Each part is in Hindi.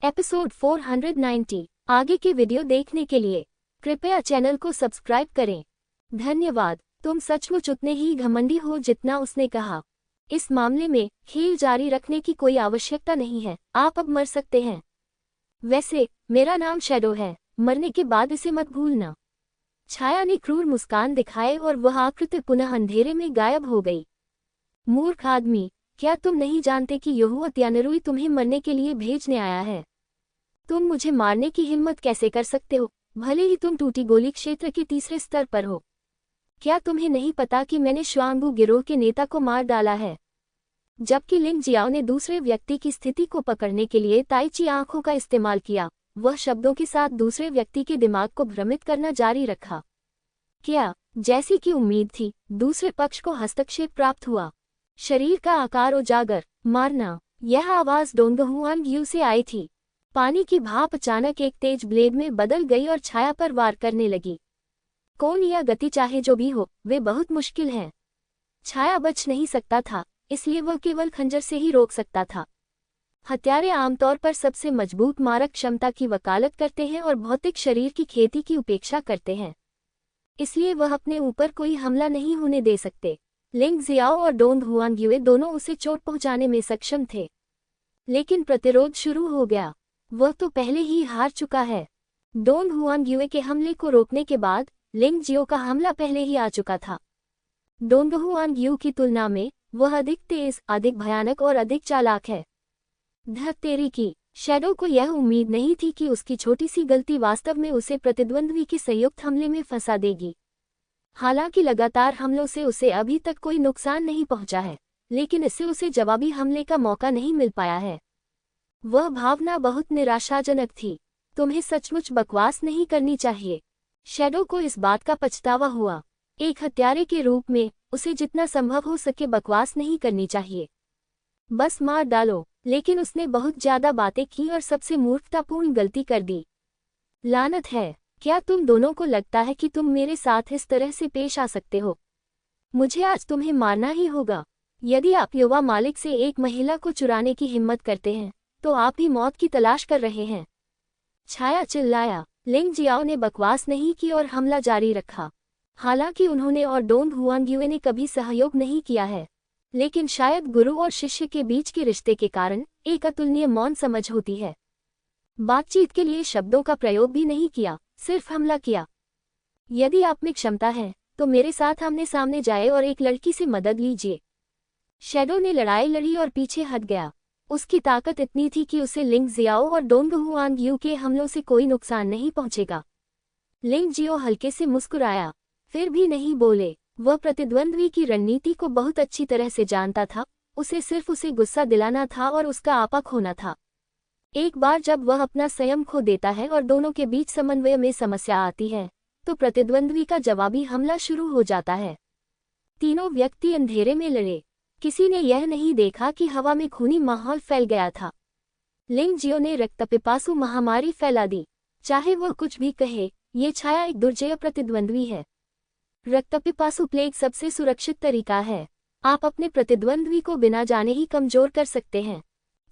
एपिसोड 490। आगे के वीडियो देखने के लिए कृपया चैनल को सब्सक्राइब करें। धन्यवाद। तुम सचमुच उतने ही घमंडी हो जितना उसने कहा। इस मामले में खेल जारी रखने की कोई आवश्यकता नहीं है, आप अब मर सकते हैं। वैसे मेरा नाम शैडो है, मरने के बाद इसे मत भूलना। छाया ने क्रूर मुस्कान दिखाए और वह आकृति पुनः अंधेरे में गायब हो गई। मूर्ख आदमी, क्या तुम नहीं जानते कि यहोवा त्यानरुई तुम्हें मरने के लिए भेजने आया है? तुम मुझे मारने की हिम्मत कैसे कर सकते हो, भले ही तुम टूटी गोली क्षेत्र के तीसरे स्तर पर हो। क्या तुम्हें नहीं पता कि मैंने श्वांगू गिरोह के नेता को मार डाला है? जबकि लिंग जियाओ ने दूसरे व्यक्ति की स्थिति को पकड़ने के लिए ताइची आंखों का इस्तेमाल किया, वह शब्दों के साथ दूसरे व्यक्ति के दिमाग को भ्रमित करना जारी रखा। क्या, जैसी कि उम्मीद थी, दूसरे पक्ष को हस्तक्षेप प्राप्त हुआ। शरीर का आकार उजागर, मारना। यह आवाज डोंगहुआंग से आई थी। पानी की भाप अचानक एक तेज ब्लेड में बदल गई और छाया पर वार करने लगी। कोण या गति चाहे जो भी हो, वे बहुत मुश्किल हैं। छाया बच नहीं सकता था, इसलिए वह केवल खंजर से ही रोक सकता था। हत्यारे आमतौर पर सबसे मजबूत मारक क्षमता की वकालत करते हैं और भौतिक शरीर की खेती की उपेक्षा करते हैं, इसलिए वह अपने ऊपर कोई हमला नहीं होने दे सकते। लिंग जियाओ और डोंगहुआंग दोनों उसे चोट पहुंचाने में सक्षम थे, लेकिन प्रतिरोध शुरू हो गया। वह तो पहले ही हार चुका है। डोंगहुआंग के हमले को रोकने के बाद लिंग जियो का हमला पहले ही आ चुका था। डोंगहुआंग की तुलना में वह अधिक तेज, अधिक भयानक और अधिक चालाक है। धत तेरी की, शैडो को यह उम्मीद नहीं थी कि उसकी छोटी सी गलती वास्तव में उसे प्रतिद्वंद्वी के संयुक्त हमले में फंसा देगी। हालांकि लगातार हमलों से उसे अभी तक कोई नुकसान नहीं पहुंचा है, लेकिन इससे उसे जवाबी हमले का मौका नहीं मिल पाया है। वह भावना बहुत निराशाजनक थी। तुम्हें सचमुच बकवास नहीं करनी चाहिए। शैडो को इस बात का पछतावा हुआ। एक हत्यारे के रूप में उसे जितना संभव हो सके बकवास नहीं करनी चाहिए। बस मार डालो, लेकिन उसने बहुत ज्यादा बातें की और सबसे मूर्खतापूर्ण गलती कर दी। लानत है, क्या तुम दोनों को लगता है कि तुम मेरे साथ इस तरह से पेश आ सकते हो? मुझे आज तुम्हें मारना ही होगा। यदि आप युवा मालिक से एक महिला को चुराने की हिम्मत करते हैं, तो आप ही मौत की तलाश कर रहे हैं। छाया चिल्लाया। लिंग जियाओ ने बकवास नहीं की और हमला जारी रखा। हालांकि उन्होंने और डोंगहुआंग ने कभी सहयोग नहीं किया है, लेकिन शायद गुरु और शिष्य के बीच के रिश्ते के कारण एक अतुलनीय मौन समझ होती है। बातचीत के लिए शब्दों का प्रयोग भी नहीं किया, सिर्फ हमला किया। यदि आप में क्षमता है तो मेरे साथ आमने सामने जाए और एक लड़की से मदद लीजिए। शैडो ने लड़ाई लड़ी और पीछे हट गया। उसकी ताकत इतनी थी कि उसे लिंग जियाओ और डोंगहुआंग के हमलों से कोई नुकसान नहीं पहुंचेगा। लिंग जियो हल्के से मुस्कुराया, फिर भी नहीं बोले। वह प्रतिद्वंद्वी की रणनीति को बहुत अच्छी तरह से जानता था। उसे सिर्फ उसे गुस्सा दिलाना था और उसका आपा खोना था। एक बार जब वह अपना संयम खो देता है और दोनों के बीच समन्वय में समस्या आती है, तो प्रतिद्वंद्वी का जवाबी हमला शुरू हो जाता है। तीनों व्यक्ति अंधेरे में लड़े। किसी ने यह नहीं देखा कि हवा में खूनी माहौल फैल गया था। लिंग जियो ने रक्तपिपासु महामारी फैला दी। चाहे वह कुछ भी कहे, ये छाया एक दुर्जय प्रतिद्वंद्वी है। रक्तपिपासु प्लेग सबसे सुरक्षित तरीका है। आप अपने प्रतिद्वंद्वी को बिना जाने ही कमजोर कर सकते हैं।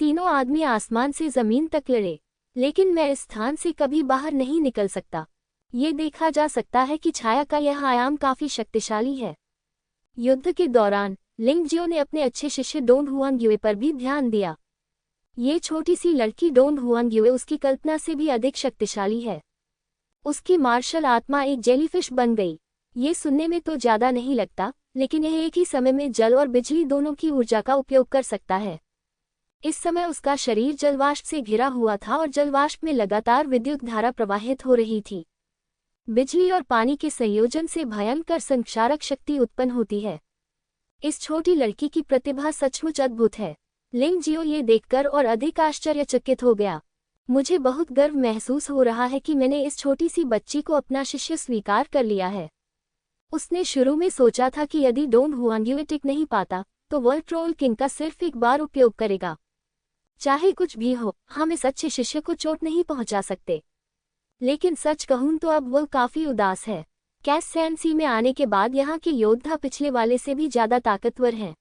तीनों आदमी आसमान से जमीन तक लड़े, लेकिन मैं इस स्थान से कभी बाहर नहीं निकल सकता। ये देखा जा सकता है कि छाया का यह आयाम काफी शक्तिशाली है। युद्ध के दौरान लिंग जियो ने अपने अच्छे शिष्य डोंगहुआंग पर भी ध्यान दिया। ये छोटी सी लड़की डोंगहुआंग उसकी कल्पना से भी अधिक शक्तिशाली है। उसकी मार्शल आत्मा एक जेलीफिश बन गई। ये सुनने में तो ज्यादा नहीं लगता, लेकिन यह एक ही समय में जल और बिजली दोनों की ऊर्जा का उपयोग कर सकता है। इस समय उसका शरीर जलवाष्प से घिरा हुआ था और जलवाष्प में लगातार विद्युत धारा प्रवाहित हो रही थी। बिजली और पानी के संयोजन से भयंकर संक्षारक शक्ति उत्पन्न होती है। इस छोटी लड़की की प्रतिभा सचमुच अद्भुत है। लिंग जियो ये देखकर और अधिक आश्चर्यचकित हो गया। मुझे बहुत गर्व महसूस हो रहा है कि मैंने इस छोटी सी बच्ची को अपना शिष्य स्वीकार कर लिया है। उसने शुरू में सोचा था कि यदि डोंगहुआंग टिक नहीं पाता, तो वह ट्रोल किंग का सिर्फ एक बार उपयोग करेगा। चाहे कुछ भी हो, हम इस अच्छे शिष्य को चोट नहीं पहुंचा सकते। लेकिन सच कहूं तो अब वह काफी उदास है। कैस सैनसी में आने के बाद यहाँ के योद्धा पिछले वाले से भी ज्यादा ताकतवर हैं।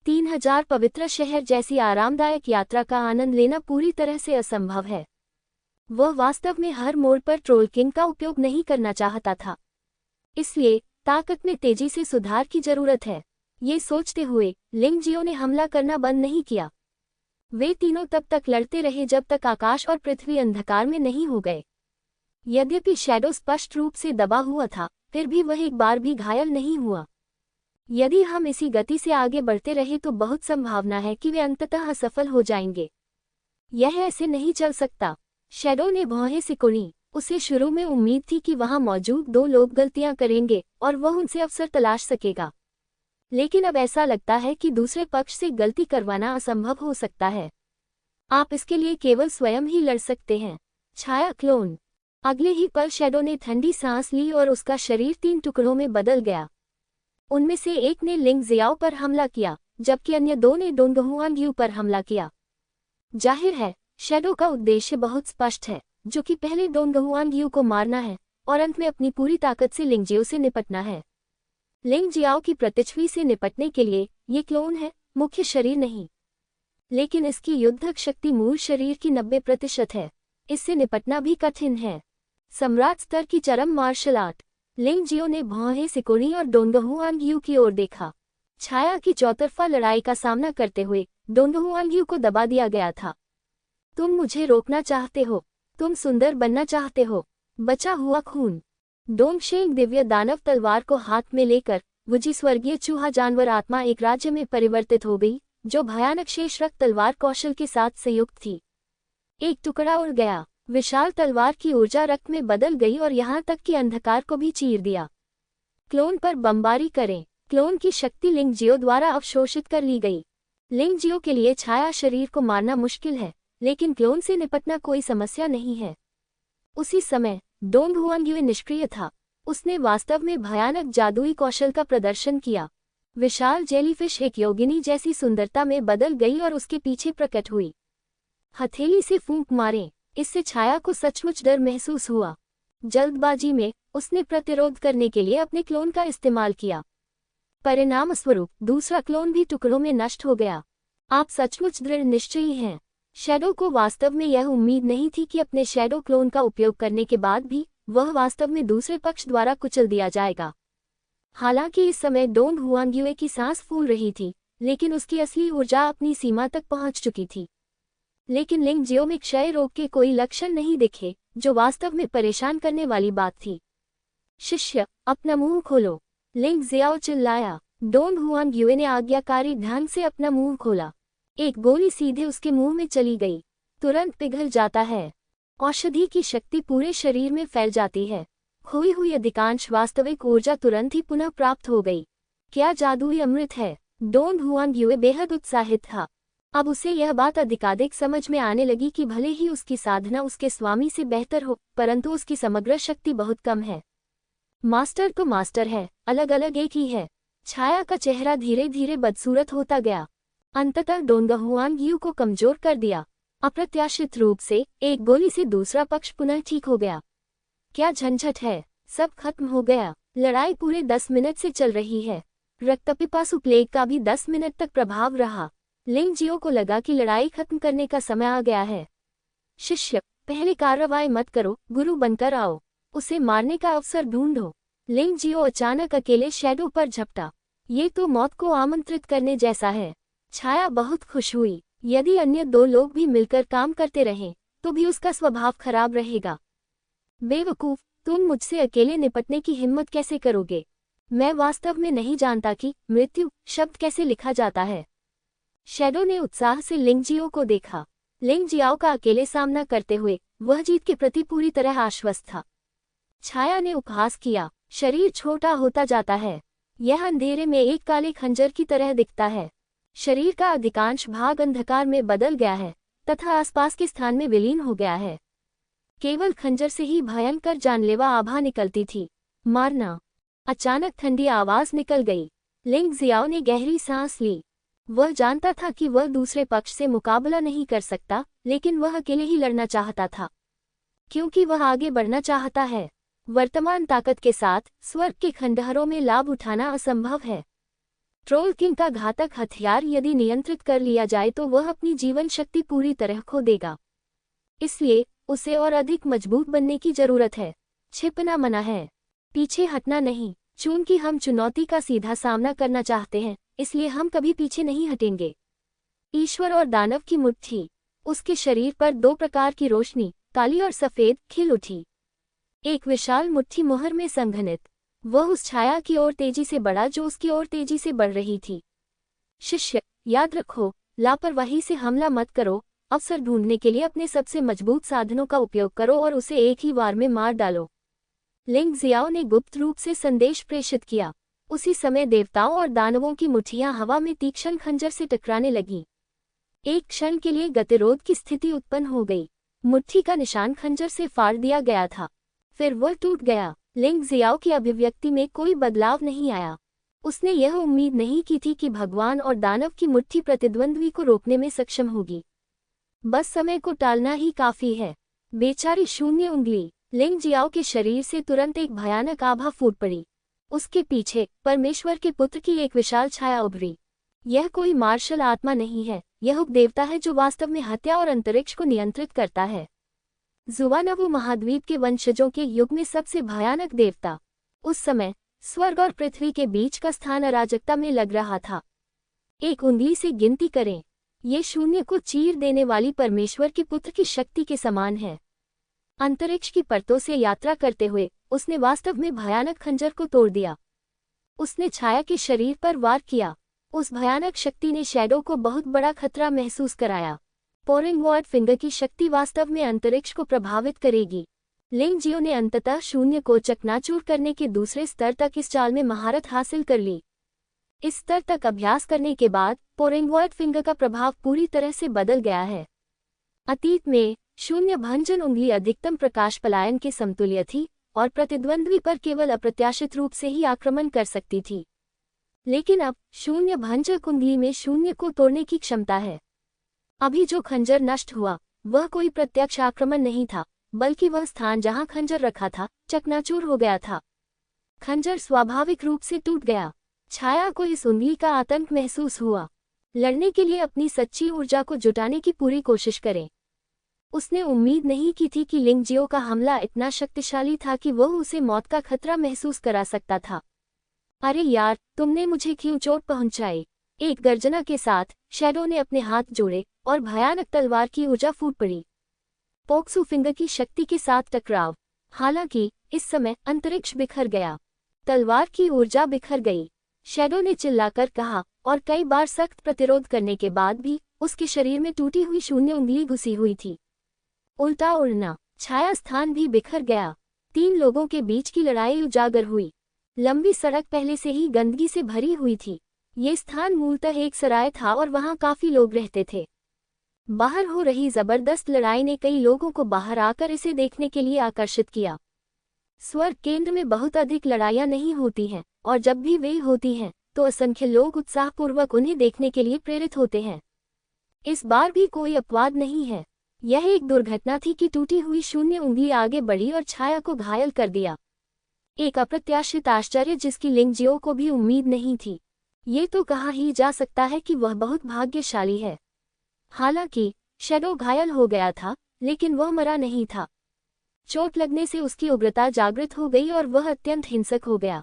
3000 पवित्र शहर जैसी आरामदायक यात्रा का आनंद लेना पूरी तरह से असंभव है। वह वास्तव में हर मोड़ पर ट्रोल किंग का उपयोग नहीं करना चाहता था। इसलिए ताकत में तेजी से सुधार की जरूरत है। ये सोचते हुए लिंग जियो ने हमला करना बंद नहीं किया। वे तीनों तब तक लड़ते रहे जब तक आकाश और पृथ्वी अंधकार में नहीं हो गए। यद्यपि शैडो स्पष्ट रूप से दबा हुआ था, फिर भी वह एक बार भी घायल नहीं हुआ। यदि हम इसी गति से आगे बढ़ते रहे तो बहुत संभावना है कि वे अंततः असफल हो जाएंगे। यह ऐसे नहीं चल सकता। शैडो ने भौहें सिकुड़ी। उसे शुरू में उम्मीद थी कि वहां मौजूद दो लोग गलतियां करेंगे और वह उनसे अवसर तलाश सकेगा, लेकिन अब ऐसा लगता है कि दूसरे पक्ष से गलती करवाना असंभव हो सकता है। आप इसके लिए केवल स्वयं ही लड़ सकते हैं। छाया क्लोन। अगले ही पल शैडो ने ठंडी सांस ली और उसका शरीर 3 टुकड़ों में बदल गया। उनमें से एक ने लिंग जियाओ पर हमला किया, जबकि अन्य 2 ने डोंगहुआंग पर हमला किया। जाहिर है, शैडो का उद्देश्य बहुत स्पष्ट है, जो कि पहले डोंगहुआंग को मारना है और अंत में अपनी पूरी ताकत से लिंग जियो से निपटना है। लिंग जियाओ की प्रतिच्छवि से निपटने के लिए ये क्लोन है, मुख्य शरीर नहीं। लेकिन इसकी युद्धक शक्ति मूल शरीर की 90% है। इससे निपटना भी कठिन है। सम्राट स्तर की चरम मार्शल आर्ट। लिंग जियो ने भौहें सिकोड़ी और डोंगहुआंग की ओर देखा। छाया की चौतरफा लड़ाई का सामना करते हुए डोंगहुआंग को दबा दिया गया था। तुम मुझे रोकना चाहते हो, तुम सुंदर बनना चाहते हो। बचा हुआ खून। डोंगशेंग दिव्य दानव तलवार को हाथ में लेकर वुजी स्वर्गीय चूहा जानवर आत्मा एक राज्य में परिवर्तित हो गई, जो भयानक शेष रक्त तलवार कौशल के साथ संयुक्त थी। एक टुकड़ा उड़ गया। विशाल तलवार की ऊर्जा रक्त में बदल गई और यहाँ तक कि अंधकार को भी चीर दिया। क्लोन पर बमबारी करें। क्लोन की शक्ति लिंग जियो द्वारा अवशोषित कर ली गई। लिंग जियो के लिए छाया शरीर को मारना मुश्किल है, लेकिन क्लोन से निपटना कोई समस्या नहीं है। उसी समय डोंगहुआंग निष्क्रिय था। उसने वास्तव में भयानक जादुई कौशल का प्रदर्शन किया। विशाल जेलीफिश एक योगिनी जैसी सुंदरता में बदल गई और उसके पीछे प्रकट हुई। हथेली से फूंक मारें। इससे छाया को सचमुच डर महसूस हुआ। जल्दबाजी में उसने प्रतिरोध करने के लिए अपने क्लोन का इस्तेमाल किया। परिणामस्वरूप दूसरा क्लोन भी टुकड़ों में नष्ट हो गया। आप सचमुच दृढ़ निश्चयी हैं। शैडो को वास्तव में यह उम्मीद नहीं थी कि अपने शैडो क्लोन का उपयोग करने के बाद भी वह वास्तव में दूसरे पक्ष द्वारा कुचल दिया जाएगा। हालांकि इस समय डोंगहुआंग की सांस फूल रही थी, लेकिन उसकी असली ऊर्जा अपनी सीमा तक पहुंच चुकी थी। लेकिन लिंग जियो में क्षय रोग के कोई लक्षण नहीं दिखे, जो वास्तव में परेशान करने वाली बात थी। शिष्य, अपना मुंह खोलो। लिंग जियाओ चिल्लाया। डोंगहुआंग ने आज्ञाकारी ढंग से अपना मुंह खोला। एक गोली सीधे उसके मुंह में चली गई। तुरंत पिघल जाता है। औषधि की शक्ति पूरे शरीर में फैल जाती है। खोई हुई अधिकांश वास्तविक ऊर्जा तुरंत ही पुनः प्राप्त हो गई। क्या जादुई अमृत है। डोंगहुआंग बेहद उत्साहित था। अब उसे यह बात अधिकाधिक समझ में आने लगी कि भले ही उसकी साधना उसके स्वामी से बेहतर हो, परंतु उसकी समग्र शक्ति बहुत कम है। मास्टर तो मास्टर है, अलग अलग एक ही है। छाया का चेहरा धीरे धीरे बदसूरत होता गया। अंततः डोंगहुआंग को कमजोर कर दिया। अप्रत्याशित रूप से एक गोली से दूसरा पक्ष पुनः ठीक हो गया। क्या झंझट है। सब खत्म हो गया। लड़ाई पूरे 10 मिनट से चल रही है। रक्तपिपासु प्लेग का भी 10 मिनट तक प्रभाव रहा। लिंग जियो को लगा कि लड़ाई खत्म करने का समय आ गया है। शिष्य, पहले कार्रवाई मत करो, गुरु बनकर आओ। उसे मारने का अवसर ढूंढो। लिंग जियो अचानक अकेले शैडो पर झपटा। ये तो मौत को आमंत्रित करने जैसा है। छाया बहुत खुश हुई। यदि अन्य 2 लोग भी मिलकर काम करते रहें, तो भी उसका स्वभाव खराब रहेगा। बेवकूफ, तुम मुझसे अकेले निपटने की हिम्मत कैसे करोगे। मैं वास्तव में नहीं जानता कि मृत्यु शब्द कैसे लिखा जाता है। शैडो ने उत्साह से लिंग जियो को देखा। लिंग जियाओ का अकेले सामना करते हुए वह जीत के प्रति पूरी तरह आश्वस्त था। छाया ने उपहास किया। शरीर छोटा होता जाता है। यह अंधेरे में एक काले खंजर की तरह दिखता है। शरीर का अधिकांश भाग अंधकार में बदल गया है तथा आसपास के स्थान में विलीन हो गया है। केवल खंजर से ही भयंकर जानलेवा आभा निकलती थी। मारना। अचानक ठंडी आवाज निकल गई। लिंग जियाओ ने गहरी सांस ली। वह जानता था कि वह दूसरे पक्ष से मुकाबला नहीं कर सकता, लेकिन वह अकेले ही लड़ना चाहता था, क्योंकि वह आगे बढ़ना चाहता है। वर्तमान ताकत के साथ स्वर्ग के खंडहरों में लाभ उठाना असंभव है। ट्रोल किंग का घातक हथियार यदि नियंत्रित कर लिया जाए तो वह अपनी जीवन शक्ति पूरी तरह खो देगा। इसलिए उसे और अधिक मजबूत बनने की जरूरत है। छिपना मना है, पीछे हटना नहीं। चूंकि हम चुनौती का सीधा सामना करना चाहते हैं, इसलिए हम कभी पीछे नहीं हटेंगे। ईश्वर और दानव की मुट्ठी। उसके शरीर पर दो प्रकार की रोशनी, काली और सफेद, खिल उठी। एक विशाल मुट्ठी मुहर में संघनित, वह उस छाया की ओर तेजी से बढ़ा जो उसकी ओर तेजी से बढ़ रही थी। शिष्य, याद रखो, लापरवाही से हमला मत करो। अवसर ढूंढने के लिए अपने सबसे मजबूत साधनों का उपयोग करो और उसे एक ही वार में मार डालो। लिंग जियाओ ने गुप्त रूप से संदेश प्रेषित किया। उसी समय देवताओं और दानवों की मुट्ठियां हवा में तीक्ष्ण खंजर से टकराने लगीं। एक क्षण के लिए गतिरोध की स्थिति उत्पन्न हो गई। मुट्ठी का निशान खंजर से फाड़ दिया गया था, फिर वह टूट गया। लिंग जियाओ की अभिव्यक्ति में कोई बदलाव नहीं आया। उसने यह उम्मीद नहीं की थी कि भगवान और दानव की मुट्ठी प्रतिद्वंद्वी को रोकने में सक्षम होगी। बस समय को टालना ही काफी है। बेचारी शून्य उंगली। लिंग जियाओ के शरीर से तुरंत एक भयानक आभा फूट पड़ी। उसके पीछे परमेश्वर के पुत्र की एक विशाल छाया उभरी। यह कोई मार्शल आत्मा नहीं है, यह उपदेवता है जो वास्तव में हत्या और अंतरिक्ष को नियंत्रित करता है। जुवानवु महाद्वीप के वंशजों के युग में सबसे भयानक देवता। उस समय स्वर्ग और पृथ्वी के बीच का स्थान अराजकता में लग रहा था। एक उंगली से गिनती करें, ये शून्य को चीर देने वाली परमेश्वर के पुत्र की शक्ति के समान है। अंतरिक्ष की परतों से यात्रा करते हुए उसने वास्तव में भयानक खंजर को तोड़ दिया। उसने छाया के शरीर पर वार किया। उस भयानक शक्ति ने शैडो को बहुत बड़ा खतरा महसूस कराया। पोरिंग वर्ड फिंगर की शक्ति वास्तव में अंतरिक्ष को प्रभावित करेगी। लिंग जियो ने अंततः शून्य को चकनाचूर करने के दूसरे स्तर तक इस चाल में महारत हासिल कर ली। इस स्तर तक अभ्यास करने के बाद पोरिंग वर्ड फिंगर का प्रभाव पूरी तरह से बदल गया है। अतीत में शून्य भंजन उंगली अधिकतम प्रकाश पलायन के समतुल्य थी और प्रतिद्वंद्वी पर केवल अप्रत्याशित रूप से ही आक्रमण कर सकती थी। लेकिन अब शून्य भंजक उंगली में शून्य को तोड़ने की क्षमता है। अभी जो खंजर नष्ट हुआ वह कोई प्रत्यक्ष आक्रमण नहीं था, बल्कि वह स्थान जहां खंजर रखा था चकनाचूर हो गया था। खंजर स्वाभाविक रूप से टूट गया। छाया को इस उंगली का आतंक महसूस हुआ। लड़ने के लिए अपनी सच्ची ऊर्जा को जुटाने की पूरी कोशिश करें। उसने उम्मीद नहीं की थी कि लिंग जियो का हमला इतना शक्तिशाली था कि वह उसे मौत का खतरा महसूस करा सकता था। अरे यार, तुमने मुझे क्यों चोट पहुंचाई? एक गर्जना के साथ शैडो ने अपने हाथ जोड़े और भयानक तलवार की ऊर्जा फूट पड़ी। पोक्सू फिंगर की शक्ति के साथ टकराव। हालांकि इस समय अंतरिक्ष बिखर गया, तलवार की ऊर्जा बिखर गई। शैडो ने चिल्लाकर कहा और कई बार सख्त प्रतिरोध करने के बाद भी उसके शरीर में टूटी हुई शून्य उंगली घुसी हुई थी। उल्टा उड़ना। छाया स्थान भी बिखर गया। 3 लोगों के बीच की लड़ाई उजागर हुई। लंबी सड़क पहले से ही गंदगी से भरी हुई थी। ये स्थान मूलतः एक सराय था और वहां काफी लोग रहते थे। बाहर हो रही जबरदस्त लड़ाई ने कई लोगों को बाहर आकर इसे देखने के लिए आकर्षित किया। स्वर्ग केंद्र में बहुत अधिक लड़ाइयां नहीं होती हैं, और जब भी वे होती हैं तो असंख्य लोग उत्साहपूर्वक उन्हें देखने के लिए प्रेरित होते हैं। इस बार भी कोई अपवाद नहीं है। यह एक दुर्घटना थी कि टूटी हुई शून्य उंगली आगे बढ़ी और छाया को घायल कर दिया। एक अप्रत्याशित आश्चर्य जिसकी लिंग जियो को भी उम्मीद नहीं थी। ये तो कहा ही जा सकता है कि वह बहुत भाग्यशाली है। हालांकि शैडो घायल हो गया था, लेकिन वह मरा नहीं था। चोट लगने से उसकी उग्रता जागृत हो गई और वह अत्यंत हिंसक हो गया।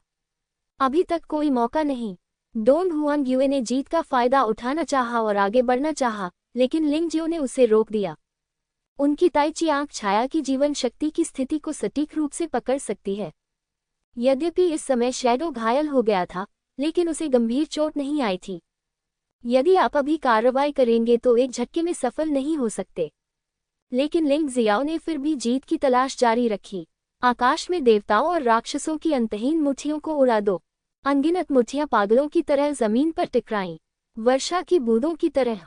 अभी तक कोई मौका नहीं। डोंग हुआन ग्युए ने जीत का फायदा उठाना चाहा और आगे बढ़ना चाहा, लेकिन लिंग जियो ने उसे रोक दिया। उनकी ताइची आंख छाया की जीवन शक्ति की स्थिति को सटीक रूप से पकड़ सकती है। यद्यपि इस समय शैडो घायल हो गया था, लेकिन उसे गंभीर चोट नहीं आई थी। यदि आप अभी कार्रवाई करेंगे तो एक झटके में सफल नहीं हो सकते। लेकिन लिंग जियाओ ने फिर भी जीत की तलाश जारी रखी। आकाश में देवताओं और राक्षसों की अंतहीन मुट्ठियों को उड़ा दो। अनगिनत मुट्ठियां पागलों की तरह जमीन पर टकराईं, वर्षा की बूंदों की तरह।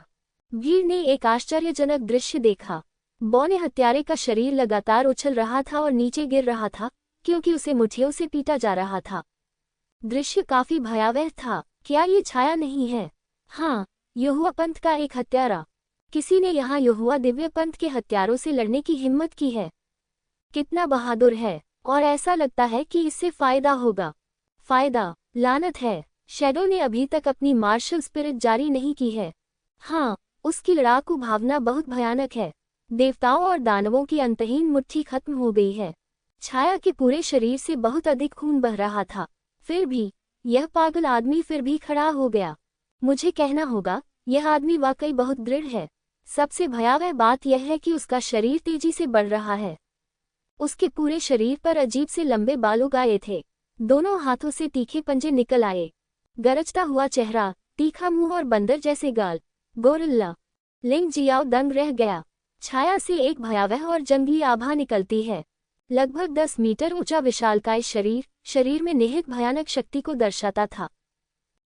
भीड़ ने एक आश्चर्यजनक दृश्य देखा। बौने हत्यारे का शरीर लगातार उछल रहा था और नीचे गिर रहा था, क्योंकि उसे मुट्ठियों से पीटा जा रहा था। दृश्य काफी भयावह था। क्या ये छाया नहीं है? हाँ, यहोवा पंथ का एक हत्यारा। किसी ने यहाँ यहोवा दिव्य पंथ के हत्यारों से लड़ने की हिम्मत की है। कितना बहादुर है, और ऐसा लगता है कि इससे फायदा होगा। फायदा? लानत है। शैडो ने अभी तक अपनी मार्शल स्पिरिट जारी नहीं की है। हाँ, उसकी लड़ाकू भावना बहुत भयानक है। देवताओं और दानवों की अंतहीन मुट्ठी खत्म हो गई है। छाया के पूरे शरीर से बहुत अधिक खून बह रहा था। फिर भी यह पागल आदमी फिर भी खड़ा हो गया। मुझे कहना होगा, यह आदमी वाकई बहुत दृढ़ है। सबसे भयावह बात यह है कि उसका शरीर तेजी से बढ़ रहा है। उसके पूरे शरीर पर अजीब से लंबे बाल उग आए थे। दोनों हाथों से तीखे पंजे निकल आए। गरजता हुआ चेहरा, तीखा मुंह और बंदर जैसे गाल। गोरिल्ला। लिंग जियाओ दंग रह गया। छाया से एक भयावह और जंगली आभा निकलती है। लगभग 10 मीटर ऊंचा विशालकाय शरीर में निहित भयानक शक्ति को दर्शाता था।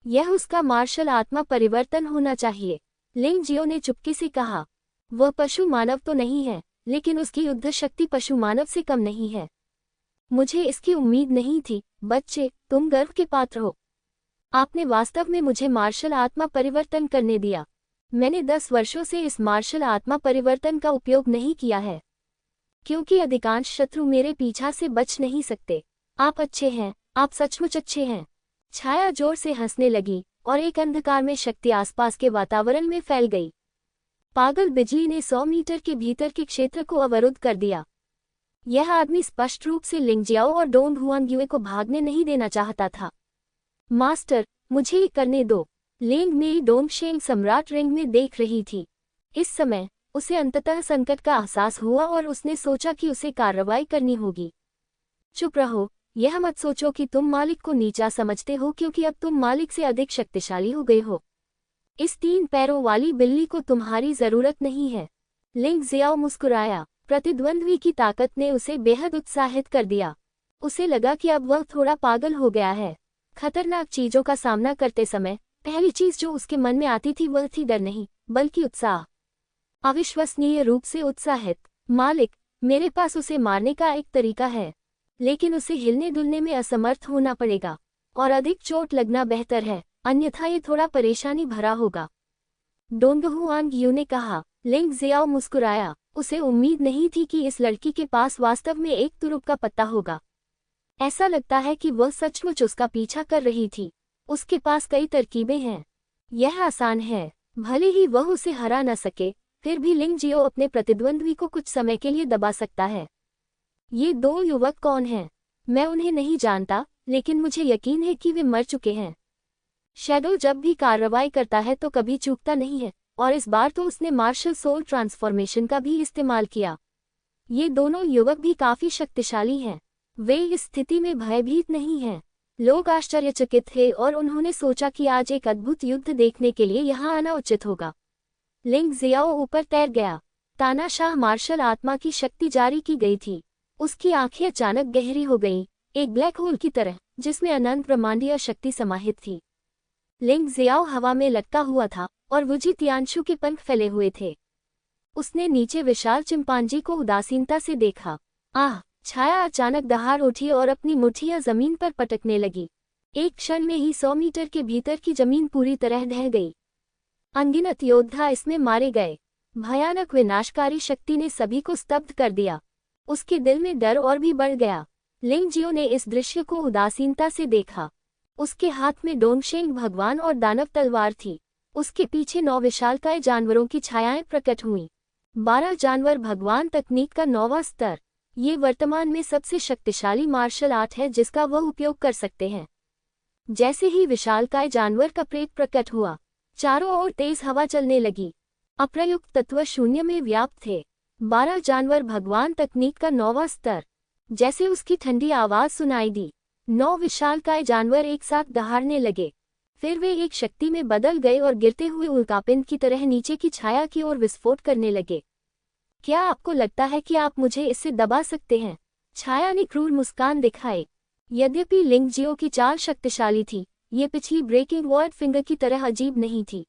यह उसका मार्शल आत्मा परिवर्तन होना चाहिए, लिंग जियो ने चुपके से कहा। वह पशु मानव तो नहीं है, लेकिन उसकी युद्ध शक्ति पशु मानव से कम नहीं है। मुझे इसकी उम्मीद नहीं थी। बच्चे, तुम गर्व के पात्र हो। आपने वास्तव में मुझे मार्शल आत्मा परिवर्तन करने दिया। मैंने 10 वर्षों से इस मार्शल आत्मा परिवर्तन का उपयोग नहीं किया है, क्योंकि अधिकांश शत्रु मेरे पीछा से बच नहीं सकते। आप अच्छे हैं, आप सचमुच अच्छे हैं। छाया जोर से हंसने लगी और एक अंधकार में शक्ति आसपास के वातावरण में फैल गई। पागल बिजली ने 100 मीटर के भीतर के क्षेत्र को अवरुद्ध कर दिया। यह आदमी स्पष्ट रूप से लिंग जियाओ और डोंग हुआंग्युए को भागने नहीं देना चाहता था। मास्टर, मुझे ये करने दो। लिंग मेई डोंगशेंग सम्राट रिंग में देख रही थी। इस समय उसे अंततः संकट का एहसास हुआ और उसने सोचा कि उसे कार्रवाई करनी होगी। चुप रहो, यह मत सोचो कि तुम मालिक को नीचा समझते हो, क्योंकि अब तुम मालिक से अधिक शक्तिशाली हो गए हो। इस 3 पैरों वाली बिल्ली को तुम्हारी जरूरत नहीं है। लिंग जियाओ मुस्कुराया। प्रतिद्वंद्वी की ताकत ने उसे बेहद उत्साहित कर दिया। उसे लगा कि अब वह थोड़ा पागल हो गया है। खतरनाक चीजों का सामना करते समय पहली चीज जो उसके मन में आती थी वह थी डर नहीं, बल्कि उत्साह। अविश्वसनीय रूप से उत्साहित। मालिक, मेरे पास उसे मारने का एक तरीका है, लेकिन उसे हिलने डुलने में असमर्थ होना पड़ेगा और अधिक चोट लगना बेहतर है, अन्यथा ये थोड़ा परेशानी भरा होगा। डोंग हुआंग्यू ने कहा। लिंग जियाओ मुस्कुराया। उसे उम्मीद नहीं थी कि इस लड़की के पास वास्तव में एक तुरुप का पत्ता होगा। ऐसा लगता है कि वह सचमुच उसका पीछा कर रही थी। उसके पास कई तरकीबें हैं। यह आसान है। भले ही वह उसे हरा न सके, फिर भी लिंग जियो अपने प्रतिद्वंद्वी को कुछ समय के लिए दबा सकता है। ये 2 युवक कौन हैं? मैं उन्हें नहीं जानता, लेकिन मुझे यकीन है कि वे मर चुके हैं। शैडो जब भी कार्रवाई करता है तो कभी चूकता नहीं है, और इस बार तो उसने मार्शल सोल ट्रांसफॉर्मेशन का भी इस्तेमाल किया। ये दोनों युवक भी काफी शक्तिशाली हैं। वे इस स्थिति में भयभीत नहीं हैं। लोग आश्चर्यचकित थे और उन्होंने सोचा कि आज एक अद्भुत युद्ध देखने के लिए यहाँ आना उचित होगा। लिंग जियाओ ऊपर तैर गया। तानाशाह मार्शल आत्मा की शक्ति जारी की गई थी। उसकी आंखें अचानक गहरी हो गईं, एक ब्लैक होल की तरह, जिसमें अनंत ब्रह्मांडीय शक्ति समाहित थी। लिंग जियाओ हवा में लटका हुआ था और वुजी तियानशु के पंख फैले हुए थे। उसने नीचे विशाल चिंपांजी को उदासीनता से देखा। आह! छाया अचानक दहाड़ उठी और अपनी मुट्ठियां जमीन पर पटकने लगी। एक क्षण में ही 100 मीटर के भीतर की जमीन पूरी तरह ढह गई। अनगिनत योद्धा इसमें मारे गए। भयानक विनाशकारी शक्ति ने सभी को स्तब्ध कर दिया। उसके दिल में डर और भी बढ़ गया। लिंग जियो ने इस दृश्य को उदासीनता से देखा। उसके हाथ में डोंगशेंग भगवान और दानव तलवार थी। उसके पीछे 9 विशालकाय जानवरों की छायाएं प्रकट हुईं। 12 जानवर भगवान तकनीक का 9वां स्तर। ये वर्तमान में सबसे शक्तिशाली मार्शल आर्ट है जिसका वह उपयोग कर सकते हैं। जैसे ही विशालकाय जानवर का प्रेत प्रकट हुआ, चारों ओर तेज हवा चलने लगी। अप्रयुक्त तत्व शून्य में व्याप्त थे। 12 जानवर भगवान तकनीक का 9वां स्तर। जैसे उसकी ठंडी आवाज सुनाई दी, 9 विशालकाय जानवर एक साथ दहाड़ने लगे। फिर वे एक शक्ति में बदल गए और गिरते हुए उल्कापिंड की तरह नीचे की छाया की ओर विस्फोट करने लगे। क्या आपको लगता है कि आप मुझे इससे दबा सकते हैं? छाया ने क्रूर मुस्कान दिखाई। यद्यपि लिंग जियो की चाल शक्तिशाली थी, ये पिछली ब्रेकिंग वर्ड फिंगर की तरह अजीब नहीं थी।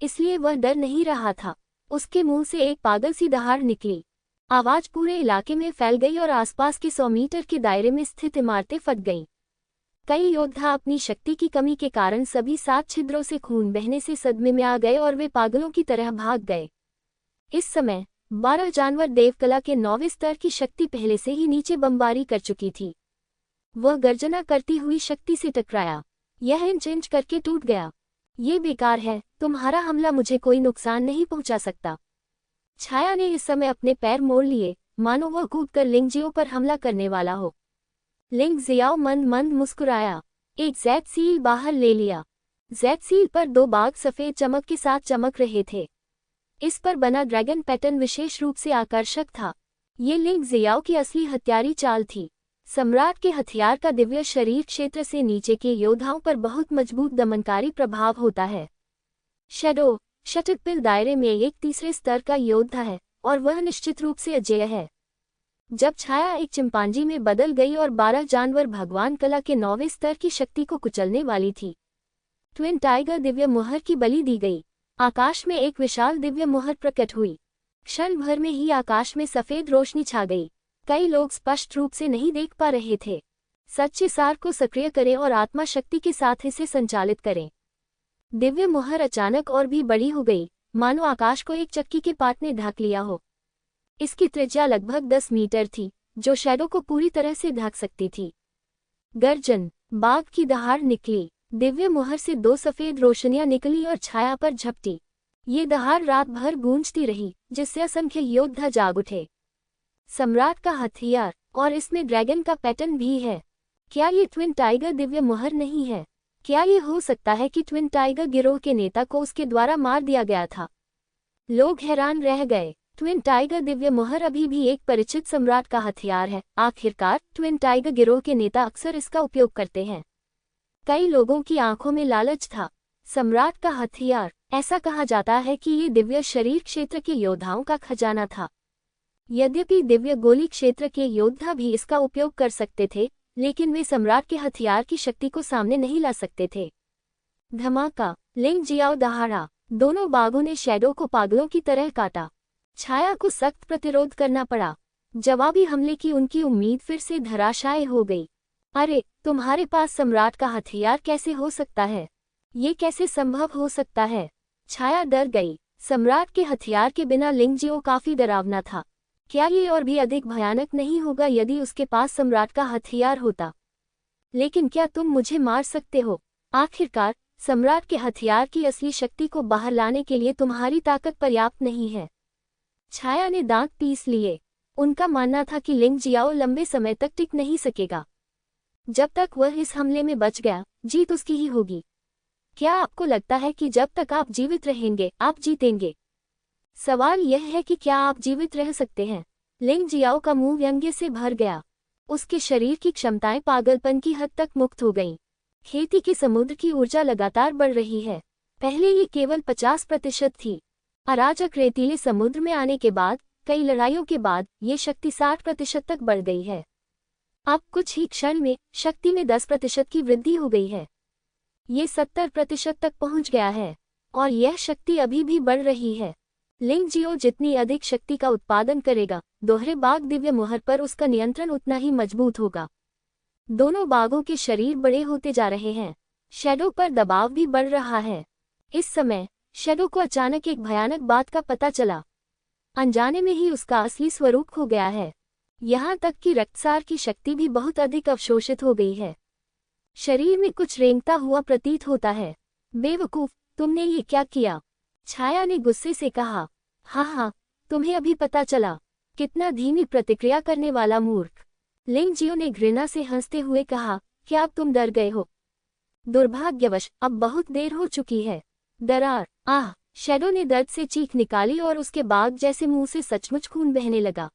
इसलिए वह डर नहीं रहा था। उसके मुंह से एक पागल सी दहाड़ निकली। आवाज पूरे इलाके में फैल गई और आसपास के 100 मीटर के दायरे में स्थित इमारतें फट गईं। कई योद्धा अपनी शक्ति की कमी के कारण सभी 7 छिद्रों से खून बहने से सदमे में आ गए और वे पागलों की तरह भाग गए। इस समय 12 जानवर देवकला के 9वें स्तर की शक्ति पहले से ही नीचे बमबारी कर चुकी थी। वह गर्जना करती हुई शक्ति से टकराया। यह इंच इंच करके टूट गया। ये बेकार है, तुम्हारा हमला मुझे कोई नुकसान नहीं पहुंचा सकता। छाया ने इस समय अपने पैर मोड़ लिए, मानो वह कूदकर लिंग जियो पर हमला करने वाला हो। लिंग जियाओ मंद मंद मुस्कुराया, एक जैद सील बाहर ले लिया। जैद सील पर 2 बाघ सफेद चमक के साथ चमक रहे थे। इस पर बना ड्रैगन पैटर्न विशेष रूप से आकर्षक था। ये लिंग जियाओ की असली हथियारी चाल थी। सम्राट के हथियार का दिव्य शरीर क्षेत्र से नीचे के योद्धाओं पर बहुत मजबूत दमनकारी प्रभाव होता है। शैडो शटकपिल दायरे में एक तीसरे स्तर का योद्धा है और वह निश्चित रूप से अजेय है। जब छाया एक चिंपांजी में बदल गई और 12 जानवर भगवान कला के 9वें स्तर की शक्ति को कुचलने वाली थी, ट्विन टाइगर दिव्य मुहर की बलि दी गई। आकाश में एक विशाल दिव्य मुहर प्रकट हुई। क्षण भर में ही आकाश में सफेद रोशनी छा गई। कई लोग स्पष्ट रूप से नहीं देख पा रहे थे। सच्चे सार को सक्रिय करें और आत्मा शक्ति के साथ इसे संचालित करें। दिव्य मुहर अचानक और भी बड़ी हो गई, मानो आकाश को एक चक्की के पाट ने ढक लिया हो। इसकी त्रिज्या लगभग 10 मीटर थी, जो शैडो को पूरी तरह से ढक सकती थी। गर्जन, बाघ की दहाड़ निकली। दिव्य मुहर से 2 सफेद रोशनियां निकली और छाया पर झपटी। ये दहाड़ रात भर गूंजती रही, जिससे असंख्य योद्धा जाग उठे। सम्राट का हथियार, और इसमें ड्रैगन का पैटर्न भी है। क्या ये ट्विन टाइगर दिव्य मुहर नहीं है? क्या ये हो सकता है कि ट्विन टाइगर गिरोह के नेता को उसके द्वारा मार दिया गया था? लोग हैरान रह गए। ट्विन टाइगर दिव्य मुहर अभी भी एक परिचित सम्राट का हथियार है। आखिरकार ट्विन टाइगर गिरोह के नेता अक्सर इसका उपयोग करते हैं। कई लोगों की आंखों में लालच था। सम्राट का हथियार, ऐसा कहा जाता है कि ये दिव्य शरीर क्षेत्र के योद्धाओं का खजाना था। यद्यपि दिव्य गोली क्षेत्र के योद्धा भी इसका उपयोग कर सकते थे, लेकिन वे सम्राट के हथियार की शक्ति को सामने नहीं ला सकते थे। धमाका, लिंग जियाओ दहाड़ा। दोनों बाघों ने शैडो को पागलों की तरह काटा। छाया को सख्त प्रतिरोध करना पड़ा। जवाबी हमले की उनकी उम्मीद फिर से धराशायी हो गई। अरे, तुम्हारे पास सम्राट का हथियार कैसे हो सकता है? ये कैसे संभव हो सकता है? छाया डर गई। सम्राट के हथियार के बिना लिंग जियो काफी डरावना था। क्या ये और भी अधिक भयानक नहीं होगा यदि उसके पास सम्राट का हथियार होता? लेकिन क्या तुम मुझे मार सकते हो? आखिरकार, सम्राट के हथियार की असली शक्ति को बाहर लाने के लिए तुम्हारी ताकत पर्याप्त नहीं है। छाया ने दांत पीस लिए। उनका मानना था कि लिंग जियाओ लंबे समय तक टिक नहीं सकेगा। जब तक वह इस हमले में बच गया, जीत उसकी ही होगी। क्या आपको लगता है कि जब तक आप जीवित रहेंगे, आप जीतेंगे? सवाल यह है कि क्या आप जीवित रह सकते हैं? लिंग जियाओ का मुंह व्यंग्य से भर गया। उसके शरीर की क्षमताएं पागलपन की हद तक मुक्त हो गईं। खेती के समुद्र की ऊर्जा लगातार बढ़ रही है। पहले ये केवल 50% थी। अराजक रेतीले समुद्र में आने के बाद, कई लड़ाइयों के बाद, ये शक्ति 60% तक बढ़ गई है। अब कुछ ही क्षण में शक्ति में 10% की वृद्धि हो गई है। ये 70% तक पहुंच गया है, और यह शक्ति अभी भी बढ़ रही है। लिंग जियो जितनी अधिक शक्ति का उत्पादन करेगा, दोहरे बाघ दिव्य मुहर पर उसका नियंत्रण उतना ही मजबूत होगा। दोनों बाघों के शरीर बड़े होते जा रहे हैं। शैडो पर दबाव भी बढ़ रहा है। इस समय शैडो को अचानक एक भयानक बात का पता चला। अनजाने में ही उसका असली स्वरूप खो गया है। यहाँ तक कि रक्तसार की शक्ति भी बहुत अधिक अवशोषित हो गई है। शरीर में कुछ रेंगता हुआ प्रतीत होता है। बेवकूफ, तुमने ये क्या किया? छाया ने गुस्से से कहा। हाँ, तुम्हें अभी पता चला। कितना धीमी प्रतिक्रिया करने वाला मूर्ख। लिंग जियो ने घृणा से हंसते हुए कहा, क्या अब तुम डर गए हो? दुर्भाग्यवश अब बहुत देर हो चुकी है। दरार, आह! शैडो ने दर्द से चीख निकाली और उसके बाघ जैसे मुंह से सचमुच खून बहने लगा।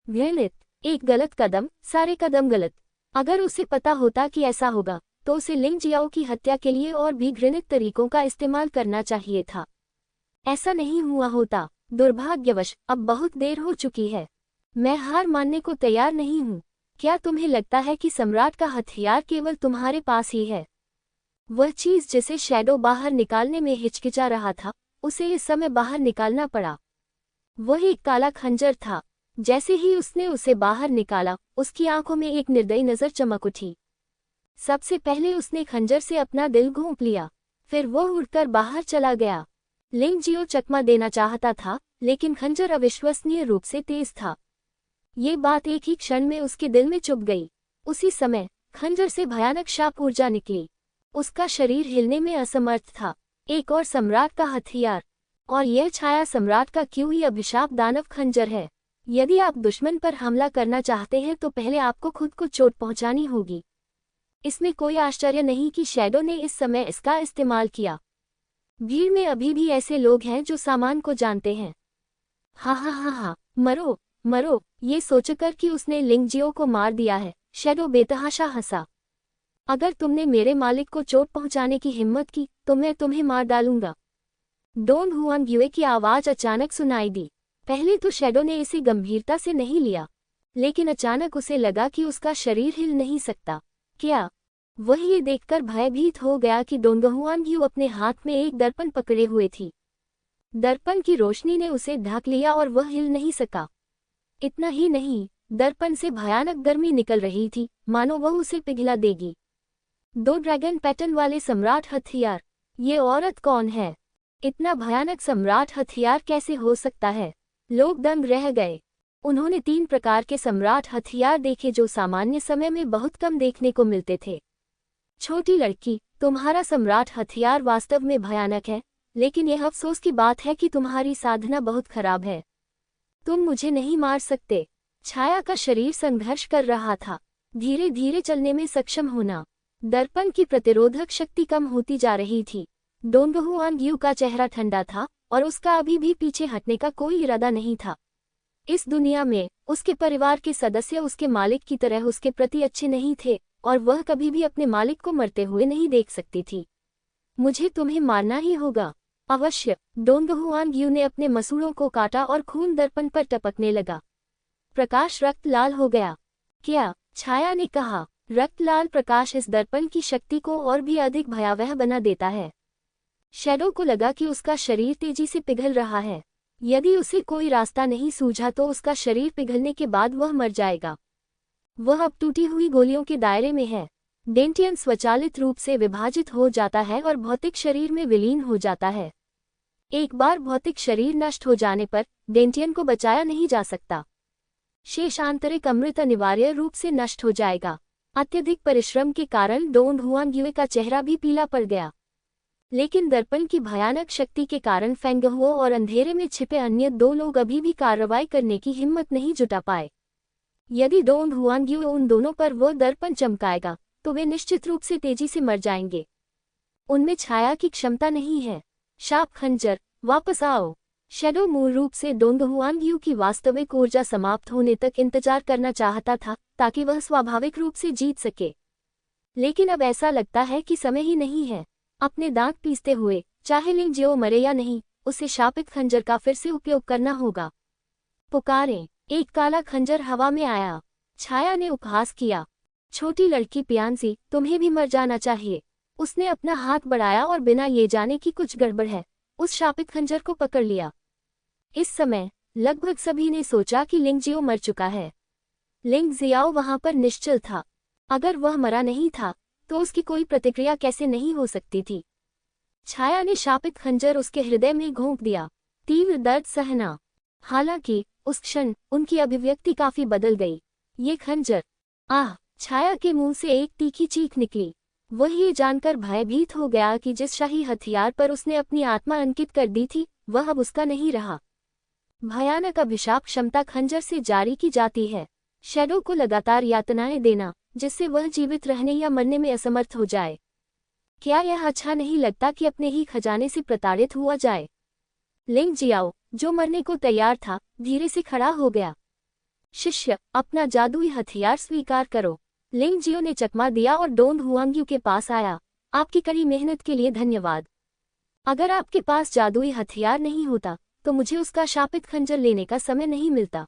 घृणित, एक गलत कदम, सारे कदम गलत। अगर उसे पता होता कि ऐसा होगा, तो उसे लिंग जियाओ की हत्या के लिए और भी घृणित तरीकों का इस्तेमाल करना चाहिए था। ऐसा नहीं हुआ होता। दुर्भाग्यवश अब बहुत देर हो चुकी है। मैं हार मानने को तैयार नहीं हूँ। क्या तुम्हें लगता है कि सम्राट का हथियार केवल तुम्हारे पास ही है? वह चीज जिसे शैडो बाहर निकालने में हिचकिचा रहा था, उसे इस समय बाहर निकालना पड़ा। वह एक काला खंजर था। जैसे ही उसने उसे बाहर निकाला, उसकी आंखों में एक निर्दयी नजर चमक उठी। सबसे पहले उसने खंजर से अपना दिल घोंप लिया, फिर वह उड़कर बाहर चला गया। लिंग जियो चकमा देना चाहता था, लेकिन खंजर अविश्वसनीय रूप से तेज था। ये बात एक ही क्षण में उसके दिल में चुभ गई। उसी समय खंजर से भयानक शाप ऊर्जा निकली। उसका शरीर हिलने में असमर्थ था। एक और सम्राट का हथियार, और यह छाया सम्राट का क्यों ही अभिशाप दानव खंजर है। यदि आप दुश्मन पर हमला करना चाहते हैं तो पहले आपको खुद को चोट पहुंचानी होगी। इसमें कोई आश्चर्य नहीं कि शैडो ने इस समय इसका इस्तेमाल किया। भीड़ में अभी भी ऐसे लोग हैं जो सामान को जानते हैं। हा हा हा हा, मरो मरो, ये सोचकर कि उसने लिंगजियो को मार दिया है, शैडो बेतहाशा हंसा। अगर तुमने मेरे मालिक को चोट पहुंचाने की हिम्मत की तो मैं तुम्हें मार डालूंगा। डोन हुआंग की आवाज अचानक सुनाई दी। पहले तो शैडो ने इसे गंभीरता से नहीं लिया, लेकिन अचानक उसे लगा कि उसका शरीर हिल नहीं सकता। क्या? वह ये देखकर भयभीत हो गया कि डोंगहुआंग अपने हाथ में एक दर्पण पकड़े हुए थी। दर्पण की रोशनी ने उसे ढक लिया और वह हिल नहीं सका। इतना ही नहीं, दर्पण से भयानक गर्मी निकल रही थी, मानो वह उसे पिघला देगी। 2 ड्रैगन पैटर्न वाले सम्राट हथियार। ये औरत कौन है? इतना भयानक सम्राट हथियार कैसे हो सकता है? लोग दंग रह गए। उन्होंने 3 प्रकार के सम्राट हथियार देखे जो सामान्य समय में बहुत कम देखने को मिलते थे। छोटी लड़की, तुम्हारा सम्राट हथियार वास्तव में भयानक है, लेकिन यह अफसोस की बात है कि तुम्हारी साधना बहुत खराब है। तुम मुझे नहीं मार सकते। छाया का शरीर संघर्ष कर रहा था, धीरे धीरे चलने में सक्षम होना। दर्पण की प्रतिरोधक शक्ति कम होती जा रही थी। डोंगहुआंग का चेहरा ठंडा था और उसका अभी भी पीछे हटने का कोई इरादा नहीं था। इस दुनिया में उसके परिवार के सदस्य उसके मालिक की तरह उसके प्रति अच्छे नहीं थे और वह कभी भी अपने मालिक को मरते हुए नहीं देख सकती थी। मुझे तुम्हें मारना ही होगा। अवश्य। डोंगहुआंग ने अपने मसूड़ों को काटा और खून दर्पण पर टपकने लगा। प्रकाश रक्त लाल हो गया। क्या? छाया ने कहा। रक्त लाल प्रकाश इस दर्पण की शक्ति को और भी अधिक भयावह बना देता है। शैडो को लगा कि उसका शरीर तेजी से पिघल रहा है। यदि उसे कोई रास्ता नहीं सूझा तो उसका शरीर पिघलने के बाद वह मर जाएगा। वह अब टूटी हुई गोलियों के दायरे में है। डेंटियन स्वचालित रूप से विभाजित हो जाता है और भौतिक शरीर में विलीन हो जाता है। एक बार भौतिक शरीर नष्ट हो जाने पर डेंटियन को बचाया नहीं जा सकता। शेष आंतरिक अमृत अनिवार्य रूप से नष्ट हो जाएगा। अत्यधिक परिश्रम के कारण डोंगहुआंग का चेहरा भी पीला पड़ गया, लेकिन दर्पण की भयानक शक्ति के कारण फेंगहुओ और अंधेरे में छिपे अन्य 2 लोग अभी भी कार्रवाई करने की हिम्मत नहीं जुटा पाए। यदि डोंगहुआंग उन दोनों पर वह दर्पण चमकाएगा तो वे निश्चित रूप से तेजी से मर जाएंगे। उनमें छाया की क्षमता नहीं है। शाप खंजर, वापस आओ। शैडो मूल रूप से डोंगहुआंग की वास्तविक ऊर्जा समाप्त होने तक इंतजार करना चाहता था ताकि वह स्वाभाविक रूप से जीत सके, लेकिन अब ऐसा लगता है कि समय ही नहीं है। अपने दांत पीसते हुए, चाहे लिंगजियो मरे या नहीं, उसे शापित खंजर का फिर से उपयोग करना होगा। पुकारें। एक काला खंजर हवा में आया। छाया ने उपहास किया। छोटी लड़की पियानसी, तुम्हें भी मर जाना चाहिए। उसने अपना हाथ बढ़ाया और बिना ये जाने कि कुछ गड़बड़ है, उस शापित खंजर को पकड़ लिया। इस समय लगभग सभी ने सोचा कि लिंगजियो मर चुका है। लिंगजियाओ वहां पर निश्चल था। अगर वह मरा नहीं था तो उसकी कोई प्रतिक्रिया कैसे नहीं हो सकती थी। छाया ने शापित खंजर उसके हृदय में घोंप दिया। तीव्र दर्द सहना। हालांकि उस क्षण उनकी अभिव्यक्ति काफी बदल गई। ये खंजर! आह! छाया के मुंह से एक तीखी चीख निकली। वह ये जानकर भयभीत हो गया कि जिस शाही हथियार पर उसने अपनी आत्मा अंकित कर दी थी वह अब उसका नहीं रहा। भयानक अभिशाप क्षमता खंजर से जारी की जाती है, शैडो को लगातार यातनाएं देना जिससे वह जीवित रहने या मरने में असमर्थ हो जाए। क्या यह अच्छा नहीं लगता कि अपने ही खजाने से प्रताड़ित हुआ जाए? लिंगजियाओ, जो मरने को तैयार था, धीरे से खड़ा हो गया। शिष्य, अपना जादुई हथियार स्वीकार करो। लिंगजियो ने चकमा दिया और डोंगहुआंग के पास आया। आपकी कड़ी मेहनत के लिए धन्यवाद। अगर आपके पास जादुई हथियार नहीं होता तो मुझे उसका शापित खंजर लेने का समय नहीं मिलता।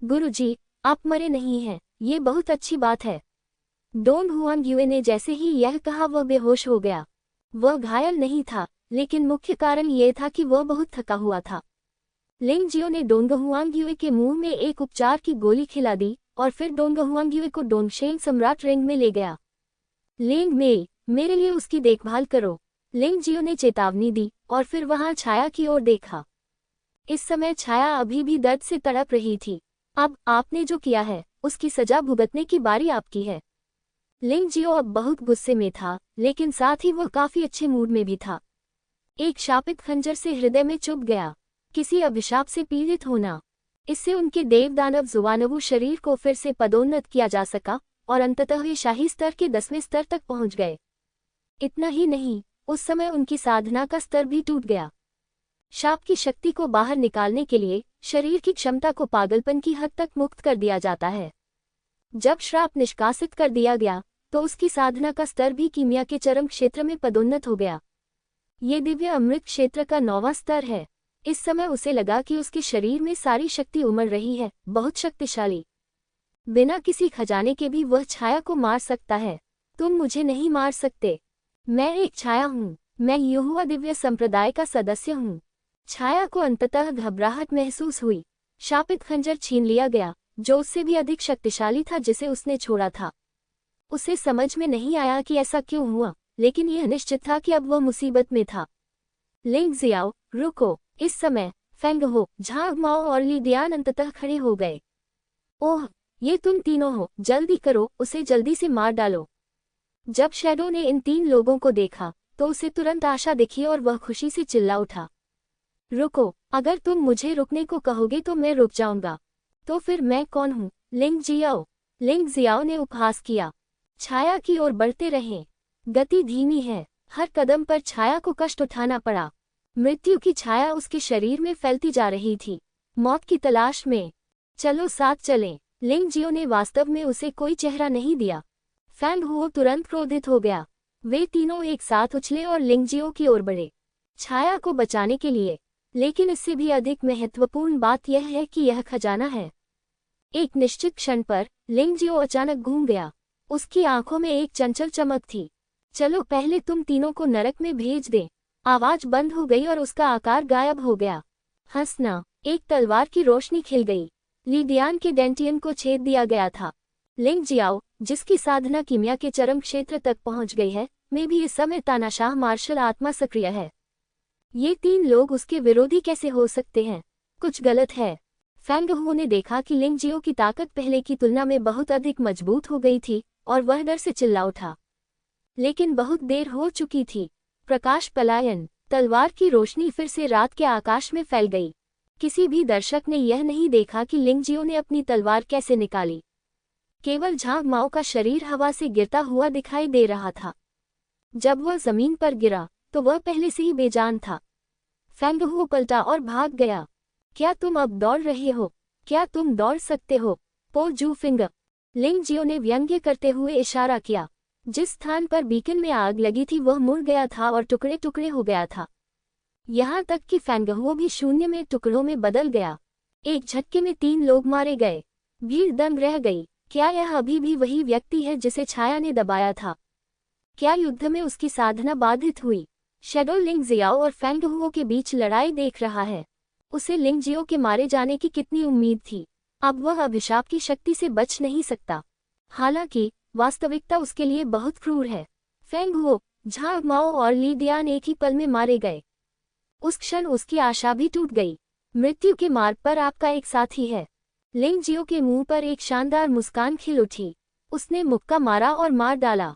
गुरुजी, आप मरे नहीं हैं, ये बहुत अच्छी बात है। डोंगहुआंग ने जैसे ही यह कहा वह बेहोश हो गया। वह घायल नहीं था, लेकिन मुख्य कारण ये था कि वह बहुत थका हुआ था। लिंगजियो ने डोंगहुआंग के मुंह में एक उपचार की गोली खिला दी और फिर डोंगहुआंग को डोंगशेंग सम्राट रिंग में ले गया। लिंग मेई, मेरे लिए उसकी देखभाल करो। लिंगजियो ने चेतावनी दी और फिर वहां छाया की ओर देखा। इस समय छाया अभी भी दर्द से तड़प रही थी। अब आपने जो किया है उसकी सजा भुगतने की बारी आपकी है। लिंग जियो अब बहुत गुस्से में था, लेकिन साथ ही वह काफी अच्छे मूड में भी था। एक शापित खंजर से हृदय में चुभ गया, किसी अभिशाप से पीड़ित होना। इससे उनके देवदानव जुवानवु शरीर को फिर से पदोन्नत किया जा सका और अंततः वे शाही स्तर के 10वें स्तर तक पहुंच गए। इतना ही नहीं, उस समय उनकी साधना का स्तर भी टूट गया। शाप की शक्ति को बाहर निकालने के लिए शरीर की क्षमता को पागलपन की हद तक मुक्त कर दिया जाता है। जब श्राप निष्कासित कर दिया गया तो उसकी साधना का स्तर भी कीमिया के चरम क्षेत्र में पदोन्नत हो गया। ये दिव्य अमृत क्षेत्र का 9वां स्तर है। इस समय उसे लगा कि उसके शरीर में सारी शक्ति उमड़ रही है, बहुत शक्तिशाली। बिना किसी खजाने के भी वह छाया को मार सकता है। तुम मुझे नहीं मार सकते, मैं एक छाया हूँ, मैं यहोवा दिव्य संप्रदाय का सदस्य हूँ। छाया को अंततः घबराहट महसूस हुई। शापित खंजर छीन लिया गया, जो उससे भी अधिक शक्तिशाली था जिसे उसने छोड़ा था। उसे समझ में नहीं आया कि ऐसा क्यों हुआ, लेकिन यह निश्चित था कि अब वह मुसीबत में था। लिंग जियाओ, रुको। इस समय फेंग हो, झांग माओ और ली दियान अंततः खड़े हो गए। ओह, ये तुम तीनों हो, जल्दी करो, उसे जल्दी से मार डालो। जब शैडो ने इन 3 लोगों को देखा तो उसे तुरंत आशा दिखी और वह खुशी से चिल्ला उठा, रुको, अगर तुम मुझे रुकने को कहोगे तो मैं रुक जाऊंगा। तो फिर मैं कौन हूँ? लिंग जियाओ। लिंग जियाओ ने उपहास किया। छाया की ओर बढ़ते रहें। गति धीमी है, हर कदम पर छाया को कष्ट उठाना पड़ा। मृत्यु की छाया उसके शरीर में फैलती जा रही थी, मौत की तलाश में। चलो साथ चलें। लिंग जियो ने वास्तव में उसे कोई चेहरा नहीं दिया। फैंग हुओ तुरंत क्रोधित हो गया। वे तीनों एक साथ उछले और लिंग जियो की ओर बढ़े, छाया को बचाने के लिए। लेकिन इससे भी अधिक महत्वपूर्ण बात यह है कि यह खजाना है। एक निश्चित क्षण पर लिंग जियो अचानक घूम गया। उसकी आंखों में एक चंचल चमक थी। चलो पहले तुम तीनों को नरक में भेज दें। आवाज बंद हो गई और उसका आकार गायब हो गया। हंसना, एक तलवार की रोशनी खिल गई। लीडियान के डेंटियन को छेद दिया गया था। लिंग जियाओ, जिसकी साधना कीमिया के चरम क्षेत्र तक पहुंच गई है, में भी इस समय तानाशाह मार्शल आत्मा सक्रिय है। ये 3 लोग उसके विरोधी कैसे हो सकते हैं? कुछ गलत है। फैंग हू ने देखा कि लिंग जियो की ताकत पहले की तुलना में बहुत अधिक मजबूत हो गई थी और वह डर से चिल्ला उठा। लेकिन बहुत देर हो चुकी थी। प्रकाश पलायन, तलवार की रोशनी फिर से रात के आकाश में फैल गई। किसी भी दर्शक ने यह नहीं देखा कि लिंग जियो ने अपनी तलवार कैसे निकाली। केवल झांग माओ का शरीर हवा से गिरता हुआ दिखाई दे रहा था। जब वह जमीन पर गिरा तो वह पहले से ही बेजान था। फैंग हू पलटा और भाग गया। क्या तुम अब दौड़ रहे हो? क्या तुम दौड़ सकते हो? पो जू फिंगर, लिंग जियो ने व्यंग्य करते हुए इशारा किया। जिस स्थान पर बीकन में आग लगी थी वह मुड़ गया था और टुकड़े टुकड़े हो गया था। यहाँ तक कि फैंग हू भी शून्य में टुकड़ों में बदल गया। एक झटके में 3 लोग मारे गए। भीड़ दंग रह गई। क्या यह अभी भी वही व्यक्ति है जिसे छाया ने दबाया था? क्या युद्ध में उसकी साधना बाधित हुई? शैडो लिंग जियाओ और फैंग हू के बीच लड़ाई देख रहा है। उसे लिंग जियो के मारे जाने की कितनी उम्मीद थी। अब वह अभिशाप की शक्ति से बच नहीं सकता। हालांकि वास्तविकता उसके लिए बहुत क्रूर है। फैंग हू, झांग माओ और ली दियान एक ही पल में मारे गए। उस क्षण उसकी आशा भी टूट गई। मृत्यु के मार्ग पर आपका एक साथी है। लिंग जियो के मुंह पर एक शानदार मुस्कान खिल उठी। उसने मुक्का मारा और मार डाला।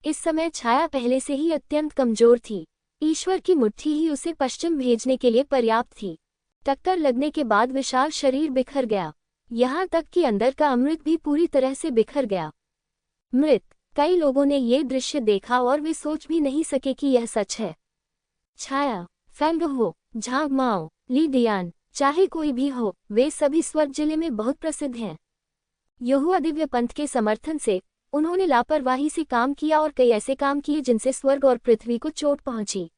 इस समय छाया पहले से ही अत्यंत कमजोर थी। ईश्वर की मुट्ठी ही उसे पश्चिम भेजने के लिए पर्याप्त थी। टक्कर लगने के बाद विशाल शरीर बिखर गया। यहाँ तक कि अंदर का अमृत भी पूरी तरह से बिखर गया। मृत, कई लोगों ने ये दृश्य देखा और वे सोच भी नहीं सके कि यह सच है। छाया, फैंग हू, झांग माओ, ली दियान, चाहे कोई भी हो, वे सभी स्वर्ग जिले में बहुत प्रसिद्ध हैं। यहोवा दिव्य पंथ के समर्थन से उन्होंने लापरवाही से काम किया और कई ऐसे काम किए जिनसे स्वर्ग और पृथ्वी को चोट पहुंची।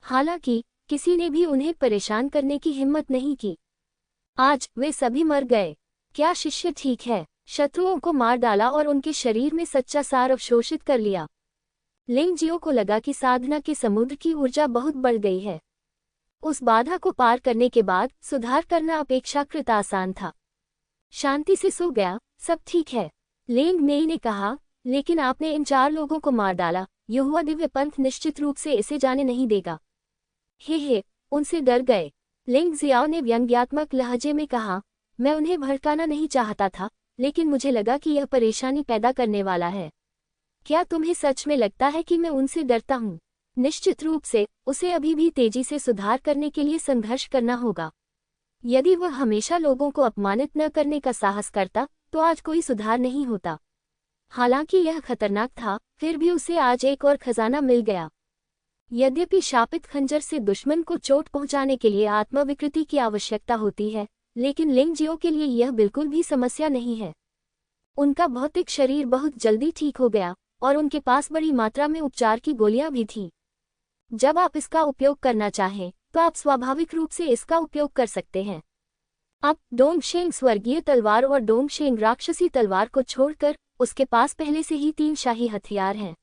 हालांकि किसी ने भी उन्हें परेशान करने की हिम्मत नहीं की। आज वे सभी मर गए। क्या शिष्य ठीक है? शत्रुओं को मार डाला और उनके शरीर में सच्चा सार अवशोषित कर लिया। लिंग जियो को लगा कि साधना के समुद्र की ऊर्जा बहुत बढ़ गई है। उस बाधा को पार करने के बाद सुधार करना अपेक्षाकृत आसान था। शांति से सो गया। सब ठीक है, लिंग मेई ने कहा, लेकिन आपने इन 4 लोगों को मार डाला। यहोवा दिव्य पंथ निश्चित रूप से इसे जाने नहीं देगा। हे, उनसे डर गए। लिंग जियाओ ने व्यंग्यात्मक लहजे में कहा, मैं उन्हें भड़काना नहीं चाहता था, लेकिन मुझे लगा कि यह परेशानी पैदा करने वाला है। क्या तुम्हें सच में लगता है कि मैं उनसे डरता हूँ? निश्चित रूप से उसे अभी भी तेजी से सुधार करने के लिए संघर्ष करना होगा। यदि वह हमेशा लोगों को अपमानित न करने का साहस करता तो आज कोई सुधार नहीं होता। हालांकि यह खतरनाक था, फिर भी उसे आज एक और खजाना मिल गया। यद्यपि शापित खंजर से दुश्मन को चोट पहुंचाने के लिए आत्मविकृति की आवश्यकता होती है, लेकिन लिंग जियो के लिए यह बिल्कुल भी समस्या नहीं है। उनका भौतिक शरीर बहुत जल्दी ठीक हो गया और उनके पास बड़ी मात्रा में उपचार की गोलियां भी थीं। जब आप इसका उपयोग करना चाहें तो आप स्वाभाविक रूप से इसका उपयोग कर सकते हैं। अब डोंगशेंग स्वर्गीय तलवार और डोंगशेंग राक्षसी तलवार को छोड़कर उसके पास पहले से ही 3 शाही हथियार हैं।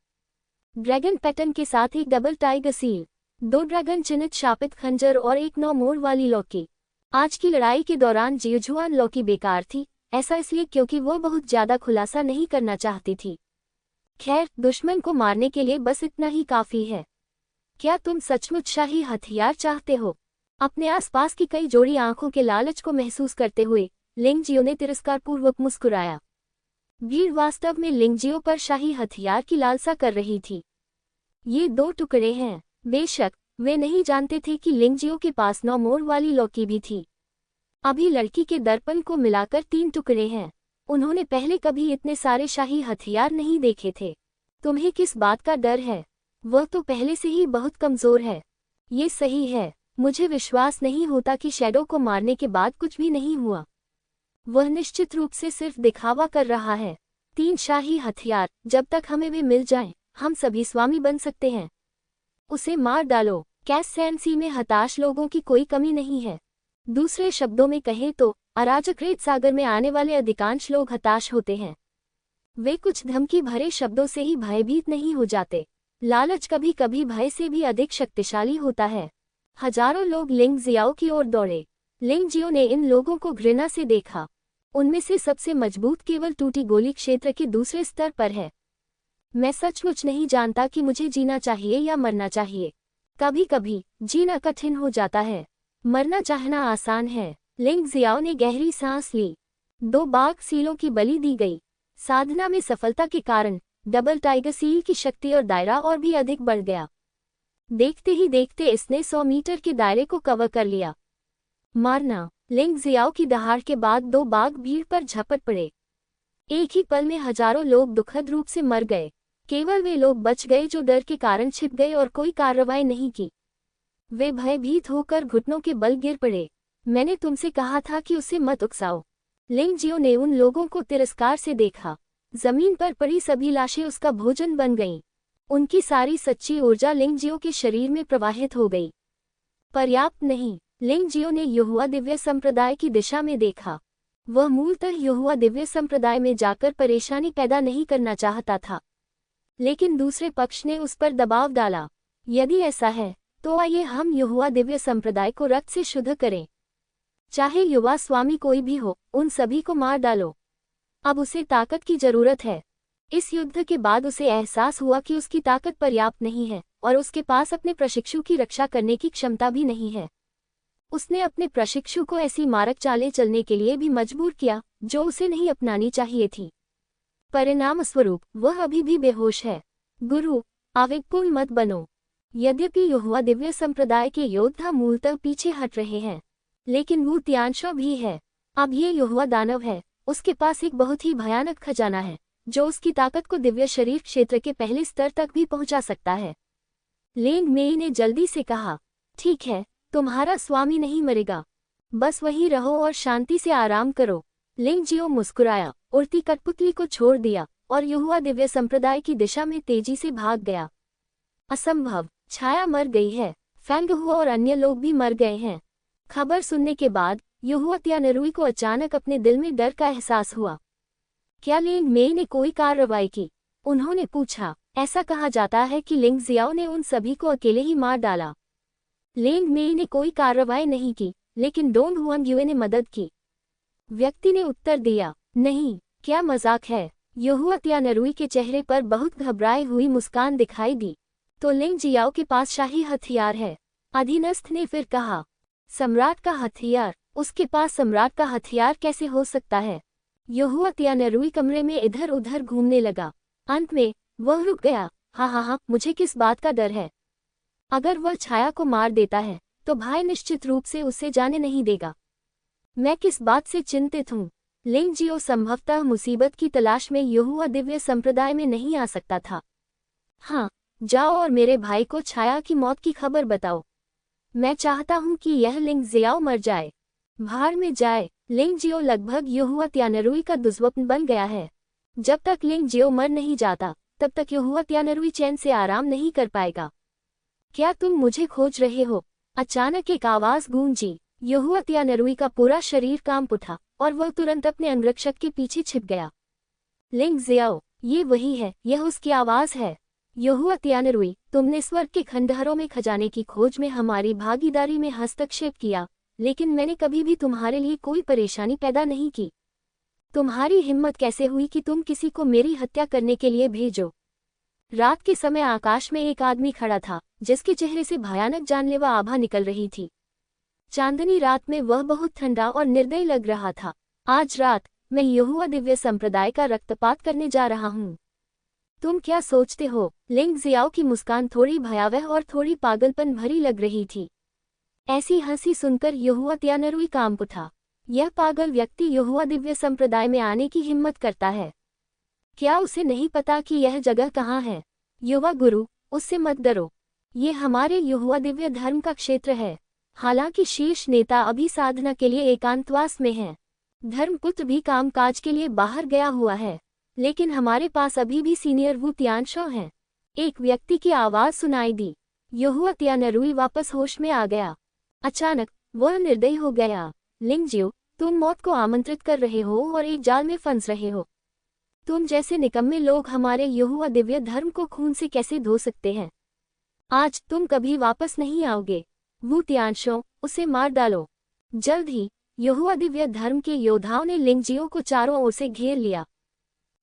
ड्रैगन पैटर्न के साथ एक डबल टाइगर सील, 2 ड्रैगन चिन्हित शापित खंजर और एक 9 मोड़ वाली लौकी। आज की लड़ाई के दौरान जियुजुआन लौकी बेकार थी, ऐसा इसलिए क्योंकि वो बहुत ज्यादा खुलासा नहीं करना चाहती थी। खैर, दुश्मन को मारने के लिए बस इतना ही काफी है। क्या तुम सचमुच शाही हथियार चाहते हो? अपने आसपास की कई जोड़ी आंखों के लालच को महसूस करते हुए लिंग जियो ने तिरस्कारपूर्वक मुस्कुराया। भीड़ वास्तव में लिंग जियो पर शाही हथियार की लालसा कर रही थी। ये 2 टुकड़े हैं। बेशक वे नहीं जानते थे कि लिंग जियो के पास 9 मोड़ वाली लौकी भी थी। अभी लड़की के दर्पण को मिलाकर 3 टुकड़े हैं। उन्होंने पहले कभी इतने सारे शाही हथियार नहीं देखे थे। तुम्हें किस बात का डर है? वह तो पहले से ही बहुत कमजोर है। ये सही है, मुझे विश्वास नहीं होता कि शैडो को मारने के बाद कुछ भी नहीं हुआ। वह निश्चित रूप से सिर्फ दिखावा कर रहा है। 3 शाही हथियार, जब तक हमें वे मिल जाएं, हम सभी स्वामी बन सकते हैं। उसे मार डालो। कैससेंसी में हताश लोगों की कोई कमी नहीं है। दूसरे शब्दों में कहें तो अराजक रेत सागर में आने वाले अधिकांश लोग हताश होते हैं। वे कुछ धमकी भरे शब्दों से ही भयभीत नहीं हो जाते। लालच कभी कभी भय से भी अधिक शक्तिशाली होता है। हजारों लोग लिंग जियाओ की ओर दौड़े। लिंग जियो ने इन लोगों को घृणा से देखा। उनमें से सबसे मजबूत केवल टूटी गोली क्षेत्र के दूसरे स्तर पर है। मैं सचमुच नहीं जानता कि मुझे जीना चाहिए या मरना चाहिए। कभी कभी जीना कठिन हो जाता है, मरना चाहना आसान है। लिंग जियाओ ने गहरी सांस ली। 2 बाघ सीलों की बलि दी गई। साधना में सफलता के कारण डबल टाइगर सील की शक्ति और दायरा और भी अधिक बढ़ गया। देखते ही देखते इसने 100 मीटर के दायरे को कवर कर लिया। मारना। लिंग जियाओ की दहाड़ के बाद 2 बाघ भीड़ पर झपट पड़े। एक ही पल में हजारों लोग दुखद रूप से मर गए। केवल वे लोग बच गए जो डर के कारण छिप गए और कोई कार्रवाई नहीं की। वे भयभीत होकर घुटनों के बल गिर पड़े। मैंने तुमसे कहा था कि उसे मत उकसाओ। लिंग जियो ने उन लोगों को तिरस्कार से देखा। जमीन पर पड़ी सभी लाशें उसका भोजन बन गईं। उनकी सारी सच्ची ऊर्जा लिंग जियो के शरीर में प्रवाहित हो गई। पर्याप्त नहीं। लिंग जियो ने यहोवा दिव्य संप्रदाय की दिशा में देखा। वह मूलतः यहोवा दिव्य संप्रदाय में जाकर परेशानी पैदा नहीं करना चाहता था, लेकिन दूसरे पक्ष ने उस पर दबाव डाला। यदि ऐसा है तो आइए हम यहोवा दिव्य संप्रदाय को रक्त से शुद्ध करें। चाहे युवा स्वामी कोई भी हो, उन सभी को मार डालो। अब उसे ताकत की जरूरत है। इस युद्ध के बाद उसे एहसास हुआ कि उसकी ताकत पर्याप्त नहीं है और उसके पास अपने प्रशिक्षु की रक्षा करने की क्षमता भी नहीं है। उसने अपने प्रशिक्षु को ऐसी मारक चालें चलने के लिए भी मजबूर किया जो उसे नहीं अपनानी चाहिए थी। परिणाम स्वरूप वह अभी भी बेहोश है। गुरु, आवेगपूर्ण मत बनो। यद्यपि यहोवा दिव्य संप्रदाय के योद्धा मूलतः पीछे हट रहे हैं, लेकिन वो त्यांशो भी है। अब ये यहोवा दानव है। उसके पास एक बहुत ही भयानक खजाना है जो उसकी ताकत को दिव्य शरीर क्षेत्र के पहले स्तर तक भी पहुंचा सकता है। लेंग मेई ने जल्दी से कहा, ठीक है, तुम्हारा स्वामी नहीं मरेगा, बस वहीं रहो और शांति से आराम करो। लिंग जियो मुस्कुराया, उड़ती कठपुतली को छोड़ दिया और यहोवा दिव्य संप्रदाय की दिशा में तेजी से भाग गया। असंभव, छाया मर गई है। फैंगहुआ और अन्य लोग भी मर गए हैं। खबर सुनने के बाद यहोवा त्यानरुई को अचानक अपने दिल में डर का एहसास हुआ। क्या लिंग मेई ने कोई कार्रवाई की? उन्होंने पूछा। ऐसा कहा जाता है कि लिंग जियाओ ने उन सभी को अकेले ही मार डाला। लिंग मेई ने कोई कार्रवाई नहीं की, लेकिन डोंग हुआंगयुए ने मदद की। व्यक्ति ने उत्तर दिया, नहीं, क्या मजाक है? यहोवा त्यानरुई के चेहरे पर बहुत घबराई हुई मुस्कान दिखाई दी। तो लिंग जियाओ के पास शाही हथियार है? अधीनस्थ ने फिर कहा। सम्राट का हथियार? उसके पास सम्राट का हथियार कैसे हो सकता है? यहोवा त्यानरुई कमरे में इधर उधर घूमने लगा। अंत में वह रुक गया। हाँ, मुझे किस बात का डर है? अगर वह छाया को मार देता है तो भाई निश्चित रूप से उसे जाने नहीं देगा। मैं किस बात से चिंतित हूँ? लिंग जियो संभवतः मुसीबत की तलाश में यहोवा दिव्य संप्रदाय में नहीं आ सकता था। हाँ, जाओ और मेरे भाई को छाया की मौत की खबर बताओ। मैं चाहता हूँ कि यह लिंग जियाओ मर जाए, भाड़ में जाए। लिंग जियो लगभग यहोवा त्यानरुई का दुष्स्वप्न बन गया है। जब तक लिंग जियो मर नहीं जाता तब तक यहोवा त्यानरुई चैन से आराम नहीं कर पाएगा। क्या तुम मुझे खोज रहे हो? अचानक एक आवाज गूंजी। यहोवा त्यानरुई का पूरा शरीर कांप उठा और वह तुरंत अपने अंगरक्षक के पीछे छिप गया। लिंग जियाओ, ये वही है, यह उसकी आवाज है। यहोवा त्यानरुई, तुमने स्वर्ग के खंडहरों में खजाने की खोज में हमारी भागीदारी में हस्तक्षेप किया, लेकिन मैंने कभी भी तुम्हारे लिए कोई परेशानी पैदा नहीं की। तुम्हारी हिम्मत कैसे हुई कि तुम किसी को मेरी हत्या करने के लिए भेजो? रात के समय आकाश में एक आदमी खड़ा था जिसके चेहरे से भयानक जानलेवा आभा निकल रही थी। चांदनी रात में वह बहुत ठंडा और निर्दयी लग रहा था। आज रात मैं यहोवा दिव्य संप्रदाय का रक्तपात करने जा रहा हूँ। तुम क्या सोचते हो? लिंग जियाओ की मुस्कान थोड़ी भयावह और थोड़ी पागलपन भरी लग रही थी। ऐसी हंसी सुनकर यहोवा त्यानरुई कांप उठा। यह पागल व्यक्ति यहोवा दिव्य संप्रदाय में आने की हिम्मत करता है। क्या उसे नहीं पता कि यह जगह कहाँ है? युवा गुरु, उससे मत डरो। ये हमारे यहोवा दिव्य धर्म का क्षेत्र है। हालांकि शीर्ष नेता अभी साधना के लिए एकांतवास में है, धर्मपुत्र भी कामकाज के लिए बाहर गया हुआ है, लेकिन हमारे पास अभी भी सीनियर वू तियानशो हैं। एक व्यक्ति की आवाज सुनाई दी। यहोवा त्यानरुई वापस होश में आ गया। अचानक वह निर्दयी हो गया। लिंग जियो, तुम मौत को आमंत्रित कर रहे हो और एक जाल में फंस रहे हो। तुम जैसे निकम्मे लोग हमारे यहोवा दिव्य धर्म को खून से कैसे धो सकते हैं? आज तुम कभी वापस नहीं आओगे। वू तियानशो, उसे मार डालो। जल्द ही यहोवा दिव्य धर्म के योद्धाओं ने लिंग जियो को चारों ओर से घेर लिया।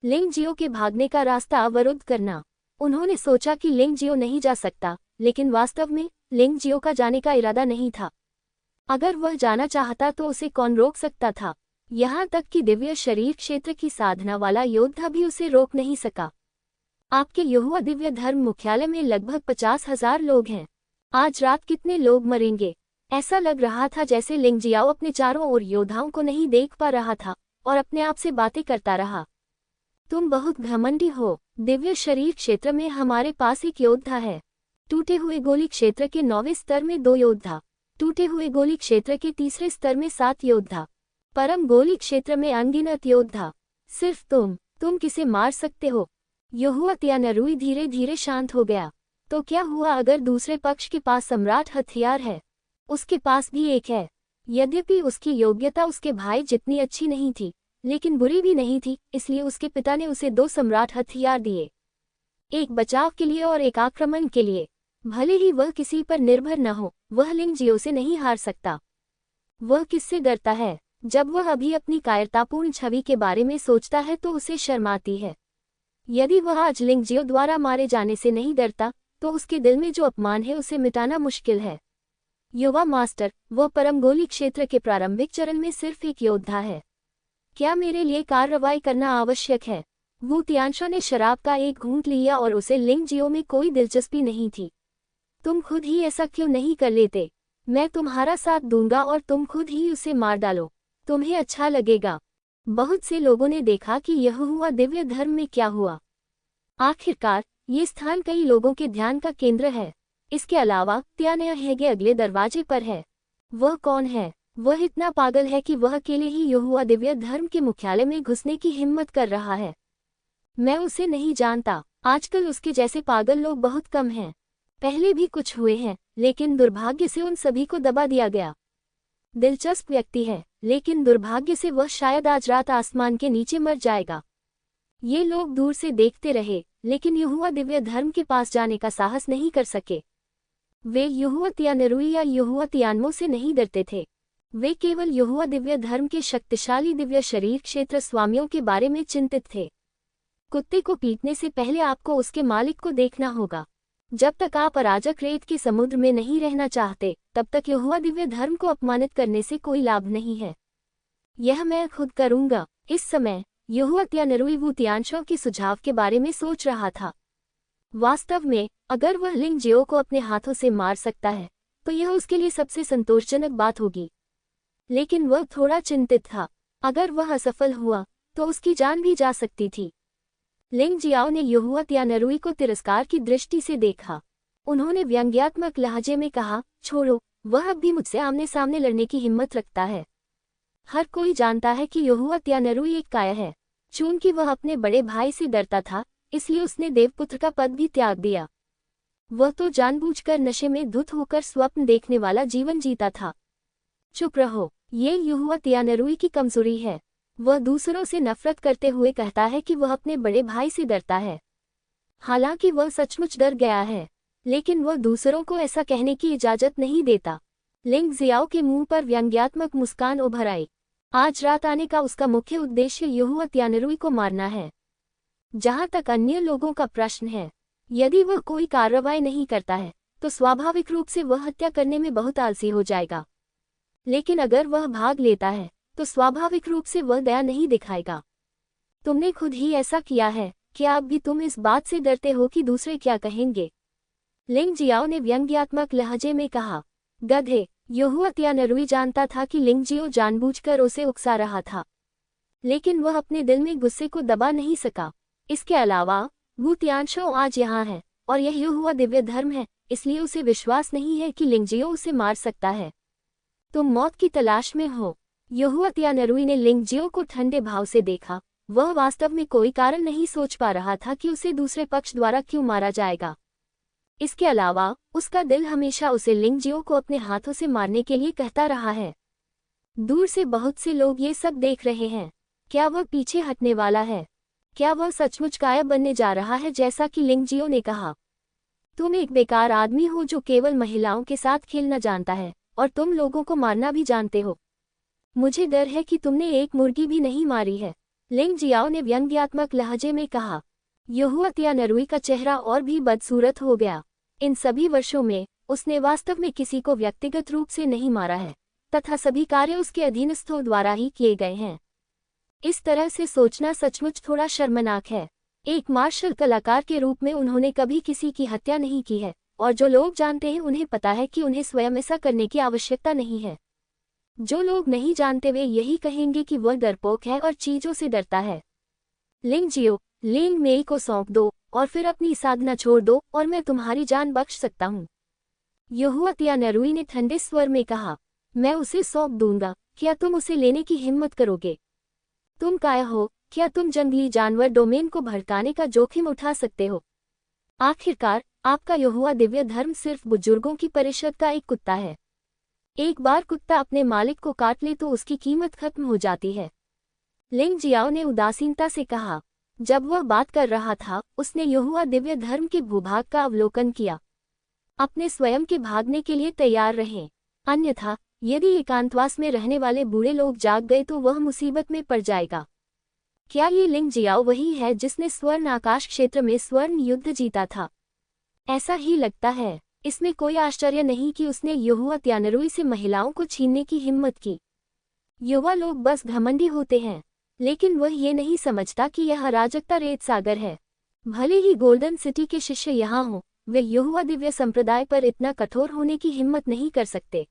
लिंग जियो के भागने का रास्ता अवरुद्ध करना। उन्होंने सोचा कि लिंग जियो नहीं जा सकता, लेकिन वास्तव में लिंग जियो का जाने का इरादा नहीं था। अगर वह जाना चाहता तो उसे कौन रोक सकता था? यहाँ तक कि दिव्य शरीर क्षेत्र की साधना वाला योद्धा भी उसे रोक नहीं सका। आपके यहोवा दिव्य धर्म मुख्यालय में लगभग 50,000 लोग हैं। आज रात कितने लोग मरेंगे? ऐसा लग रहा था जैसे लिंग जियाओ अपने चारों ओर योद्धाओं को नहीं देख पा रहा था और अपने आप से बातें करता रहा। तुम बहुत घमंडी हो। दिव्य शरीर क्षेत्र में हमारे पास एक योद्धा है। टूटे हुए गोली क्षेत्र के 9वें स्तर में 2 योद्धा, टूटे हुए गोली क्षेत्र के 3रे स्तर में 7 योद्धा, परम गोली क्षेत्र में अनगिनत योद्धा। सिर्फ तुम किसे मार सकते हो? यहोवा त्यानरुई धीरे धीरे शांत हो गया। तो क्या हुआ अगर दूसरे पक्ष के पास सम्राट हथियार है? उसके पास भी एक है। यद्यपि उसकी योग्यता उसके भाई जितनी अच्छी नहीं थी, लेकिन बुरी भी नहीं थी, इसलिए उसके पिता ने उसे 2 सम्राट हथियार दिए, एक बचाव के लिए और एक आक्रमण के लिए। भले ही वह किसी पर निर्भर न हो, वह लिंग जियो से नहीं हार सकता। वह किससे डरता है? जब वह अभी अपनी कायरतापूर्ण छवि के बारे में सोचता है तो उसे शर्म आती है। यदि वह आज लिंग जियो द्वारा मारे जाने से नहीं डरता तो उसके दिल में जो अपमान है उसे मिटाना मुश्किल है। युवा मास्टर, वह परम गोली क्षेत्र के प्रारंभिक चरण में सिर्फ एक योद्धा है। क्या मेरे लिए कार्रवाई करना आवश्यक है? वू तियानशो ने शराब का एक घूंट लिया और उसे लिंग जियो में कोई दिलचस्पी नहीं थी। तुम खुद ही ऐसा क्यों नहीं कर लेते? मैं तुम्हारा साथ दूंगा और तुम खुद ही उसे मार डालो, तुम्हें अच्छा लगेगा। बहुत से लोगों ने देखा कि यहोवा दिव्य धर्म में क्या हुआ। आखिरकार ये स्थान कई लोगों के ध्यान का केंद्र है। इसके अलावा त्यानया हेगे अगले दरवाजे पर है। वह कौन है? वह इतना पागल है कि वह अकेले ही यहोवा दिव्य धर्म के मुख्यालय में घुसने की हिम्मत कर रहा है। मैं उसे नहीं जानता। आजकल उसके जैसे पागल लोग बहुत कम हैं। पहले भी कुछ हुए हैं, लेकिन दुर्भाग्य से उन सभी को दबा दिया गया। दिलचस्प व्यक्ति है, लेकिन दुर्भाग्य से वह शायद आज रात आसमान के नीचे मर जाएगा। ये लोग दूर से देखते रहे, लेकिन यहोवा दिव्य धर्म के पास जाने का साहस नहीं कर सके। वे यहोवा त्यानरुई या यहोवा तियानमो से नहीं डरते थे। वे केवल यहोवा दिव्य धर्म के शक्तिशाली दिव्य शरीर क्षेत्र स्वामियों के बारे में चिंतित थे। कुत्ते को पीटने से पहले आपको उसके मालिक को देखना होगा। जब तक आप अराजक रेत के समुद्र में नहीं रहना चाहते, तब तक यहोवा दिव्य धर्म को अपमानित करने से कोई लाभ नहीं है। यह मैं खुद करूंगा। इस समय यहोवा त्यानरुई वू तियानशो के सुझाव के बारे में सोच रहा था। वास्तव में अगर वह लिंग जियो को अपने हाथों से मार सकता है तो यह उसके लिए सबसे संतोषजनक बात होगी। लेकिन वह थोड़ा चिंतित था। अगर वह असफल हुआ तो उसकी जान भी जा सकती थी। लिंग जियाओ ने युहुआ तियानरुई को तिरस्कार की दृष्टि से देखा। उन्होंने व्यंग्यात्मक लहजे में कहा, छोड़ो, वह अब भी मुझसे आमने सामने लड़ने की हिम्मत रखता है। हर कोई जानता है कि युहुआ तियानरुई एक काया है। चूंकि वह अपने बड़े भाई से डरता था, इसलिए उसने देवपुत्र का पद भी त्याग दिया। वह तो जानबूझकर नशे में धुत होकर स्वप्न देखने वाला जीवन जीता था। चुप रहो, ये युहुआ तियानरुई की कमजोरी है। वह दूसरों से नफरत करते हुए कहता है कि वह अपने बड़े भाई से डरता है। हालांकि वह सचमुच डर गया है, लेकिन वह दूसरों को ऐसा कहने की इजाजत नहीं देता। लिंग जियाओ के मुंह पर व्यंग्यात्मक मुस्कान उभर आई। आज रात आने का उसका मुख्य उद्देश्य युहुआ तियानरुई को मारना है। जहां तक अन्य लोगों का प्रश्न है, यदि वह कोई कार्रवाई नहीं करता है तो स्वाभाविक रूप से वह हत्या करने में बहुत आलसी हो जाएगा। लेकिन अगर वह भाग लेता है तो स्वाभाविक रूप से वह दया नहीं दिखाएगा। तुमने खुद ही ऐसा किया है, क्या अब भी तुम इस बात से डरते हो कि दूसरे क्या कहेंगे? लिंग जियाओ ने व्यंग्यात्मक लहजे में कहा। गधे, युहुआ तियानरुई जानता था कि लिंग जियो जानबूझकर उसे उकसा रहा था, लेकिन वह अपने दिल में गुस्से को दबा नहीं सका। इसके अलावा वू तियानशो आज यहाँ है और यह युहुआ दिव्य धर्म है, इसलिए उसे विश्वास नहीं है कि लिंग जियो उसे मार सकता है। तुम मौत की तलाश में हो। युहुआ तियानरुई ने लिंग जियो को ठंडे भाव से देखा। वह वास्तव में कोई कारण नहीं सोच पा रहा था कि उसे दूसरे पक्ष द्वारा क्यों मारा जाएगा। इसके अलावा उसका दिल हमेशा उसे लिंग जियो को अपने हाथों से मारने के लिए कहता रहा है। दूर से बहुत से लोग ये सब देख रहे हैं। क्या वह पीछे हटने वाला है? क्या वह सचमुच काया बनने जा रहा है, जैसा कि लिंग जियो ने कहा? तुम एक बेकार आदमी हो जो केवल महिलाओं के साथ खेलना जानता है और तुम लोगों को मारना भी जानते हो। मुझे डर है कि तुमने एक मुर्गी भी नहीं मारी है, लिंग जियाओ ने व्यंग्यात्मक लहजे में कहा। युहुआ तियानरुई का चेहरा और भी बदसूरत हो गया। इन सभी वर्षों में उसने वास्तव में किसी को व्यक्तिगत रूप से नहीं मारा है तथा सभी कार्य उसके अधीनस्थों द्वारा ही किए गए हैं। इस तरह से सोचना सचमुच थोड़ा शर्मनाक है। एक मार्शल कलाकार के रूप में उन्होंने कभी किसी की हत्या नहीं की है और जो लोग जानते हैं उन्हें पता है कि उन्हें स्वयं ऐसा करने की आवश्यकता नहीं है। जो लोग नहीं जानते वे यही कहेंगे कि वह डरपोक है और चीजों से डरता है। लिंग जियो, लिंग मेई को सौंप दो और फिर अपनी साधना छोड़ दो और मैं तुम्हारी जान बख्श सकता हूँ। युहुआ तियानरुई ने ठंडे स्वर में कहा। मैं उसे सौंप दूंगा, क्या तुम उसे लेने की हिम्मत करोगे? तुम काया हो, क्या तुम जंगली जानवर डोमेन को भड़काने का जोखिम उठा सकते हो? आखिरकार आपका युहुआ दिव्य धर्म सिर्फ बुजुर्गों की परिषद का एक कुत्ता है। एक बार कुत्ता अपने मालिक को काट ले तो उसकी कीमत खत्म हो जाती है। लिंग जियाओ ने उदासीनता से कहा। जब वह बात कर रहा था उसने युहुआ दिव्य धर्म के भूभाग का अवलोकन किया। अपने स्वयं के भागने के लिए तैयार रहें, अन्यथा यदि एकांतवास में रहने वाले बूढ़े लोग जाग गए तो वह मुसीबत में पड़ जाएगा। क्या ये लिंग जियाओ वही है जिसने स्वर्ण आकाश क्षेत्र में स्वर्ण युद्ध जीता था? ऐसा ही लगता है। इसमें कोई आश्चर्य नहीं कि उसने युहुआ तियानरुई से महिलाओं को छीनने की हिम्मत की। युवा लोग बस घमंडी होते हैं, लेकिन वह ये नहीं समझता कि यह अराजकता रेत सागर है। भले ही गोल्डन सिटी के शिष्य यहाँ हों, वे युहुआ दिव्य संप्रदाय पर इतना कठोर होने की हिम्मत नहीं कर सकते।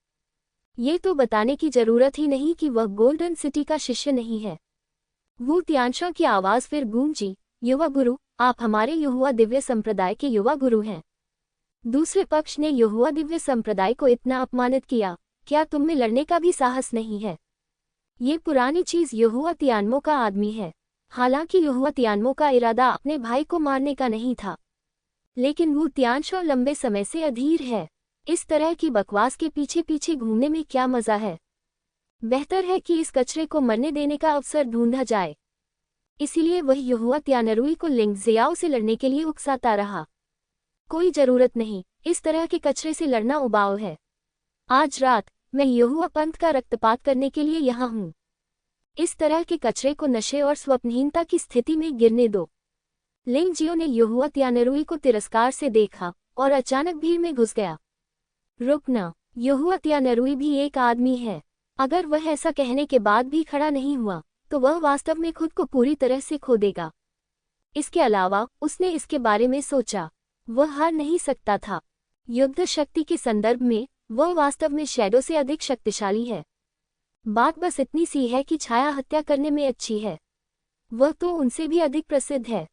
ये तो बताने की जरूरत ही नहीं कि वह गोल्डन सिटी का शिष्य नहीं है। वू तियानशो की आवाज फिर गूंजी, युवा गुरु, आप हमारे युहुआ दिव्य संप्रदाय के युवा गुरु हैं। दूसरे पक्ष ने युहुआ दिव्य संप्रदाय को इतना अपमानित किया, क्या तुम में लड़ने का भी साहस नहीं है? ये पुरानी चीज युहुआ तियानमो का आदमी है। हालांकि युहुआ तियानमो का इरादा अपने भाई को मारने का नहीं था, लेकिन वू तियानशो लंबे समय से अधीर है। इस तरह की बकवास के पीछे पीछे घूमने में क्या मजा है? बेहतर है कि इस कचरे को मरने देने का अवसर ढूंढा जाए। इसीलिए वह युहुआ तियानरुई को लिंग जियाओ से लड़ने के लिए उकसाता रहा। कोई जरूरत नहीं, इस तरह के कचरे से लड़ना उबाऊ है। आज रात मैं युहुआ पंथ का रक्तपात करने के लिए यहाँ हूँ। इस तरह के कचरे को नशे और स्वप्नहीनता की स्थिति में गिरने दो। लिंग जियो ने युहुआ तियानरुई को तिरस्कार से देखा और अचानक भीड़ में घुस गया। रुकना, युहुआ तियानरुई भी एक आदमी है। अगर वह ऐसा कहने के बाद भी खड़ा नहीं हुआ तो वह वास्तव में खुद को पूरी तरह से खो देगा। इसके अलावा उसने इसके बारे में सोचा। वह हार नहीं सकता था। युद्ध शक्ति के संदर्भ में वह वास्तव में शैडो से अधिक शक्तिशाली है। बात बस इतनी सी है कि छाया हत्या करने में अच्छी है, वह तो उनसे भी अधिक प्रसिद्ध है।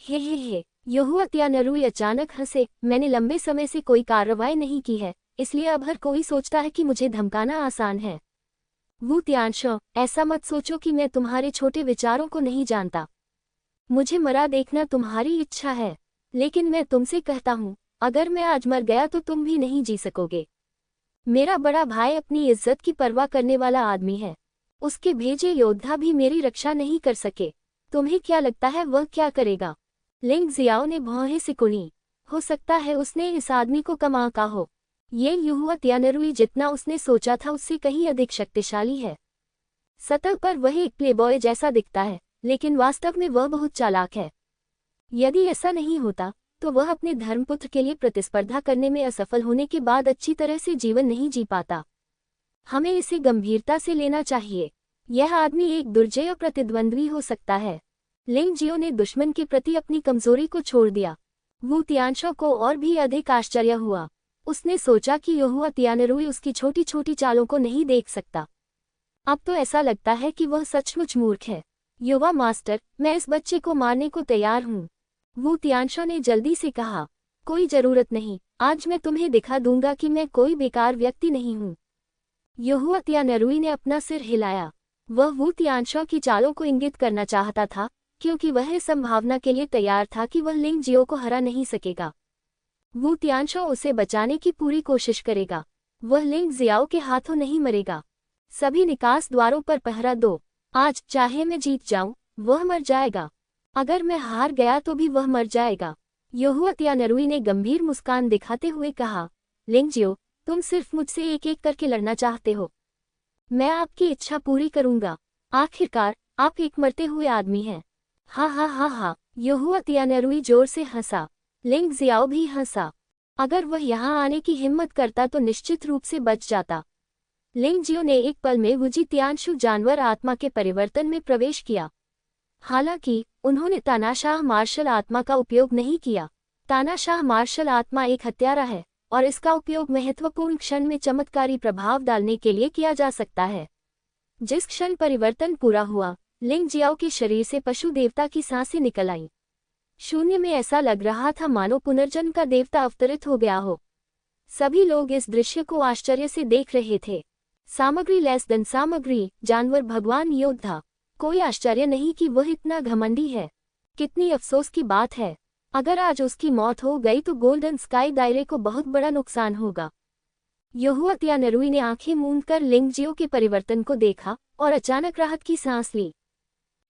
हे यहुआ त्यानरुई अचानक हंसे। मैंने लंबे समय से कोई कार्रवाई नहीं की है, इसलिए अब हर कोई सोचता है कि मुझे धमकाना आसान है। वू त्यानशो, ऐसा मत सोचो कि मैं तुम्हारे छोटे विचारों को नहीं जानता। मुझे मरा देखना तुम्हारी इच्छा है, लेकिन मैं तुमसे कहता हूँ, अगर मैं आज मर गया तो तुम भी नहीं जी सकोगे। मेरा बड़ा भाई अपनी इज्जत की परवाह करने वाला आदमी है, उसके भेजे योद्धा भी मेरी रक्षा नहीं कर सके। तुम्हें क्या लगता है वह क्या करेगा? लिंग जियाओ ने भौहें सिकुड़ी। हो सकता है उसने इस आदमी को कम आंका हो। ये युहुआ त्यानरुई जितना उसने सोचा था उससे कहीं अधिक शक्तिशाली है। सतह पर वह एक प्लेबॉय जैसा दिखता है, लेकिन वास्तव में वह बहुत चालाक है। यदि ऐसा नहीं होता तो वह अपने धर्मपुत्र के लिए प्रतिस्पर्धा करने में असफल होने के बाद अच्छी तरह से जीवन नहीं जी पाता। हमें इसे गंभीरता से लेना चाहिए। यह आदमी एक दुर्जय प्रतिद्वंद्वी हो सकता है। लिंग जियो ने दुश्मन के प्रति अपनी कमजोरी को छोड़ दिया। वू त्यानशो को और भी अधिक आश्चर्य हुआ। उसने सोचा कि युहुआ त्यानरुई उसकी छोटी छोटी चालों को नहीं देख सकता। अब तो ऐसा लगता है कि वह सचमुच मूर्ख है। युवा मास्टर, मैं इस बच्चे को मारने को तैयार हूँ। वू त्यानशो ने जल्दी से कहा। कोई जरूरत नहीं, आज मैं तुम्हें दिखा दूंगा कि मैं कोई बेकार व्यक्ति नहीं हूँ। युहुआ त्यानरुई ने अपना सिर हिलाया। वह वू त्यानशो की चालों को इंगित करना चाहता था, क्योंकि वह इस संभावना के लिए तैयार था कि वह लिंग जियो को हरा नहीं सकेगा। वू त्यानशो उसे बचाने की पूरी कोशिश करेगा। वह लिंग जियाओ के हाथों नहीं मरेगा। सभी निकास द्वारों पर पहरा दो। आज चाहे मैं जीत जाऊं, वह मर जाएगा। अगर मैं हार गया तो भी वह मर जाएगा। युहुआ त्यानरुई ने गंभीर मुस्कान दिखाते हुए कहा, लिंग जियो, तुम सिर्फ मुझसे एक एक करके लड़ना चाहते हो। मैं आपकी इच्छा पूरी करूंगा। आखिरकार आप एक मरते हुए आदमी हैं। हा। युहुआ त्यानरुई जोर से हंसा। लिंग जियाओ भी हंसा। अगर वह यहाँ आने की हिम्मत करता तो निश्चित रूप से बच जाता। लिंग जियो ने एक पल में वुजी त्यानशु जानवर आत्मा के परिवर्तन में प्रवेश किया। हालांकि उन्होंने तानाशाह मार्शल आत्मा का उपयोग नहीं किया। तानाशाह मार्शल आत्मा एक हत्यारा है और इसका उपयोग महत्वपूर्ण क्षण में चमत्कारी प्रभाव डालने के लिए किया जा सकता है। जिस क्षण परिवर्तन पूरा हुआ, लिंग जियाओ के शरीर से पशु देवता की सांसें निकल आईं। शून्य में ऐसा लग रहा था मानो पुनर्जन्म का देवता अवतरित हो गया हो। सभी लोग इस दृश्य को आश्चर्य से देख रहे थे। सामग्री लेस देन सामग्री, जानवर भगवान योद्धा। कोई आश्चर्य नहीं कि वह इतना घमंडी है। कितनी अफसोस की बात है। अगर आज उसकी मौत हो गई तो गोल्डन स्काई दायरे को बहुत बड़ा नुकसान होगा। युहुआ त्यानरुई ने आंखें मूंदकर लिंग जियो के परिवर्तन को देखा और अचानक राहत की सांस ली।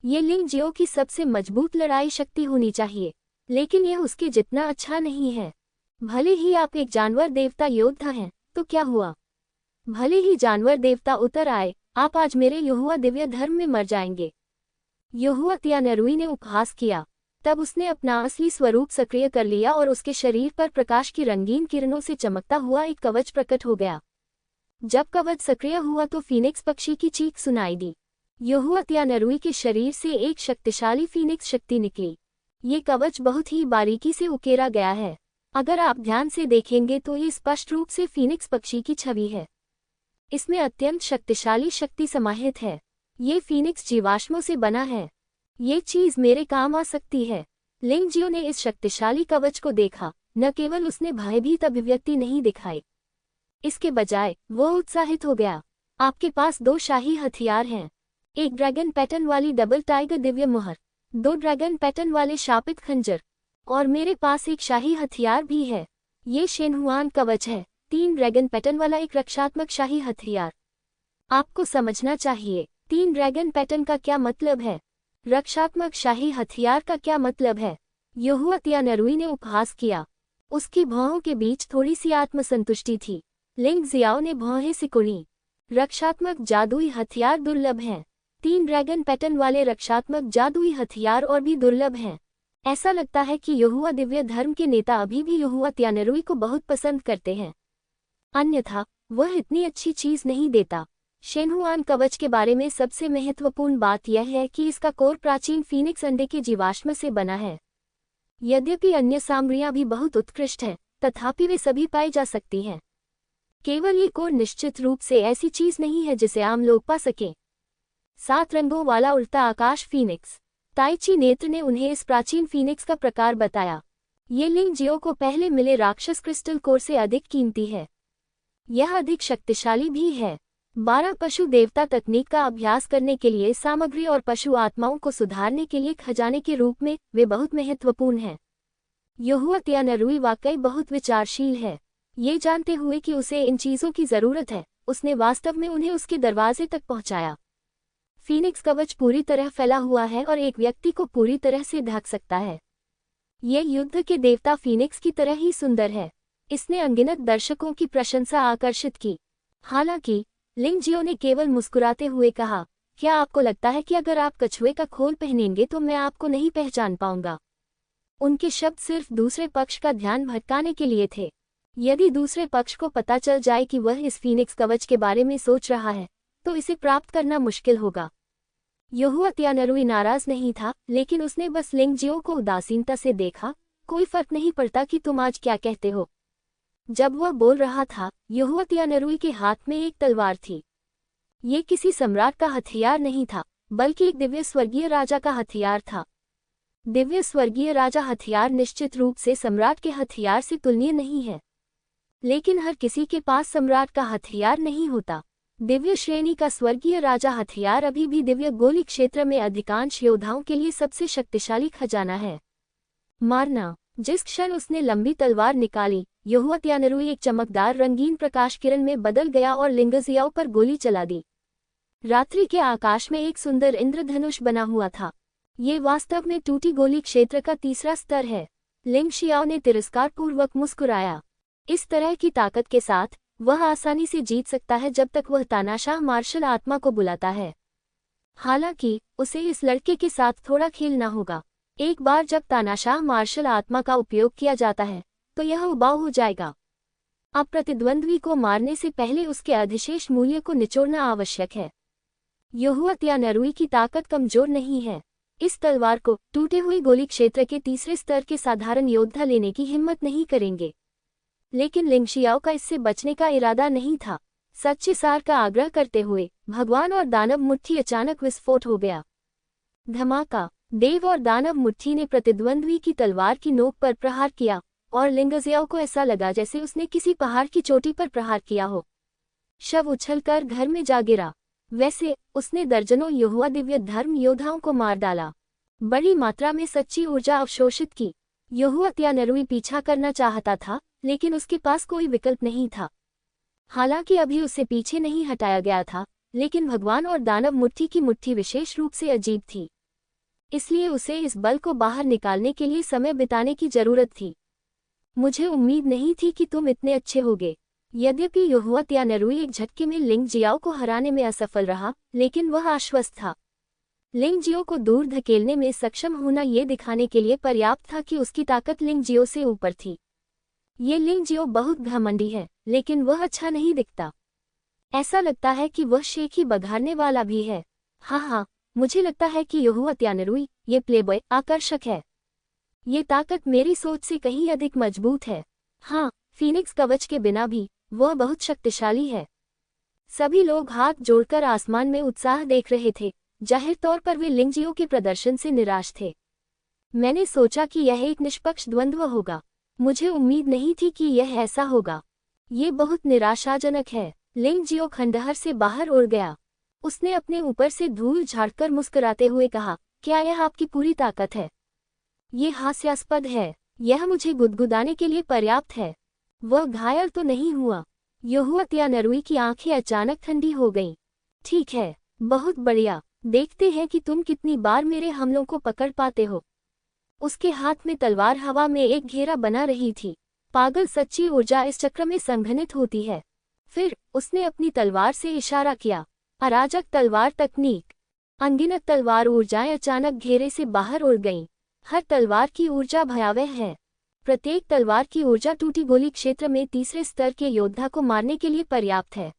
ये लिंग जियो की सबसे मजबूत लड़ाई शक्ति होनी चाहिए, लेकिन यह उसके जितना अच्छा नहीं है। भले ही आप एक जानवर देवता योद्धा हैं, तो क्या हुआ? भले ही जानवर देवता उतर आए, आप आज मेरे युहुआ दिव्य धर्म में मर जाएंगे। युहुआ त्यानरुई ने उपहास किया। तब उसने अपना असली स्वरूप सक्रिय कर लिया और उसके शरीर पर प्रकाश की रंगीन किरणों से चमकता हुआ एक कवच प्रकट हो गया। जब कवच सक्रिय हुआ तो फीनिक्स पक्षी की चीख सुनाई दी। युहुआ त्यानरुई के शरीर से एक शक्तिशाली फीनिक्स शक्ति निकली। ये कवच बहुत ही बारीकी से उकेरा गया है। अगर आप ध्यान से देखेंगे तो ये स्पष्ट रूप से फीनिक्स पक्षी की छवि है। इसमें अत्यंत शक्तिशाली शक्ति समाहित है। ये फीनिक्स जीवाश्मों से बना है। ये चीज मेरे काम आ सकती है। लिंग जियो ने इस शक्तिशाली कवच को देखा। न केवल उसने भयभीत अभिव्यक्ति नहीं दिखाई, इसके बजाय वो उत्साहित हो गया। आपके पास 2 शाही हथियार हैं, एक ड्रैगन पैटर्न वाली डबल टाइगर दिव्य मुहर, 2 ड्रैगन पैटर्न वाले शापित खंजर, और मेरे पास एक शाही हथियार भी है। ये शेनहुआन कवच है, 3 ड्रैगन पैटर्न वाला एक रक्षात्मक शाही हथियार। आपको समझना चाहिए 3 ड्रैगन पैटर्न का क्या मतलब है, रक्षात्मक शाही हथियार का क्या मतलब है। युहुआ त्यानरुई ने उपहास किया। उसकी भौहों के बीच थोड़ी सी आत्मसंतुष्टि थी। लिंग जियाओ ने भौहें सिकुड़ी। रक्षात्मक जादुई हथियार दुर्लभ हैं। 3 ड्रैगन पैटर्न वाले रक्षात्मक जादुई हथियार और भी दुर्लभ हैं। ऐसा लगता है कि युहुआ दिव्य धर्म के नेता अभी भी युहुआ त्यानरुई को बहुत पसंद करते हैं, अन्यथा वह इतनी अच्छी चीज नहीं देता। शेनहुआन कवच के बारे में सबसे महत्वपूर्ण बात यह है कि इसका कोर प्राचीन फीनिक्स अंडे के जीवाश्म से बना है। यद्यपि अन्य सामग्रियां भी बहुत उत्कृष्ट हैं, तथापि वे सभी पाई जा सकती हैं। केवल एक और निश्चित रूप से ऐसी चीज नहीं है जिसे आम लोग पा सकें। 7 रंगों वाला उड़ता आकाश फीनिक्स। ताइची नेत्र ने उन्हें इस प्राचीन फीनिक्स का प्रकार बताया। ये लिंग जियो को पहले मिले राक्षस क्रिस्टल कोर से अधिक कीमती है। यह अधिक शक्तिशाली भी है। 12 पशु देवता तकनीक का अभ्यास करने के लिए सामग्री और पशु आत्माओं को सुधारने के लिए खजाने के रूप में वे बहुत महत्वपूर्ण हैं। यहुआ त्यानरुई वाकई बहुत विचारशील है। ये जानते हुए कि उसे इन चीजों की जरूरत है, उसने वास्तव में उन्हें उसके दरवाजे तक पहुंचाया। फीनिक्स कवच पूरी तरह फैला हुआ है और एक व्यक्ति को पूरी तरह से ढक सकता है। ये युद्ध के देवता फीनिक्स की तरह ही सुंदर है। इसने अनगिनत दर्शकों की प्रशंसा आकर्षित की। हालांकि लिंग जियो ने केवल मुस्कुराते हुए कहा, क्या आपको लगता है कि अगर आप कछुए का खोल पहनेंगे तो मैं आपको नहीं पहचान पाऊंगा? उनके शब्द सिर्फ दूसरे पक्ष का ध्यान भटकाने के लिए थे। यदि दूसरे पक्ष को पता चल जाए कि वह इस फीनिक्स कवच के बारे में सोच रहा है, तो इसे प्राप्त करना मुश्किल होगा। यहुआ त्यानरुई नाराज नहीं था, लेकिन उसने बस लिंग जियो को उदासीनता से देखा। कोई फर्क नहीं पड़ता कि तुम आज क्या कहते हो। जब वह बोल रहा था, यहुआ त्यानरुई के हाथ में एक तलवार थी। ये किसी सम्राट का हथियार नहीं था, बल्कि एक दिव्य स्वर्गीय राजा का हथियार था। दिव्य स्वर्गीय राजा हथियार निश्चित रूप से सम्राट के हथियार से तुलनीय नहीं है, लेकिन हर किसी के पास सम्राट का हथियार नहीं होता। दिव्य श्रेणी का स्वर्गीय राजा हथियार अभी भी दिव्य गोली क्षेत्र में अधिकांश योद्धाओं के लिए सबसे शक्तिशाली खजाना है। मारना। जिस क्षण उसने लंबी तलवार निकाली, यहुआ त्यानरुई एक चमकदार रंगीन प्रकाश किरण में बदल गया और लिंगजियाओ पर गोली चला दी। रात्रि के आकाश में एक सुंदर इंद्रधनुष बना हुआ था। ये वास्तव में टूटी गोली क्षेत्र का तीसरा स्तर है। लिंग शियाओ ने तिरस्कारपूर्वक मुस्कुराया। इस तरह की ताकत के साथ वह आसानी से जीत सकता है जब तक वह तानाशाह मार्शल आत्मा को बुलाता है। हालांकि उसे इस लड़के के साथ थोड़ा खेलना होगा। एक बार जब तानाशाह मार्शल आत्मा का उपयोग किया जाता है, तो यह उबाऊ हो जाएगा। अब प्रतिद्वंद्वी को मारने से पहले उसके अधिशेष मूल्य को निचोड़ना आवश्यक है। यहुआ त्यानरुई की ताकत कमजोर नहीं है। इस तलवार को टूटे हुए गोली क्षेत्र के तीसरे स्तर के साधारण योद्धा लेने की हिम्मत नहीं करेंगे। लेकिन लिंग शियाओ का इससे बचने का इरादा नहीं था। सच्चे सार का आग्रह करते हुए भगवान और दानव मुट्ठी अचानक विस्फोट हो गया। धमाका। देव और दानव मुट्ठी ने प्रतिद्वंद्वी की तलवार की नोक पर प्रहार किया और लिंगजियाओ को ऐसा लगा जैसे उसने किसी पहाड़ की चोटी पर प्रहार किया हो। शव उछलकर घर में जा गिरा। वैसे उसने दर्जनों यहुआ दिव्य धर्म योद्धाओं को मार डाला, बड़ी मात्रा में सच्ची ऊर्जा अवशोषित की। यहुआ त्यानरुई पीछा करना चाहता था, लेकिन उसके पास कोई विकल्प नहीं था। हालांकि अभी उसे पीछे नहीं हटाया गया था, लेकिन भगवान और दानव मुट्ठी की मुट्ठी विशेष रूप से अजीब थी, इसलिए उसे इस बल को बाहर निकालने के लिए समय बिताने की जरूरत थी। मुझे उम्मीद नहीं थी कि तुम इतने अच्छे होगे। यद्यपि यहुआ त्यानरुई एक झटके में लिंग जियाओ को हराने में असफल रहा, लेकिन वह आश्वस्त था। लिंग जियो को दूर धकेलने में सक्षम होना ये दिखाने के लिए पर्याप्त था कि उसकी ताकत लिंग जियो से ऊपर थी। ये लिंग जियो बहुत घमंडी है, लेकिन वह अच्छा नहीं दिखता। ऐसा लगता है कि वह शेख ही बघारने वाला भी है। हाँ, मुझे लगता है कि यहुआ त्यानरुई, ये प्लेबॉय, आकर्षक है। ये ताकत मेरी सोच से कहीं अधिक मजबूत है। हाँ, फीनिक्स कवच के बिना भी वह बहुत शक्तिशाली है। सभी लोग हाथ जोड़कर आसमान में उत्साह देख रहे थे। जाहिर तौर पर वे लिंग जियो के प्रदर्शन से निराश थे। मैंने सोचा कि यह एक निष्पक्ष द्वंद्व होगा। मुझे उम्मीद नहीं थी कि यह ऐसा होगा। ये बहुत निराशाजनक है। लिंग जियो खंडहर से बाहर उड़ गया। उसने अपने ऊपर से धूल झाड़कर मुस्कुराते हुए कहा, क्या यह आपकी पूरी ताकत है? ये हास्यास्पद है। यह मुझे गुदगुदाने के लिए पर्याप्त है। वह घायल तो नहीं हुआ। यहुआ त्यानरुई की आंखें अचानक ठंडी हो गईं। ठीक है, बहुत बढ़िया। देखते हैं कि तुम कितनी बार मेरे हमलों को पकड़ पाते हो। उसके हाथ में तलवार हवा में एक घेरा बना रही थी। पागल, सच्ची ऊर्जा इस चक्र में संघनित होती है। फिर उसने अपनी तलवार से इशारा किया। अराजक तलवार तकनीक। अनगिनत तलवार ऊर्जाएं अचानक घेरे से बाहर उड़ गईं। हर तलवार की ऊर्जा भयावह है। प्रत्येक तलवार की ऊर्जा टूटी गोली क्षेत्र में तीसरे स्तर के योद्धा को मारने के लिए पर्याप्त है।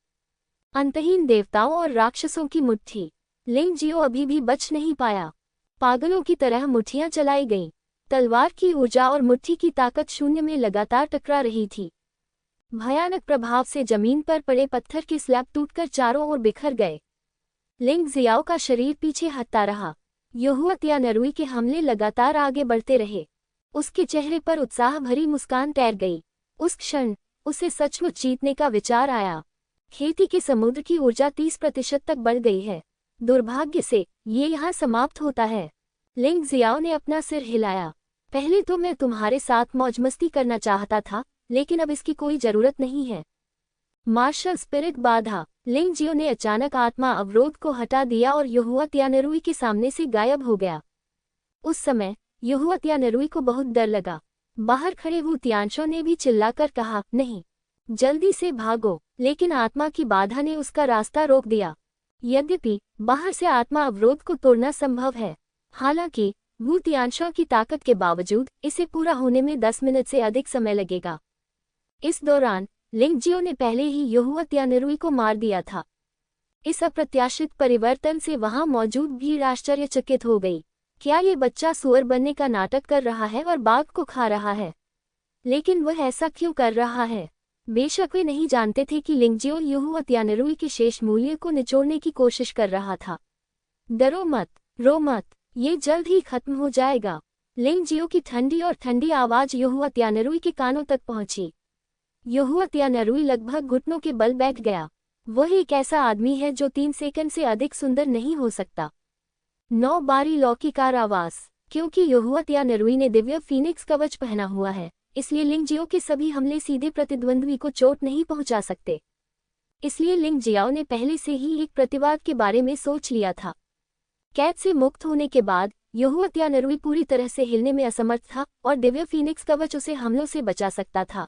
अंतहीन देवताओं और राक्षसों की मुट्ठी। लिंग जियो अभी भी बच नहीं पाया। पागलों की तरह मुट्ठियां चलाई गईं। तलवार की ऊर्जा और मुट्ठी की ताकत शून्य में लगातार टकरा रही थी। भयानक प्रभाव से जमीन पर पड़े पत्थर के स्लैब टूटकर चारों ओर बिखर गए। लिंग जियाओ का शरीर पीछे हटता रहा। युहुआतियानरुई के हमले लगातार आगे बढ़ते रहे। उसके चेहरे पर उत्साह भरी मुस्कान तैर गई। उस क्षण उसे सचमुच जीतने का विचार आया। खेती के समुद्र की ऊर्जा 30% तक बढ़ गई है। दुर्भाग्य से ये यहाँ समाप्त होता है। लिंग जियाओ ने अपना सिर हिलाया। पहले तो मैं तुम्हारे साथ मौज मस्ती करना चाहता था, लेकिन अब इसकी कोई जरूरत नहीं है। मार्शल स्पिरिट बाधा। लिंग जियो ने अचानक आत्मा अवरोध को हटा दिया और युहुआतियानरुई के सामने से गायब हो गया। उस समय युहुआतियानरुई को बहुत डर लगा। बाहर खड़े वू तियानशो ने भी चिल्लाकर कहा, नहीं, जल्दी से भागो, लेकिन आत्मा की बाधा ने उसका रास्ता रोक दिया। यद्यपि बाहर से आत्मा अवरोध को तोड़ना संभव है, हालांकि वू तियानशो की ताकत के बावजूद इसे पूरा होने में 10 मिनट से अधिक समय लगेगा। इस दौरान लिंग जियो ने पहले ही युहुआतियानरुई को मार दिया था। इस अप्रत्याशित परिवर्तन से वहां मौजूद भीड़ आश्चर्यचकित हो गई। क्या ये बच्चा सुअर बनने का नाटक कर रहा है और बाघ को खा रहा है? लेकिन वह ऐसा क्यों कर रहा है? बेशक वे नहीं जानते थे कि लिंग जियो युहुआतियानरुई के शेष मूल्य को निचोड़ने की कोशिश कर रहा था। डरो मत, रो मत, ये जल्द ही खत्म हो जाएगा। लिंग जियो की ठंडी आवाज युहुआतियानरुई के कानों तक पहुंची। युहुआतियानरुई लगभग घुटनों के बल बैठ गया। वह एक ऐसा आदमी है जो 3 सेकंड से अधिक सुंदर नहीं हो सकता। 9 बारी लौकी कारावास। क्योंकि युहुआतियानरुई ने दिव्य फीनिक्स कवच पहना हुआ है, इसलिए लिंग जियो के सभी हमले सीधे प्रतिद्वंद्वी को चोट नहीं पहुंचा सकते। इसलिए लिंग जियाओ ने पहले से ही एक प्रतिवाद के बारे में सोच लिया था। कैद से मुक्त होने के बाद युहुआतियानरुई पूरी तरह से हिलने में असमर्थ था और दिव्य फीनिक्स कवच उसे हमलों से बचा सकता था,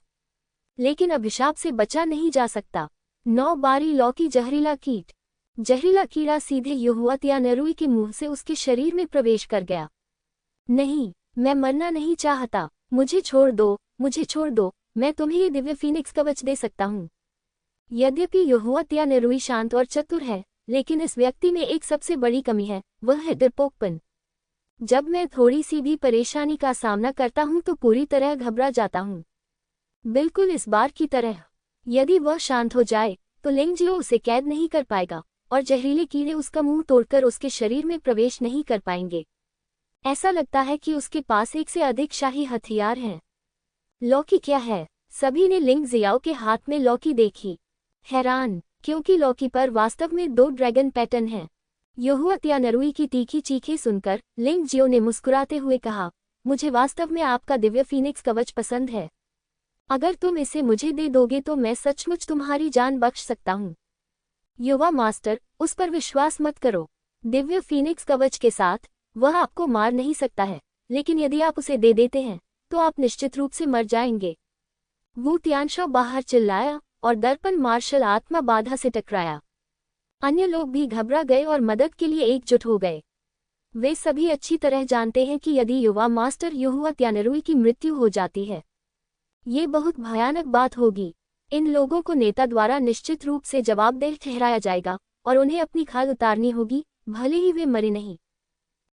लेकिन अभिशाप से बचा नहीं जा सकता। 9 बारी लौकी जहरीला कीट। जहरीला कीड़ा सीधे युहुआतियानरुई के मुंह से उसके शरीर में प्रवेश कर गया। नहीं, मैं मरना नहीं चाहता, मुझे छोड़ दो, मुझे छोड़ दो, मैं तुम्हें ये दिव्य फीनिक्स कवच दे सकता हूँ। यद्यपि युहुआतियानरुई शांत और चतुर है, लेकिन इस व्यक्ति में एक सबसे बड़ी कमी है, वह है डरपोकपन। जब मैं थोड़ी सी भी परेशानी का सामना करता हूँ तो पूरी तरह घबरा जाता हूँ, बिल्कुल इस बार की तरह। यदि वह शांत हो जाए तो लिंग जियो उसे कैद नहीं कर पाएगा और जहरीले कीड़े उसका मुंह तोड़कर उसके शरीर में प्रवेश नहीं कर पाएंगे। ऐसा लगता है कि उसके पास एक से अधिक शाही हथियार हैं। लौकी क्या है? सभी ने लिंग जियाओ के हाथ में लौकी देखी, हैरान, क्योंकि लौकी पर वास्तव में 2 ड्रैगन पैटर्न हैं। युहुआतियानरुई की तीखी चीखें सुनकर लिंग जियो ने मुस्कुराते हुए कहा, मुझे वास्तव में आपका दिव्य फीनिक्स कवच पसंद है। अगर तुम इसे मुझे दे दोगे तो मैं सचमुच तुम्हारी जान बख्श सकता हूँ। युवा मास्टर, उस पर विश्वास मत करो। दिव्य फीनिक्स कवच के साथ वह आपको मार नहीं सकता है, लेकिन यदि आप उसे दे देते हैं तो आप निश्चित रूप से मर जाएंगे। वू तियानशो बाहर चिल्लाया और दर्पण मार्शल आत्मा बाधा से टकराया। अन्य लोग भी घबरा गए और मदद के लिए एकजुट हो गए। वे सभी अच्छी तरह जानते हैं कि यदि युवा मास्टर युहुआतियानरुई की मृत्यु हो जाती है, ये बहुत भयानक बात होगी। इन लोगों को नेता द्वारा निश्चित रूप से जवाबदेह ठहराया जाएगा और उन्हें अपनी खाल उतारनी होगी, भले ही वे मरे नहीं।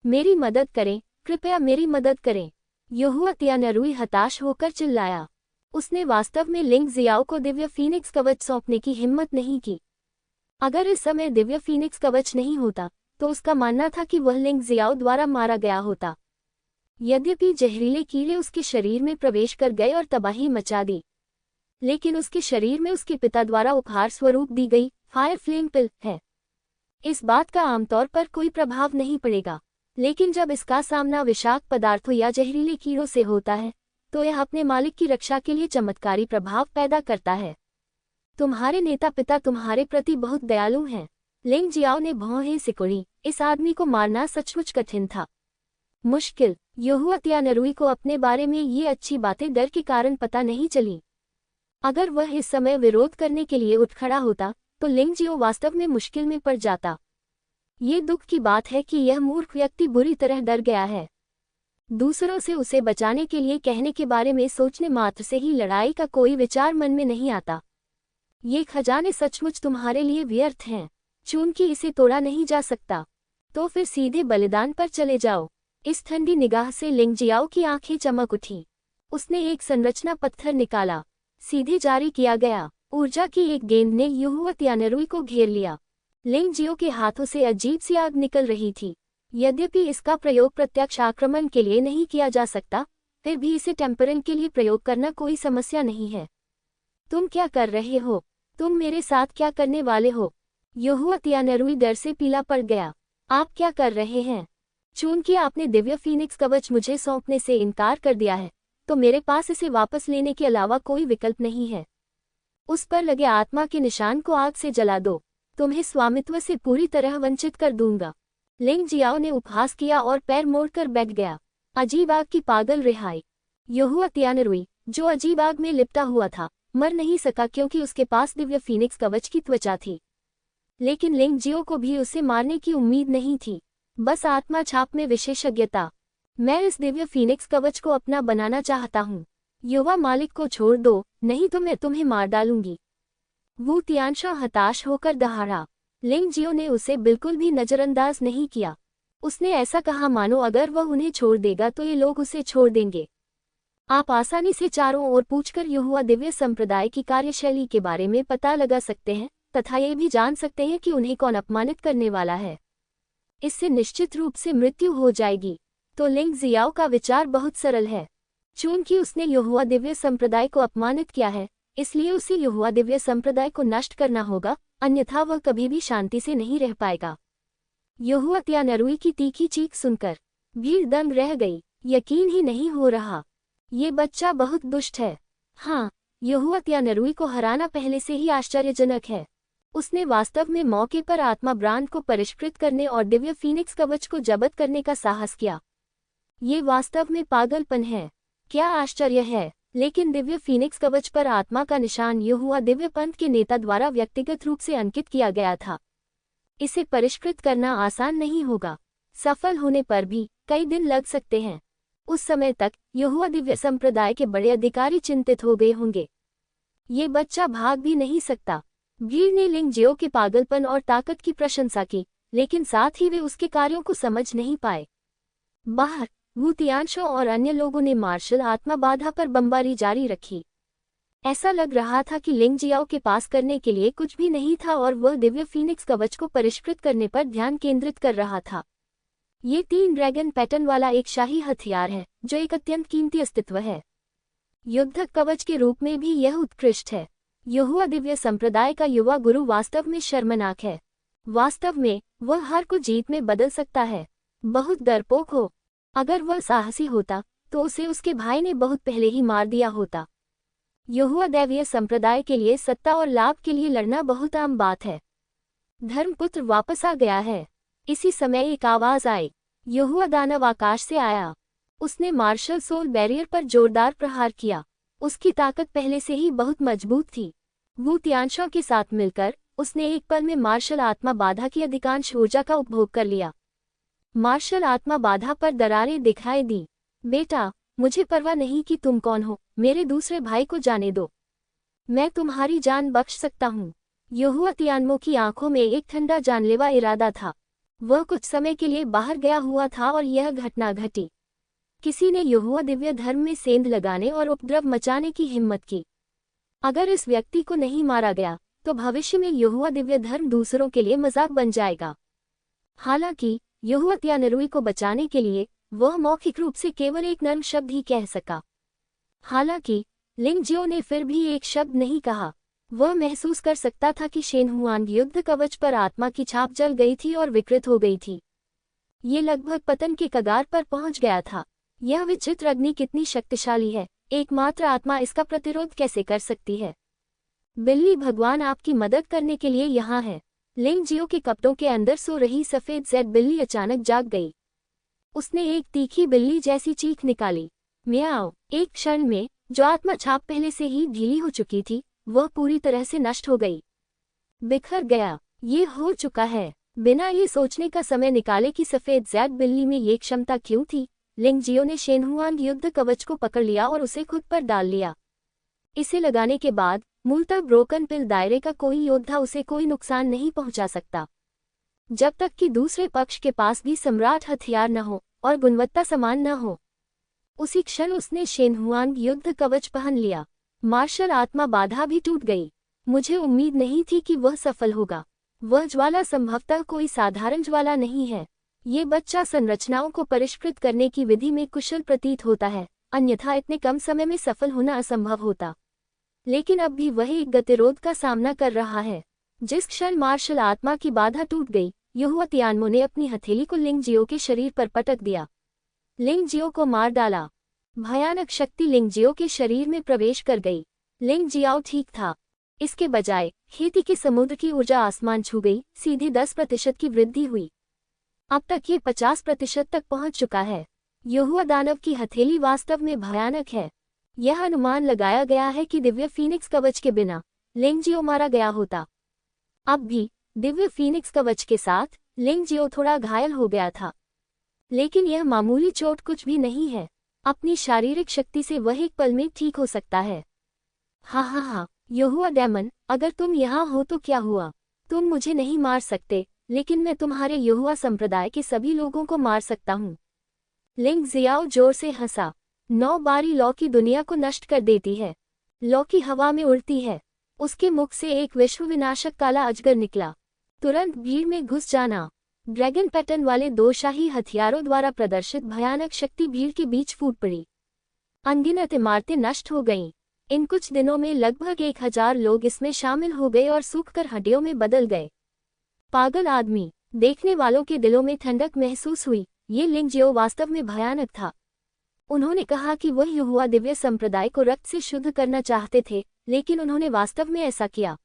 मेरी मदद करें, कृपया मेरी मदद करें। युहुआतियानरुई हताश होकर चिल्लाया। उसने वास्तव में लिंग जियाओ को दिव्य फीनिक्स कवच सौंपने की हिम्मत नहीं की। अगर इस समय दिव्य फीनिक्स कवच नहीं होता तो उसका मानना था कि वह लिंग जियाओ द्वारा मारा गया होता। यद्यपि जहरीले कीड़े उसके शरीर में प्रवेश कर गए और तबाही मचा दी, लेकिन उसके शरीर में उसके पिता द्वारा उपहार स्वरूप दी गई फायर फ्लेम पिल है। इस बात का आमतौर पर कोई प्रभाव नहीं पड़ेगा, लेकिन जब इसका सामना विषाक्त पदार्थों या जहरीले कीड़ों से होता है तो यह अपने मालिक की रक्षा के लिए चमत्कारी प्रभाव पैदा करता है। तुम्हारे नेता पिता तुम्हारे प्रति बहुत दयालु हैं। लिंग जियाओ ने भौहें सिकुड़ी। इस आदमी को मारना सचमुच कठिन था। मुश्किल। युहुआतियानरुई को अपने बारे में ये अच्छी बातें डर के कारण पता नहीं चली। अगर वह इस समय विरोध करने के लिए उठ खड़ा होता तो लिंग जियो वास्तव में मुश्किल में पड़ जाता। ये दुख की बात है कि यह मूर्ख व्यक्ति बुरी तरह डर गया है। दूसरों से उसे बचाने के लिए कहने के बारे में सोचने मात्र से ही लड़ाई का कोई विचार मन में नहीं आता। ये खजाने सचमुच तुम्हारे लिए व्यर्थ हैं। चूंकि इसे तोड़ा नहीं जा सकता तो फिर सीधे बलिदान पर चले जाओ। इस ठंडी निगाह से लिंग जियाओ की आंखें चमक उठी। उसने एक संरचना पत्थर निकाला। सीधे जारी किया गया। ऊर्जा की एक गेंद ने युहुआ तियानरुई को घेर लिया। लिंग जियो के हाथों से अजीब सी आग निकल रही थी। यद्यपि इसका प्रयोग प्रत्यक्ष आक्रमण के लिए नहीं किया जा सकता, फिर भी इसे टेम्परल के लिए प्रयोग करना कोई समस्या नहीं है। तुम क्या कर रहे हो? तुम मेरे साथ क्या करने वाले हो? युहुआ तियानरुई डर से पीला पड़ गया। आप क्या कर रहे हैं? चूंकि आपने दिव्य फीनिक्स कवच मुझे सौंपने से इनकार कर दिया है, तो मेरे पास इसे वापस लेने के अलावा कोई विकल्प नहीं है। उस पर लगे आत्मा के निशान को आग से जला दो। तुम्हें स्वामित्व से पूरी तरह वंचित कर दूंगा। लिंग जियाओ ने उपहास किया और पैर मोड़कर बैठ गया। अजीब आग की पागल रिहाई। युहुआ तियानरुई, जो अजीब आग में लिपटा हुआ था, मर नहीं सका क्योंकि उसके पास दिव्य फीनिक्स कवच की त्वचा थी। लेकिन लिंग जियो को भी उसे मारने की उम्मीद नहीं थी, बस आत्मा छाप में विशेषज्ञता। मैं इस दिव्य फीनिक्स कवच को अपना बनाना चाहता हूँ। युवा मालिक को छोड़ दो, नहीं तो मैं तुम्हें मार डालूंगी। वू तियानशा हताश होकर दहाड़ा। लिंग जियो ने उसे बिल्कुल भी नजरअंदाज नहीं किया। उसने ऐसा कहा मानो अगर वह उन्हें छोड़ देगा तो ये लोग उसे छोड़ देंगे। आप आसानी से चारों ओर पूछकर युहुआ दिव्य संप्रदाय की कार्यशैली के बारे में पता लगा सकते हैं तथा ये भी जान सकते हैं कि उन्हें कौन अपमानित करने वाला है। इससे निश्चित रूप से मृत्यु हो जाएगी। तो लिंग जियाओ का विचार बहुत सरल है। चूंकि उसने युहुआ दिव्य संप्रदाय को अपमानित किया है, इसलिए उसे युहुआ दिव्य संप्रदाय को नष्ट करना होगा, अन्यथा वह कभी भी शांति से नहीं रह पाएगा। युहुआ तियानरुई की तीखी चीख सुनकर भीड़ दंग रह गई। यकीन ही नहीं हो रहा, ये बच्चा बहुत दुष्ट है। हाँ, युहुआ तियानरुई को हराना पहले से ही आश्चर्यजनक है। उसने वास्तव में मौके पर आत्मा ब्रांड को परिष्कृत करने और दिव्य फीनिक्स कवच को जब्त करने का साहस किया। ये वास्तव में पागलपन है। क्या आश्चर्य है, लेकिन दिव्य फीनिक्स कवच पर आत्मा का निशान युहुआ दिव्य पंथ के नेता द्वारा व्यक्तिगत रूप से अंकित किया गया था। इसे परिष्कृत करना आसान नहीं होगा। सफल होने पर भी कई दिन लग सकते हैं। उस समय तक युहुआ दिव्य संप्रदाय के बड़े अधिकारी चिंतित हो गए होंगे। ये बच्चा भाग भी नहीं सकता। भीड़ ने लिंग जियो के पागलपन और ताकत की प्रशंसा की, लेकिन साथ ही वे उसके कार्यों को समझ नहीं पाए। बाहर वू तियानशो और अन्य लोगों ने मार्शल आत्मा बाधा पर बमबारी जारी रखी। ऐसा लग रहा था कि लिंग जियाओ के पास करने के लिए कुछ भी नहीं था और वह दिव्य फीनिक्स कवच को परिष्कृत करने पर ध्यान केंद्रित कर रहा था। ये 3 ड्रैगन पैटर्न वाला एक शाही हथियार है, जो एक अत्यंत कीमती अस्तित्व है। युद्धक कवच के रूप में भी यह उत्कृष्ट है। युहुआ दिव्य संप्रदाय का युवा गुरु वास्तव में शर्मनाक है। वास्तव में वह हार को जीत में बदल सकता है। बहुत डरपोक हो। अगर वह साहसी होता तो उसे उसके भाई ने बहुत पहले ही मार दिया होता। युहुआ दैवीय संप्रदाय के लिए सत्ता और लाभ के लिए लड़ना बहुत आम बात है। धर्मपुत्र वापस आ गया है। इसी समय एक आवाज आई। युहुआ दानव आकाश से आया। उसने मार्शल सोल बैरियर पर जोरदार प्रहार किया। उसकी ताकत पहले से ही बहुत मजबूत थी। वू तियानशो के साथ मिलकर उसने एक पल में मार्शल आत्मा बाधा की अधिकांश ऊर्जा का उपभोग कर लिया। मार्शल आत्मा बाधा पर दरारें दिखाई दी। बेटा, मुझे परवाह नहीं कि तुम कौन हो, मेरे दूसरे भाई को जाने दो। मैं तुम्हारी जान बख्श सकता हूँ। युहुआ तियानमो की आंखों में एक ठंडा जानलेवा इरादा था। वह कुछ समय के लिए बाहर गया हुआ था और यह घटना घटी। किसी ने युहुआ दिव्य धर्म में सेंध लगाने और उपद्रव मचाने की हिम्मत की। अगर इस व्यक्ति को नहीं मारा गया तो भविष्य में युहुआ दिव्य धर्म दूसरों के लिए मजाक बन जाएगा। हालांकि युहुआ तियानरुई को बचाने के लिए वह मौखिक रूप से केवल एक नर्म शब्द ही कह सका। हालांकि लिंग जियो ने फिर भी एक शब्द नहीं कहा। वह महसूस कर सकता था कि शेनहुआंग युद्ध कवच पर आत्मा की छाप जल गई थी और विकृत हो गई थी। ये लगभग पतन के कगार पर पहुंच गया था। यह विचित्र अग्नि कितनी शक्तिशाली है, एकमात्र आत्मा इसका प्रतिरोध कैसे कर सकती है? बिल्ली भगवान आपकी मदद करने के लिए यहाँ है। लिंग जियो के कपड़ों के अंदर सो रही सफेद जेड बिल्ली अचानक जाग गई। उसने एक तीखी बिल्ली जैसी चीख निकाली। म्याओ। एक क्षण में जो आत्मा छाप पहले से ही ढीली हो चुकी थी, वह पूरी तरह से नष्ट हो गई, बिखर गया। ये हो चुका है। बिना ये सोचने का समय निकाले कि सफेद जेड बिल्ली में ये क्षमता क्यों थी, लिंग जियो ने शेनहुआंग युद्ध कवच को पकड़ लिया और उसे खुद पर डाल लिया। इसे लगाने के बाद मूलतः ब्रोकन पिल दायरे का कोई योद्धा उसे कोई नुकसान नहीं पहुंचा सकता। जब तक कि दूसरे पक्ष के पास भी सम्राट हथियार न हो और गुणवत्ता समान न हो। उसी क्षण उसने शेनहुआंग युद्ध कवच पहन लिया। मार्शल आत्मा बाधा भी टूट गई। मुझे उम्मीद नहीं थी कि वह सफल होगा। वह ज्वाला संभवतः कोई साधारण ज्वाला नहीं है। ये बच्चा संरचनाओं को परिष्कृत करने की विधि में कुशल प्रतीत होता है, अन्यथा इतने कम समय में सफल होना असंभव होता। लेकिन अब भी वह एक गतिरोध का सामना कर रहा है। जिस क्षण मार्शल आत्मा की बाधा टूट गई, यहुआ तियानमो ने अपनी हथेली को लिंगजियो के शरीर पर पटक दिया। लिंगजियो को मार डाला। भयानक शक्ति लिंगजियो के शरीर में प्रवेश कर गई। लिंगजियाओ ठीक था। इसके बजाय खेती के समुद्र की ऊर्जा आसमान छू गई। सीधे 10% की वृद्धि हुई। अब तक ये 50% तक पहुंच चुका है। यहुआ दानव की हथेली वास्तव में भयानक है। यह अनुमान लगाया गया है कि दिव्य फीनिक्स कवच के बिना लिंगजियो मारा गया होता। अब भी दिव्य फीनिक्स कवच के साथ लिंगजियो थोड़ा घायल हो गया था, लेकिन यह मामूली चोट कुछ भी नहीं है। अपनी शारीरिक शक्ति से वह एक पल में ठीक हो सकता है। हाँ, यहुआ डेमन, अगर तुम यहाँ हो तो क्या हुआ? तुम मुझे नहीं मार सकते, लेकिन मैं तुम्हारे यहुआ संप्रदाय के सभी लोगों को मार सकता हूँ। लिंगजियाओ जोर से हंसा। 9 बारी लौ की दुनिया को नष्ट कर देती है। लौ की हवा में उड़ती है। उसके मुख से एक विश्व विनाशक काला अजगर निकला। तुरंत भीड़ में घुस जाना। ड्रैगन पैटर्न वाले 2 शाही हथियारों द्वारा प्रदर्शित भयानक शक्ति भीड़ के बीच फूट पड़ी। अनगिनत इमारतें नष्ट हो गईं। इन कुछ दिनों में लगभग 1000 लोग इसमें शामिल हो गए और सूखकर हड्डियों में बदल गए। पागल आदमी। देखने वालों के दिलों में ठंडक महसूस हुई। ये लिंगजियो वास्तव में भयानक था। उन्होंने कहा कि वह यहुआ दिव्य संप्रदाय को रक्त से शुद्ध करना चाहते थे, लेकिन उन्होंने वास्तव में ऐसा किया।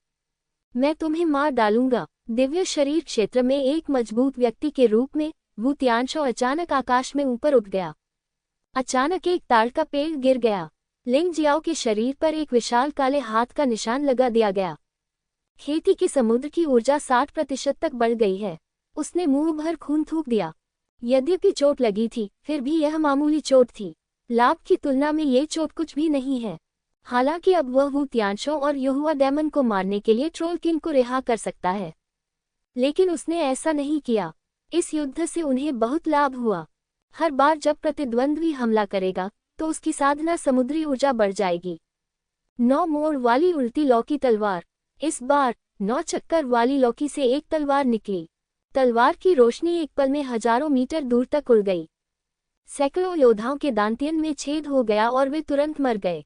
मैं तुम्हें मार डालूंगा। दिव्य शरीर क्षेत्र में एक मजबूत व्यक्ति के रूप में वू तियानशो अचानक आकाश में ऊपर उठ गया। अचानक एक ताड़ का पेड़ गिर गया। लिंगजियाओ के शरीर पर एक विशाल काले हाथ का निशान लगा दिया गया। खेती के समुद्र की ऊर्जा 60% तक बढ़ गई है। उसने मुंह भर खून थूक दिया। यद्यपि चोट लगी थी, फिर भी यह मामूली चोट थी। लाभ की तुलना में ये चोट कुछ भी नहीं है। हालांकि अब वह वू तियानशो और यहुआ डेमन को मारने के लिए ट्रोल किंग को रिहा कर सकता है, लेकिन उसने ऐसा नहीं किया। इस युद्ध से उन्हें बहुत लाभ हुआ। हर बार जब प्रतिद्वंद्वी हमला करेगा, तो उसकी साधना समुद्री ऊर्जा बढ़ जाएगी। 9 मोड़ वाली उल्टी लौकी तलवार। इस बार 9 चक्कर वाली लौकी से एक तलवार निकली। तलवार की रोशनी एक पल में हजारों मीटर दूर तक उड़ गई। सैकड़ों योद्धाओं के दांतियन में छेद हो गया और वे तुरंत मर गए।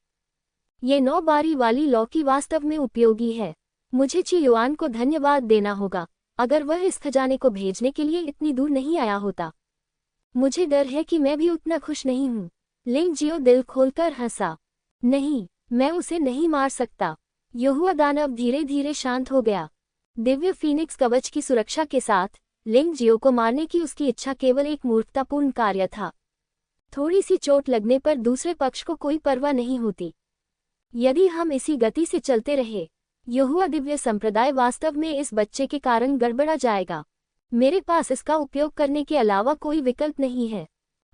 ये 9 बारी वाली लौकी वास्तव में उपयोगी है। मुझे ची युआन को धन्यवाद देना होगा, अगर वह इस खजाने को भेजने के लिए इतनी दूर नहीं आया होता। मुझे डर है कि मैं भी उतना खुश नहीं हूँ। लिंगजियो दिल खोलकर हंसा। नहीं, मैं उसे नहीं मार सकता। यहुआ दानव धीरे धीरे शांत हो गया। दिव्य फीनिक्स कवच की सुरक्षा के साथ लिंगजियो को मारने की उसकी इच्छा केवल एक मूर्खतापूर्ण कार्य था। थोड़ी सी चोट लगने पर दूसरे पक्ष को कोई परवाह नहीं होती। यदि हम इसी गति से चलते रहे, यहुआ दिव्य संप्रदाय वास्तव में इस बच्चे के कारण गड़बड़ा जाएगा। मेरे पास इसका उपयोग करने के अलावा कोई विकल्प नहीं है।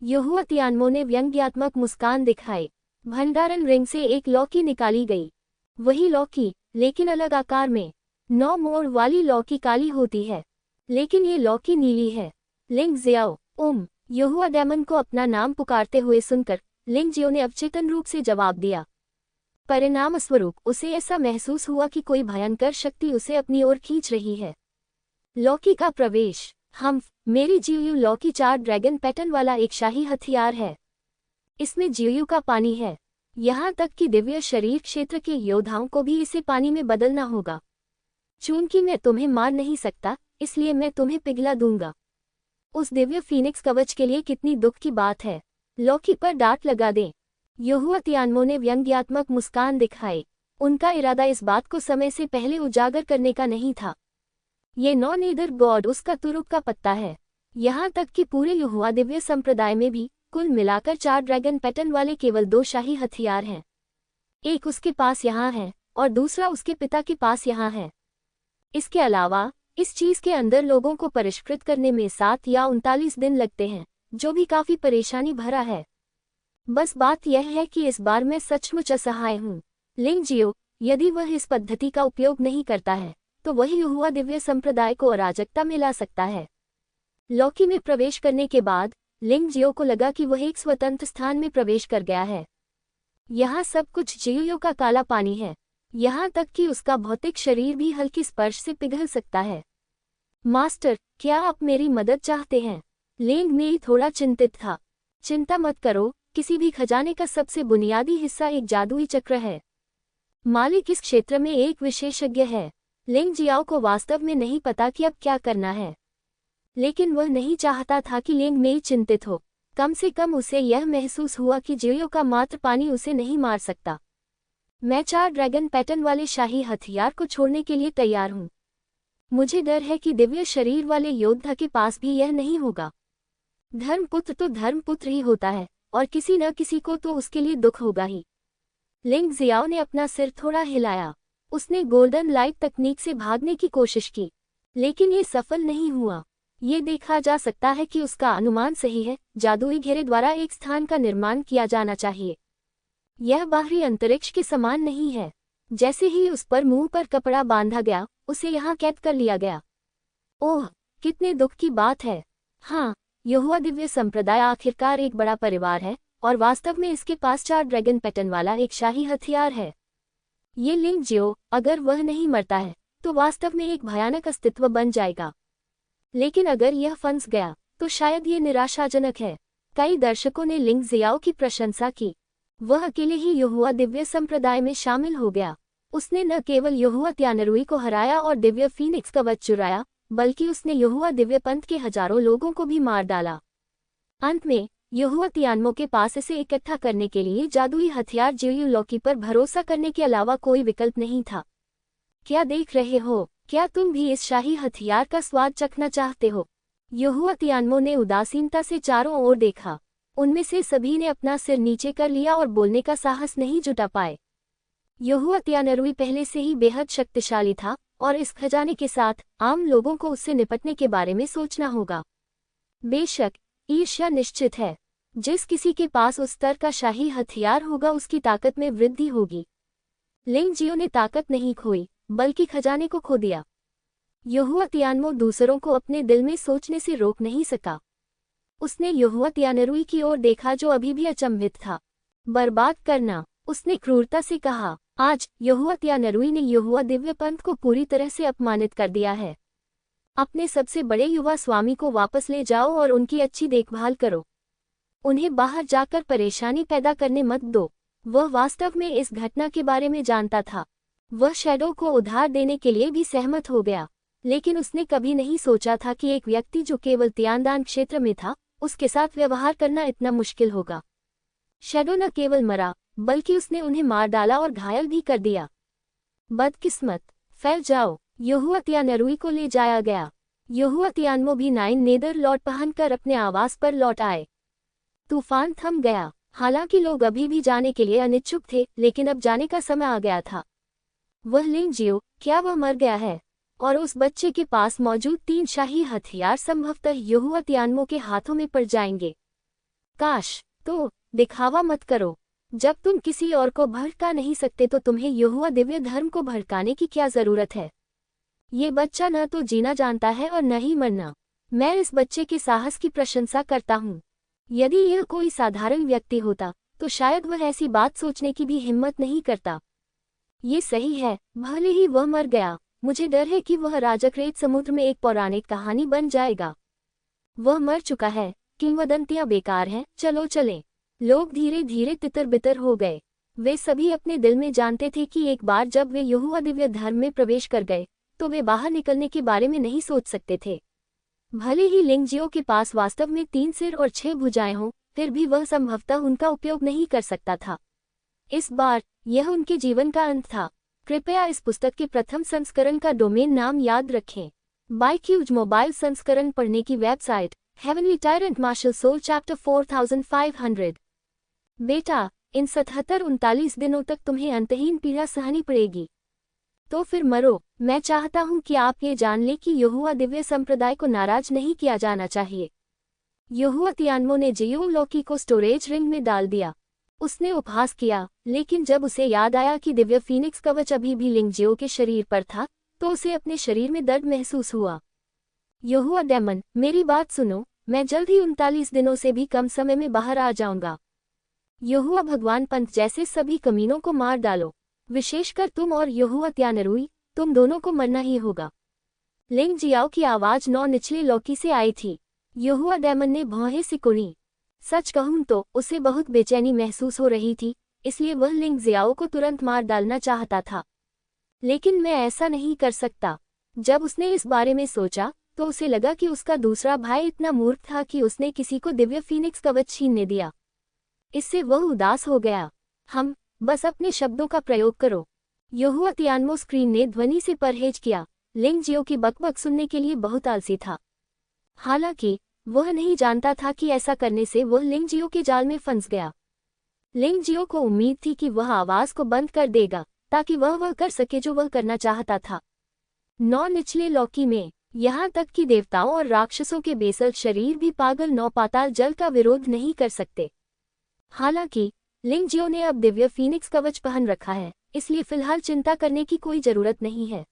यहुआ तियानमो ने व्यंग्यात्मक मुस्कान दिखाई। भंडारण रिंग से एक लौकी निकाली गई। वही लौकी, लेकिन अलग आकार में। 9 मोड़ वाली लौकी काली होती है, लेकिन ये लौकी नीली है। लिंगजियाओ, यहुआ डेमन को अपना नाम पुकारते हुए सुनकर लिंगजियो ने अवचेतन रूप से जवाब दिया। परिणामस्वरूप उसे ऐसा महसूस हुआ कि कोई भयंकर शक्ति उसे अपनी ओर खींच रही है। लौकी का प्रवेश। मेरी जियू लौकी 4 ड्रैगन पैटर्न वाला एक शाही हथियार है। इसमें जियू का पानी है। यहाँ तक कि दिव्य शरीर क्षेत्र के योद्धाओं को भी इसे पानी में बदलना होगा। चूंकि मैं तुम्हें मार नहीं सकता, इसलिए मैं तुम्हें पिघला दूंगा। उस दिव्य फीनिक्स कवच के लिए कितनी दुख की बात है। लौकी पर डांट लगा दें। यहुआ तियानमो ने व्यंग्यात्मक मुस्कान दिखाई। उनका इरादा इस बात को समय से पहले उजागर करने का नहीं था। ये 9 नेदर गॉड उसका तुरुप का पत्ता है। यहाँ तक कि पूरे यहुआ दिव्य संप्रदाय में भी कुल मिलाकर 4 ड्रैगन पैटर्न वाले केवल 2 शाही हथियार हैं। एक उसके पास यहाँ है और दूसरा उसके पिता के पास यहाँ है। इसके अलावा इस चीज के अंदर लोगों को परिष्कृत करने में 7 या 39 दिन लगते हैं, जो भी काफी परेशानी भरा है। बस बात यह है कि इस बार मैं सचमुच असहाय हूँ। लिंगजियो, यदि वह इस पद्धति का उपयोग नहीं करता है, तो वही यहुआ दिव्य संप्रदाय को अराजकता में ला सकता है। लौकी में प्रवेश करने के बाद लिंग जियो को लगा कि वह एक स्वतंत्र स्थान में प्रवेश कर गया है। यहाँ सब कुछ जियो का काला पानी है, यहाँ तक कि उसका भौतिक शरीर भी हल्की स्पर्श से पिघल सकता है। मास्टर, क्या आप मेरी मदद चाहते हैं? लिंग मेई थोड़ा चिंतित था। चिंता मत करो, किसी भी खजाने का सबसे बुनियादी हिस्सा एक जादुई चक्र है। मालिक इस क्षेत्र में एक विशेषज्ञ है। लिंग जियाओ को वास्तव में नहीं पता कि अब क्या करना है, लेकिन वह नहीं चाहता था कि लिंग मेई चिंतित हो। कम से कम उसे यह महसूस हुआ कि जियो का मात्र पानी उसे नहीं मार सकता। मैं 4 ड्रैगन पैटर्न वाले शाही हथियार को छोड़ने के लिए तैयार हूँ। मुझे डर है कि दिव्य शरीर वाले योद्धा के पास भी यह नहीं होगा। धर्मपुत्र तो धर्मपुत्र ही होता है, और किसी न किसी को तो उसके लिए दुख होगा ही। लिंग जियाओ ने अपना सिर थोड़ा हिलाया। उसने गोल्डन लाइट तकनीक से भागने की कोशिश की, लेकिन ये सफल नहीं हुआ। ये देखा जा सकता है कि उसका अनुमान सही है। जादुई घेरे द्वारा एक स्थान का निर्माण किया जाना चाहिए। यह बाहरी अंतरिक्ष के समान नहीं है। जैसे ही उस पर मुंह पर कपड़ा बांधा गया, उसे यहाँ कैद कर लिया गया। ओह, कितने दुख की बात है। हाँ, यहोवा दिव्य संप्रदाय आखिरकार एक बड़ा परिवार है, और वास्तव में इसके पास 4 ड्रैगन पैटर्न वाला एक शाही हथियार है। ये लिंग जियो, अगर वह नहीं मरता है, तो वास्तव में एक भयानक अस्तित्व बन जाएगा। लेकिन अगर यह फंस गया, तो शायद ये निराशाजनक है। कई दर्शकों ने लिंग जियाओ की प्रशंसा की। वह अकेले ही यहोवा दिव्य संप्रदाय में शामिल हो गया। उसने न केवल यहोवा त्यानरुई को हराया और दिव्य फीनिक्स कवच चुराया, बल्कि उसने यहोवा दिव्य पंथ के हजारों लोगों को भी मार डाला। अंत में यहोवा तियानमो के पास इसे इकट्ठा करने के लिए जादुई हथियार जियो लॉकी पर भरोसा करने के अलावा कोई विकल्प नहीं था। क्या देख रहे हो? क्या तुम भी इस शाही हथियार का स्वाद चखना चाहते हो? यहोवा तियानमो ने उदासीनता से चारों ओर देखा। उनमें से सभी ने अपना सिर नीचे कर लिया और बोलने का साहस नहीं जुटा पाए। यहोवा त्यानरुई पहले से ही बेहद शक्तिशाली था, और इस खजाने के साथ आम लोगों को उससे निपटने के बारे में सोचना होगा। बेशक, ईर्ष्या निश्चित है। जिस किसी के पास उस स्तर का शाही हथियार होगा, उसकी ताकत में वृद्धि होगी। लिंग जियो ने ताकत नहीं खोई, बल्कि खजाने को खो दिया। यहोवा तियानमो दूसरों को अपने दिल में सोचने से रोक नहीं सका। उसने यहोवा त्यानरुई की ओर देखा, जो अभी भी अचंभित था। बर्बाद करना, उसने क्रूरता से कहा। आज यहोवा त्यानरुई ने यहोवा दिव्य पंथ को पूरी तरह से अपमानित कर दिया है। अपने सबसे बड़े युवा स्वामी को वापस ले जाओ और उनकी अच्छी देखभाल करो। उन्हें बाहर जाकर परेशानी पैदा करने मत दो। वह वास्तव में इस घटना के बारे में जानता था। वह शैडो को उधार देने के लिए भी सहमत हो गया, लेकिन उसने कभी नहीं सोचा था कि एक व्यक्ति जो केवल तियानदान क्षेत्र में था, उसके साथ व्यवहार करना इतना मुश्किल होगा। शैडो न केवल मरा, बल्कि उसने उन्हें मार डाला और घायल भी कर दिया। बदकिस्मत, फैल जाओ। यहोवा त्यानरुई को ले जाया गया। यहोवा तियानमो भी 9 नेदर लॉट पहनकर अपने आवास पर लौट आए। तूफान थम गया। हालांकि लोग अभी भी जाने के लिए अनिच्छुक थे, लेकिन अब जाने का समय आ गया था। वह लिंग जियो, क्या वह मर गया है? और उस बच्चे के पास मौजूद 3 शाही हथियार संभवतः यहोवा तियानमो के हाथों में पड़ जाएंगे। काश। तो दिखावा मत करो। जब तुम किसी और को भड़का नहीं सकते, तो तुम्हें यहोवा दिव्य धर्म को भड़काने की क्या जरूरत है? ये बच्चा न तो जीना जानता है और न ही मरना। मैं इस बच्चे के साहस की प्रशंसा करता हूँ। यदि यह कोई साधारण व्यक्ति होता, तो शायद वह ऐसी बात सोचने की भी हिम्मत नहीं करता। ये सही है, भले ही वह मर गया। मुझे डर है कि वह राजक्रेत समुद्र में एक पौराणिक कहानी बन जाएगा। वह मर चुका है। किंवदंतियां बेकार हैं, चलो चलें। लोग धीरे धीरे तितर बितर हो गए। वे सभी अपने दिल में जानते थे कि एक बार जब वे यहोवा दिव्य धर्म में प्रवेश कर गए, तो वे बाहर निकलने के बारे में नहीं सोच सकते थे। भले ही लिंग जियो के पास वास्तव में 3 सिर और 6 भुजाएं हों, फिर भी वह संभवतः उनका उपयोग नहीं कर सकता था। इस बार यह उनके जीवन का अंत था। कृपया इस पुस्तक के प्रथम संस्करण का डोमेन नाम याद रखें। बाइक्यूज मोबाइल संस्करण पढ़ने की website Heavenly Tyrant Martial Soul chapter 4500। बेटा, इन 77-39 दिनों तक तुम्हें अंतहीन पीड़ा सहनी पड़ेगी। तो फिर मरो। मैं चाहता हूं कि आप ये जान लें कि यहोवा दिव्य संप्रदाय को नाराज नहीं किया जाना चाहिए। यहोवा तियानमो ने जियो लॉकी को स्टोरेज रिंग में डाल दिया। उसने उपहास किया, लेकिन जब उसे याद आया कि दिव्य फीनिक्स कवच अभी भी लिंग जियो के शरीर पर था, तो उसे अपने शरीर में दर्द महसूस हुआ। यहोवा डेमन, मेरी बात सुनो। मैं जल्द ही 39 दिनों से भी कम समय में बाहर आ जाऊंगा। यहोवा भगवान पंत जैसे सभी कमीनों को मार डालो, विशेषकर तुम और यहोवा त्यानरुई, तुम दोनों को मरना ही होगा। लिंग जियाओ की आवाज 9 निचले लौकी से आई थी। यहोवा डैमन ने भौहें सिकुड़ी। सच कहूं तो उसे बहुत बेचैनी महसूस हो रही थी, इसलिए वह लिंग जियाओ को तुरंत मार डालना चाहता था। लेकिन मैं ऐसा नहीं कर सकता। जब उसने इस बारे में सोचा तो उसे लगा कि उसका दूसरा भाई इतना मूर्ख था कि उसने किसी को दिव्य फीनिक्स कवच छीनने दिया। इससे वह उदास हो गया। बस अपने शब्दों का प्रयोग करो। यहोवा तियानमो स्क्रीन ने ध्वनि से परहेज किया। लिंग जियो की बकबक सुनने के लिए बहुत आलसी था। हालांकि वह नहीं जानता था कि ऐसा करने से वह लिंग जियो के जाल में फंस गया। लिंग जियो को उम्मीद थी कि वह आवाज को बंद कर देगा ताकि वह कर सके जो वह करना चाहता था। 9 निचले लौकी में, यहाँ तक कि देवताओं और राक्षसों के बेसल शरीर भी पागल 9 पाताल जल का विरोध नहीं कर सकते। हालांकि लिंग जियो ने अब दिव्य फीनिक्स कवच पहन रखा है, इसलिए फिलहाल चिंता करने की कोई जरूरत नहीं है।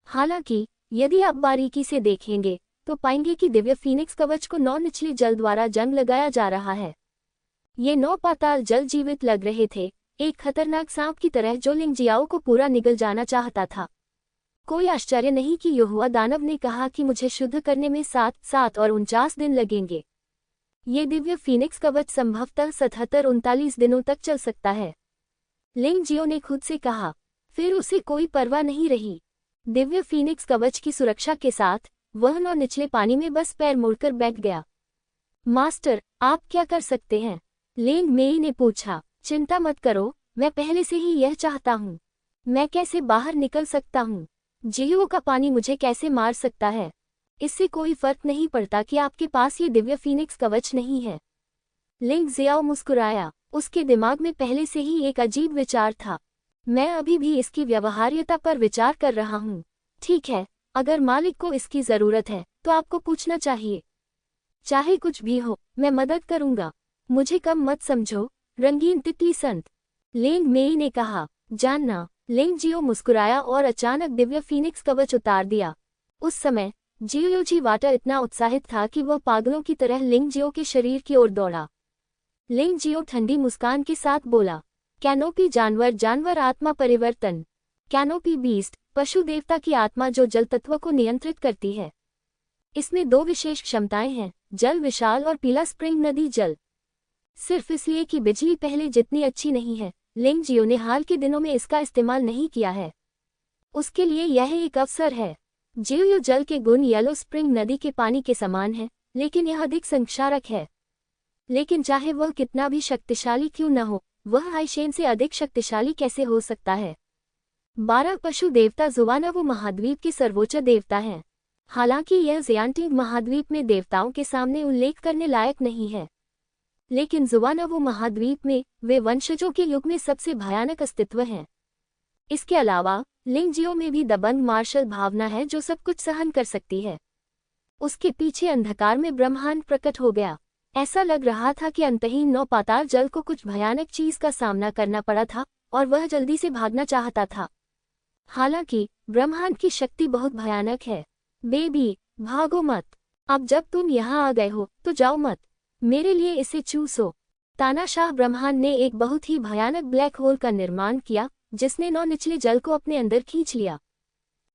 हालांकि यदि आप बारीकी से देखेंगे तो पाएंगे कि दिव्य फीनिक्स कवच को 9 निचले जल द्वारा जंग लगाया जा रहा है। ये 9 पाताल जल जीवित लग रहे थे, एक खतरनाक सांप की तरह जो लिंग जियाओ को पूरा निगल जाना चाहता था। कोई आश्चर्य नहीं कि यहोवा दानव ने कहा कि मुझे शुद्ध करने में 7 और 49 दिन लगेंगे। ये दिव्य फीनिक्स कवच संभवतः 77-39 दिनों तक चल सकता है, लिंग जियो ने खुद से कहा। फिर उसे कोई परवाह नहीं रही। दिव्य फीनिक्स कवच की सुरक्षा के साथ वह 9 निचले पानी में बस पैर मोड़कर बैठ गया। मास्टर, आप क्या कर सकते हैं? लिंग मेई ने पूछा। चिंता मत करो, मैं पहले से ही यह चाहता हूँ। मैं कैसे बाहर निकल सकता हूँ? जियो का पानी मुझे कैसे मार सकता है? इससे कोई फर्क नहीं पड़ता कि आपके पास ये दिव्य फीनिक्स कवच नहीं है। लिंग जियाओ मुस्कुराया। उसके दिमाग में पहले से ही एक अजीब विचार था। मैं अभी भी इसकी व्यवहार्यता पर विचार कर रहा हूँ। ठीक है, अगर मालिक को इसकी जरूरत है तो आपको पूछना चाहिए। चाहे कुछ भी हो, मैं मदद करूंगा। मुझे कम मत समझो, रंगीन तितली संत, लिंग मेई ने कहा। जानना। लिंग जियो मुस्कुराया और अचानक दिव्य फीनिक्स कवच उतार दिया। उस समय जियोजी वाटर इतना उत्साहित था कि वह पागलों की तरह लिंग जियो के शरीर की ओर दौड़ा। लिंग जियो ठंडी मुस्कान के साथ बोला, कैनोपी जानवर आत्मा परिवर्तन। कैनोपी बीस्ट, पशु देवता की आत्मा जो जल तत्व को नियंत्रित करती है। इसमें 2 विशेष क्षमताएं हैं, जल विशाल और पीला स्प्रिंग नदी जल। सिर्फ इसलिए कि बिजली पहले जितनी अच्छी नहीं है, लिंग जियो ने हाल के दिनों में इसका इस्तेमाल नहीं किया है। उसके लिए यह एक अवसर है। जियो जल के गुण येलो स्प्रिंग नदी के पानी के समान है, लेकिन यह अधिक संक्षारक है। लेकिन चाहे वह कितना भी शक्तिशाली क्यों न हो, वह आइशेन से अधिक शक्तिशाली कैसे हो सकता है? 12 पशु देवता जुवानवु महाद्वीप के सर्वोच्च देवता हैं। हालांकि यह ज़ियांटिंग महाद्वीप में देवताओं के सामने उल्लेख करने लायक नहीं है, लेकिन जुवानवु महाद्वीप में वे वंशजों के युग में सबसे भयानक अस्तित्व हैं। इसके अलावा लिंग जियो में भी दबंग मार्शल भावना है जो सब कुछ सहन कर सकती है। उसके पीछे अंधकार में ब्रह्मांड प्रकट हो गया। ऐसा लग रहा था कि अंतहीन 9 पाताल जल को कुछ भयानक चीज का सामना करना पड़ा था और वह जल्दी से भागना चाहता था। हालांकि ब्रह्मांड की शक्ति बहुत भयानक है। बेबी, भागो मत। अब जब तुम यहाँ आ गए हो तो जाओ मत। मेरे लिए इसे चूसो। तानाशाह ब्रह्मांड ने एक बहुत ही भयानक ब्लैक होल का निर्माण किया जिसने 9 निचले जल को अपने अंदर खींच लिया।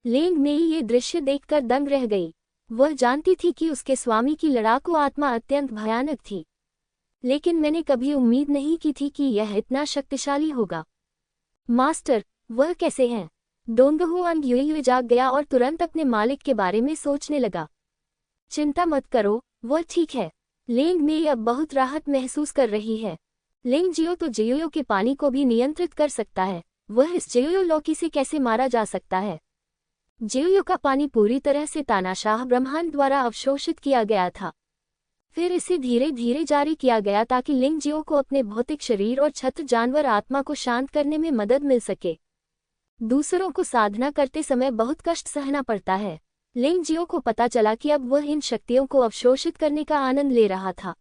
लिंग मेई ये दृश्य देखकर दंग रह गई। वह जानती थी कि उसके स्वामी की लड़ाकू आत्मा अत्यंत भयानक थी, लेकिन मैंने कभी उम्मीद नहीं की थी कि यह इतना शक्तिशाली होगा। मास्टर, वह कैसे हैं? डोंगहुआंग युई जाग गया और तुरंत अपने मालिक के बारे में सोचने लगा। चिंता मत करो, वह ठीक है। लिंग मेई अब बहुत राहत महसूस कर रही है। लिंग जियो तो जियो के पानी को भी नियंत्रित कर सकता है। वह इस जियो लौकी से कैसे मारा जा सकता है? जियो का पानी पूरी तरह से तानाशाह ब्रह्मांड द्वारा अवशोषित किया गया था। फिर इसे धीरे धीरे जारी किया गया ताकि लिंग जियो को अपने भौतिक शरीर और छत्र जानवर आत्मा को शांत करने में मदद मिल सके। दूसरों को साधना करते समय बहुत कष्ट सहना पड़ता है। लिंग जियो को पता चला कि अब वह इन शक्तियों को अवशोषित करने का आनंद ले रहा था।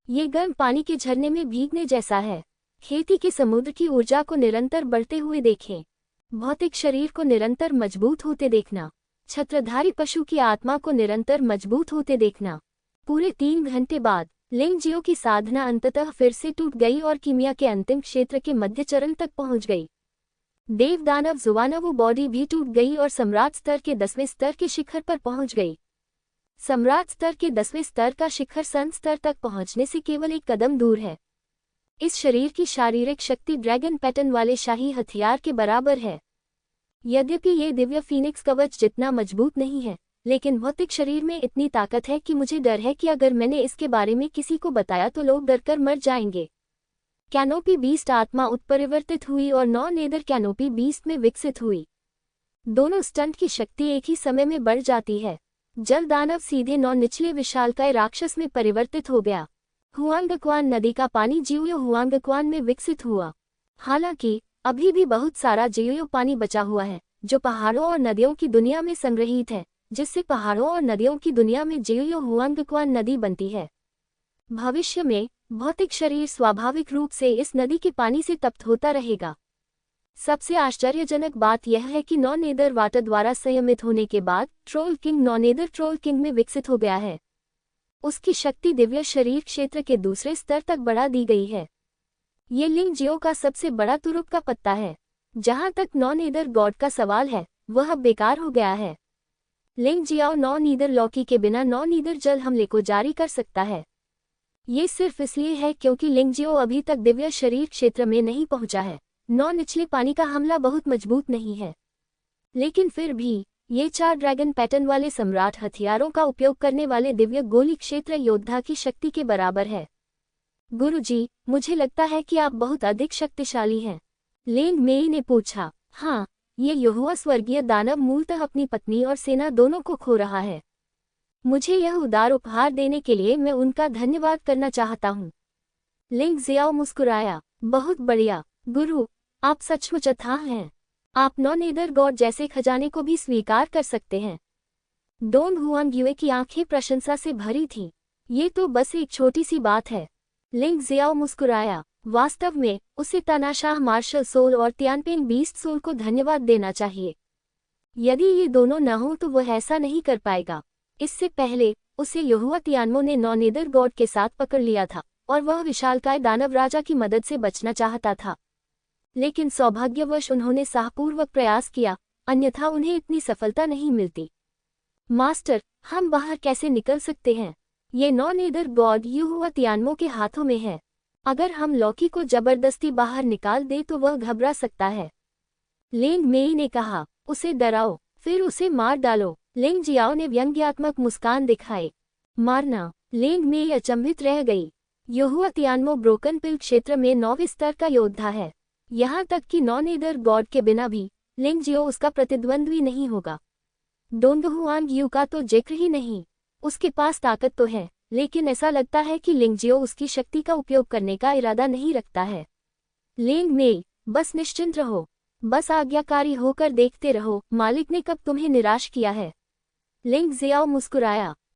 ये गर्म पानी के झरने में भीगने जैसा है। खेती के समुद्र की ऊर्जा को निरंतर बढ़ते हुए देखें। भौतिक शरीर को निरंतर मजबूत होते देखना। छत्रधारी पशु की आत्मा को निरंतर मजबूत होते देखना। पूरे 3 घंटे बाद लिंग जियो की साधना अंततः फिर से टूट गई और कीमिया के अंतिम क्षेत्र के मध्य चरण तक पहुंच गई। देव दानव जुवानवु बॉडी भी टूट गई और सम्राट स्तर के 10वें स्तर के शिखर पर पहुंच गई। सम्राट स्तर के 10वें स्तर का शिखर संत स्तर तक पहुंचने से केवल एक कदम दूर है। इस शरीर की शारीरिक शक्ति ड्रैगन पैटर्न वाले शाही हथियार के बराबर है। यद्यपि ये दिव्य फीनिक्स कवच जितना मजबूत नहीं है, लेकिन भौतिक शरीर में इतनी ताकत है कि मुझे डर है कि अगर मैंने इसके बारे में किसी को बताया तो लोग डरकर मर जाएंगे। कैनोपी बीस्ट आत्मा उत्परिवर्तित हुई और 9 नेदर कैनोपी बीस्ट में विकसित हुई। दोनों स्टंट की शक्ति एक ही समय में बढ़ जाती है। जल दानव सीधे 9 निचले विशालकाय राक्षस में परिवर्तित हो गया। हुआंगक्वान नदी का पानी जियो हुआंगक्वान में विकसित हुआ। हालांकि अभी भी बहुत सारा जियो पानी बचा हुआ है जो पहाड़ों और नदियों की दुनिया में संग्रहित है, जिससे पहाड़ों और नदियों की दुनिया में जियो हुआंगक्वान नदी बनती है। भविष्य में भौतिक शरीर स्वाभाविक रूप से इस नदी के पानी से तप्त होता रहेगा। सबसे आश्चर्यजनक बात यह है कि 9 नेदर वाटर द्वारा संयमित होने के बाद troll king 9 nether troll king में विकसित हो गया है। उसकी शक्ति दिव्य शरीर क्षेत्र के दूसरे स्तर तक बढ़ा दी गई है। ये लिंग जियो का सबसे बड़ा तुरुप का पत्ता है। जहां तक 9 नेदर गॉड का सवाल है वह अब बेकार हो गया है। लिंग जियाओ 9 नीदर लॉकी के बिना 9 नीदर जल हमले को जारी कर सकता है। ये सिर्फ इसलिए है क्योंकि लिंग जियो अभी तक दिव्य शरीर क्षेत्र में नहीं पहुंचा है। 9 निचले पानी का हमला बहुत मजबूत नहीं है, लेकिन फिर भी ये 4 ड्रैगन पैटर्न वाले सम्राट हथियारों का उपयोग करने वाले दिव्य गोली क्षेत्र योद्धा की शक्ति के बराबर है। गुरुजी, मुझे लगता है कि आप बहुत अधिक शक्तिशाली हैं। लेंग मेई ने पूछा। हाँ, ये यहोवा स्वर्गीय दानव मूलतः अपनी पत्नी और सेना दोनों को खो रहा है। मुझे यह उदार उपहार देने के लिए मैं उनका धन्यवाद करना चाहता हूँ। लिंग जियाओ मुस्कुराया। बहुत बढ़िया गुरु, आप सचमुच अथाह हैं। आप 9 नेदर गॉड जैसे खजाने को भी स्वीकार कर सकते हैं। डोंग हुआंगयुए की आंखें प्रशंसा से भरी थीं। ये तो बस एक छोटी सी बात है। लिंग जियाओ मुस्कुराया। वास्तव में उसे तानाशाह मार्शल सोल और तियानपेन बीस्ट सोल को धन्यवाद देना चाहिए। यदि ये दोनों न हों तो वह ऐसा नहीं कर पाएगा। इससे पहले उसे यहोवा तियानमो ने 9 नेदर गॉड के साथ पकड़ लिया था और वह विशालकाय दानव राजा की मदद से बचना चाहता था, लेकिन सौभाग्यवश उन्होंने साहपूर्वक प्रयास किया, अन्यथा उन्हें इतनी सफलता नहीं मिलती। मास्टर, हम बाहर कैसे निकल सकते हैं? ये 9 नेदर गॉड यहोवा तियानमो के हाथों में है। अगर हम लॉकी को जबरदस्ती बाहर निकाल दे तो वह घबरा सकता है। लेंग मेई ने कहा। उसे डराओ, फिर उसे मार डालो। लिंग जियाओ ने व्यंग्यात्मक मुस्कान दिखाई। मारना? लेंग मेई अचंभित रह गई। यहोवा तियानमो ब्रोकन पिल क्षेत्र में 9वें स्तर का योद्धा है। यहाँ तक कि 9 नेदर गॉड के बिना भी लिंग जियो उसका प्रतिद्वंद्वी नहीं होगा। डोंगहुआंग का तो जिक्र ही नहीं। उसके पास ताकत तो है, लेकिन ऐसा लगता है कि लिंग जियो उसकी शक्ति का उपयोग करने का इरादा नहीं रखता है। लेंग मेई, बस निश्चिंत रहो, बस आज्ञाकारी होकर देखते रहो। मालिक ने कब तुम्हें निराश किया है? लिंग जियाओ मुस्कुराया।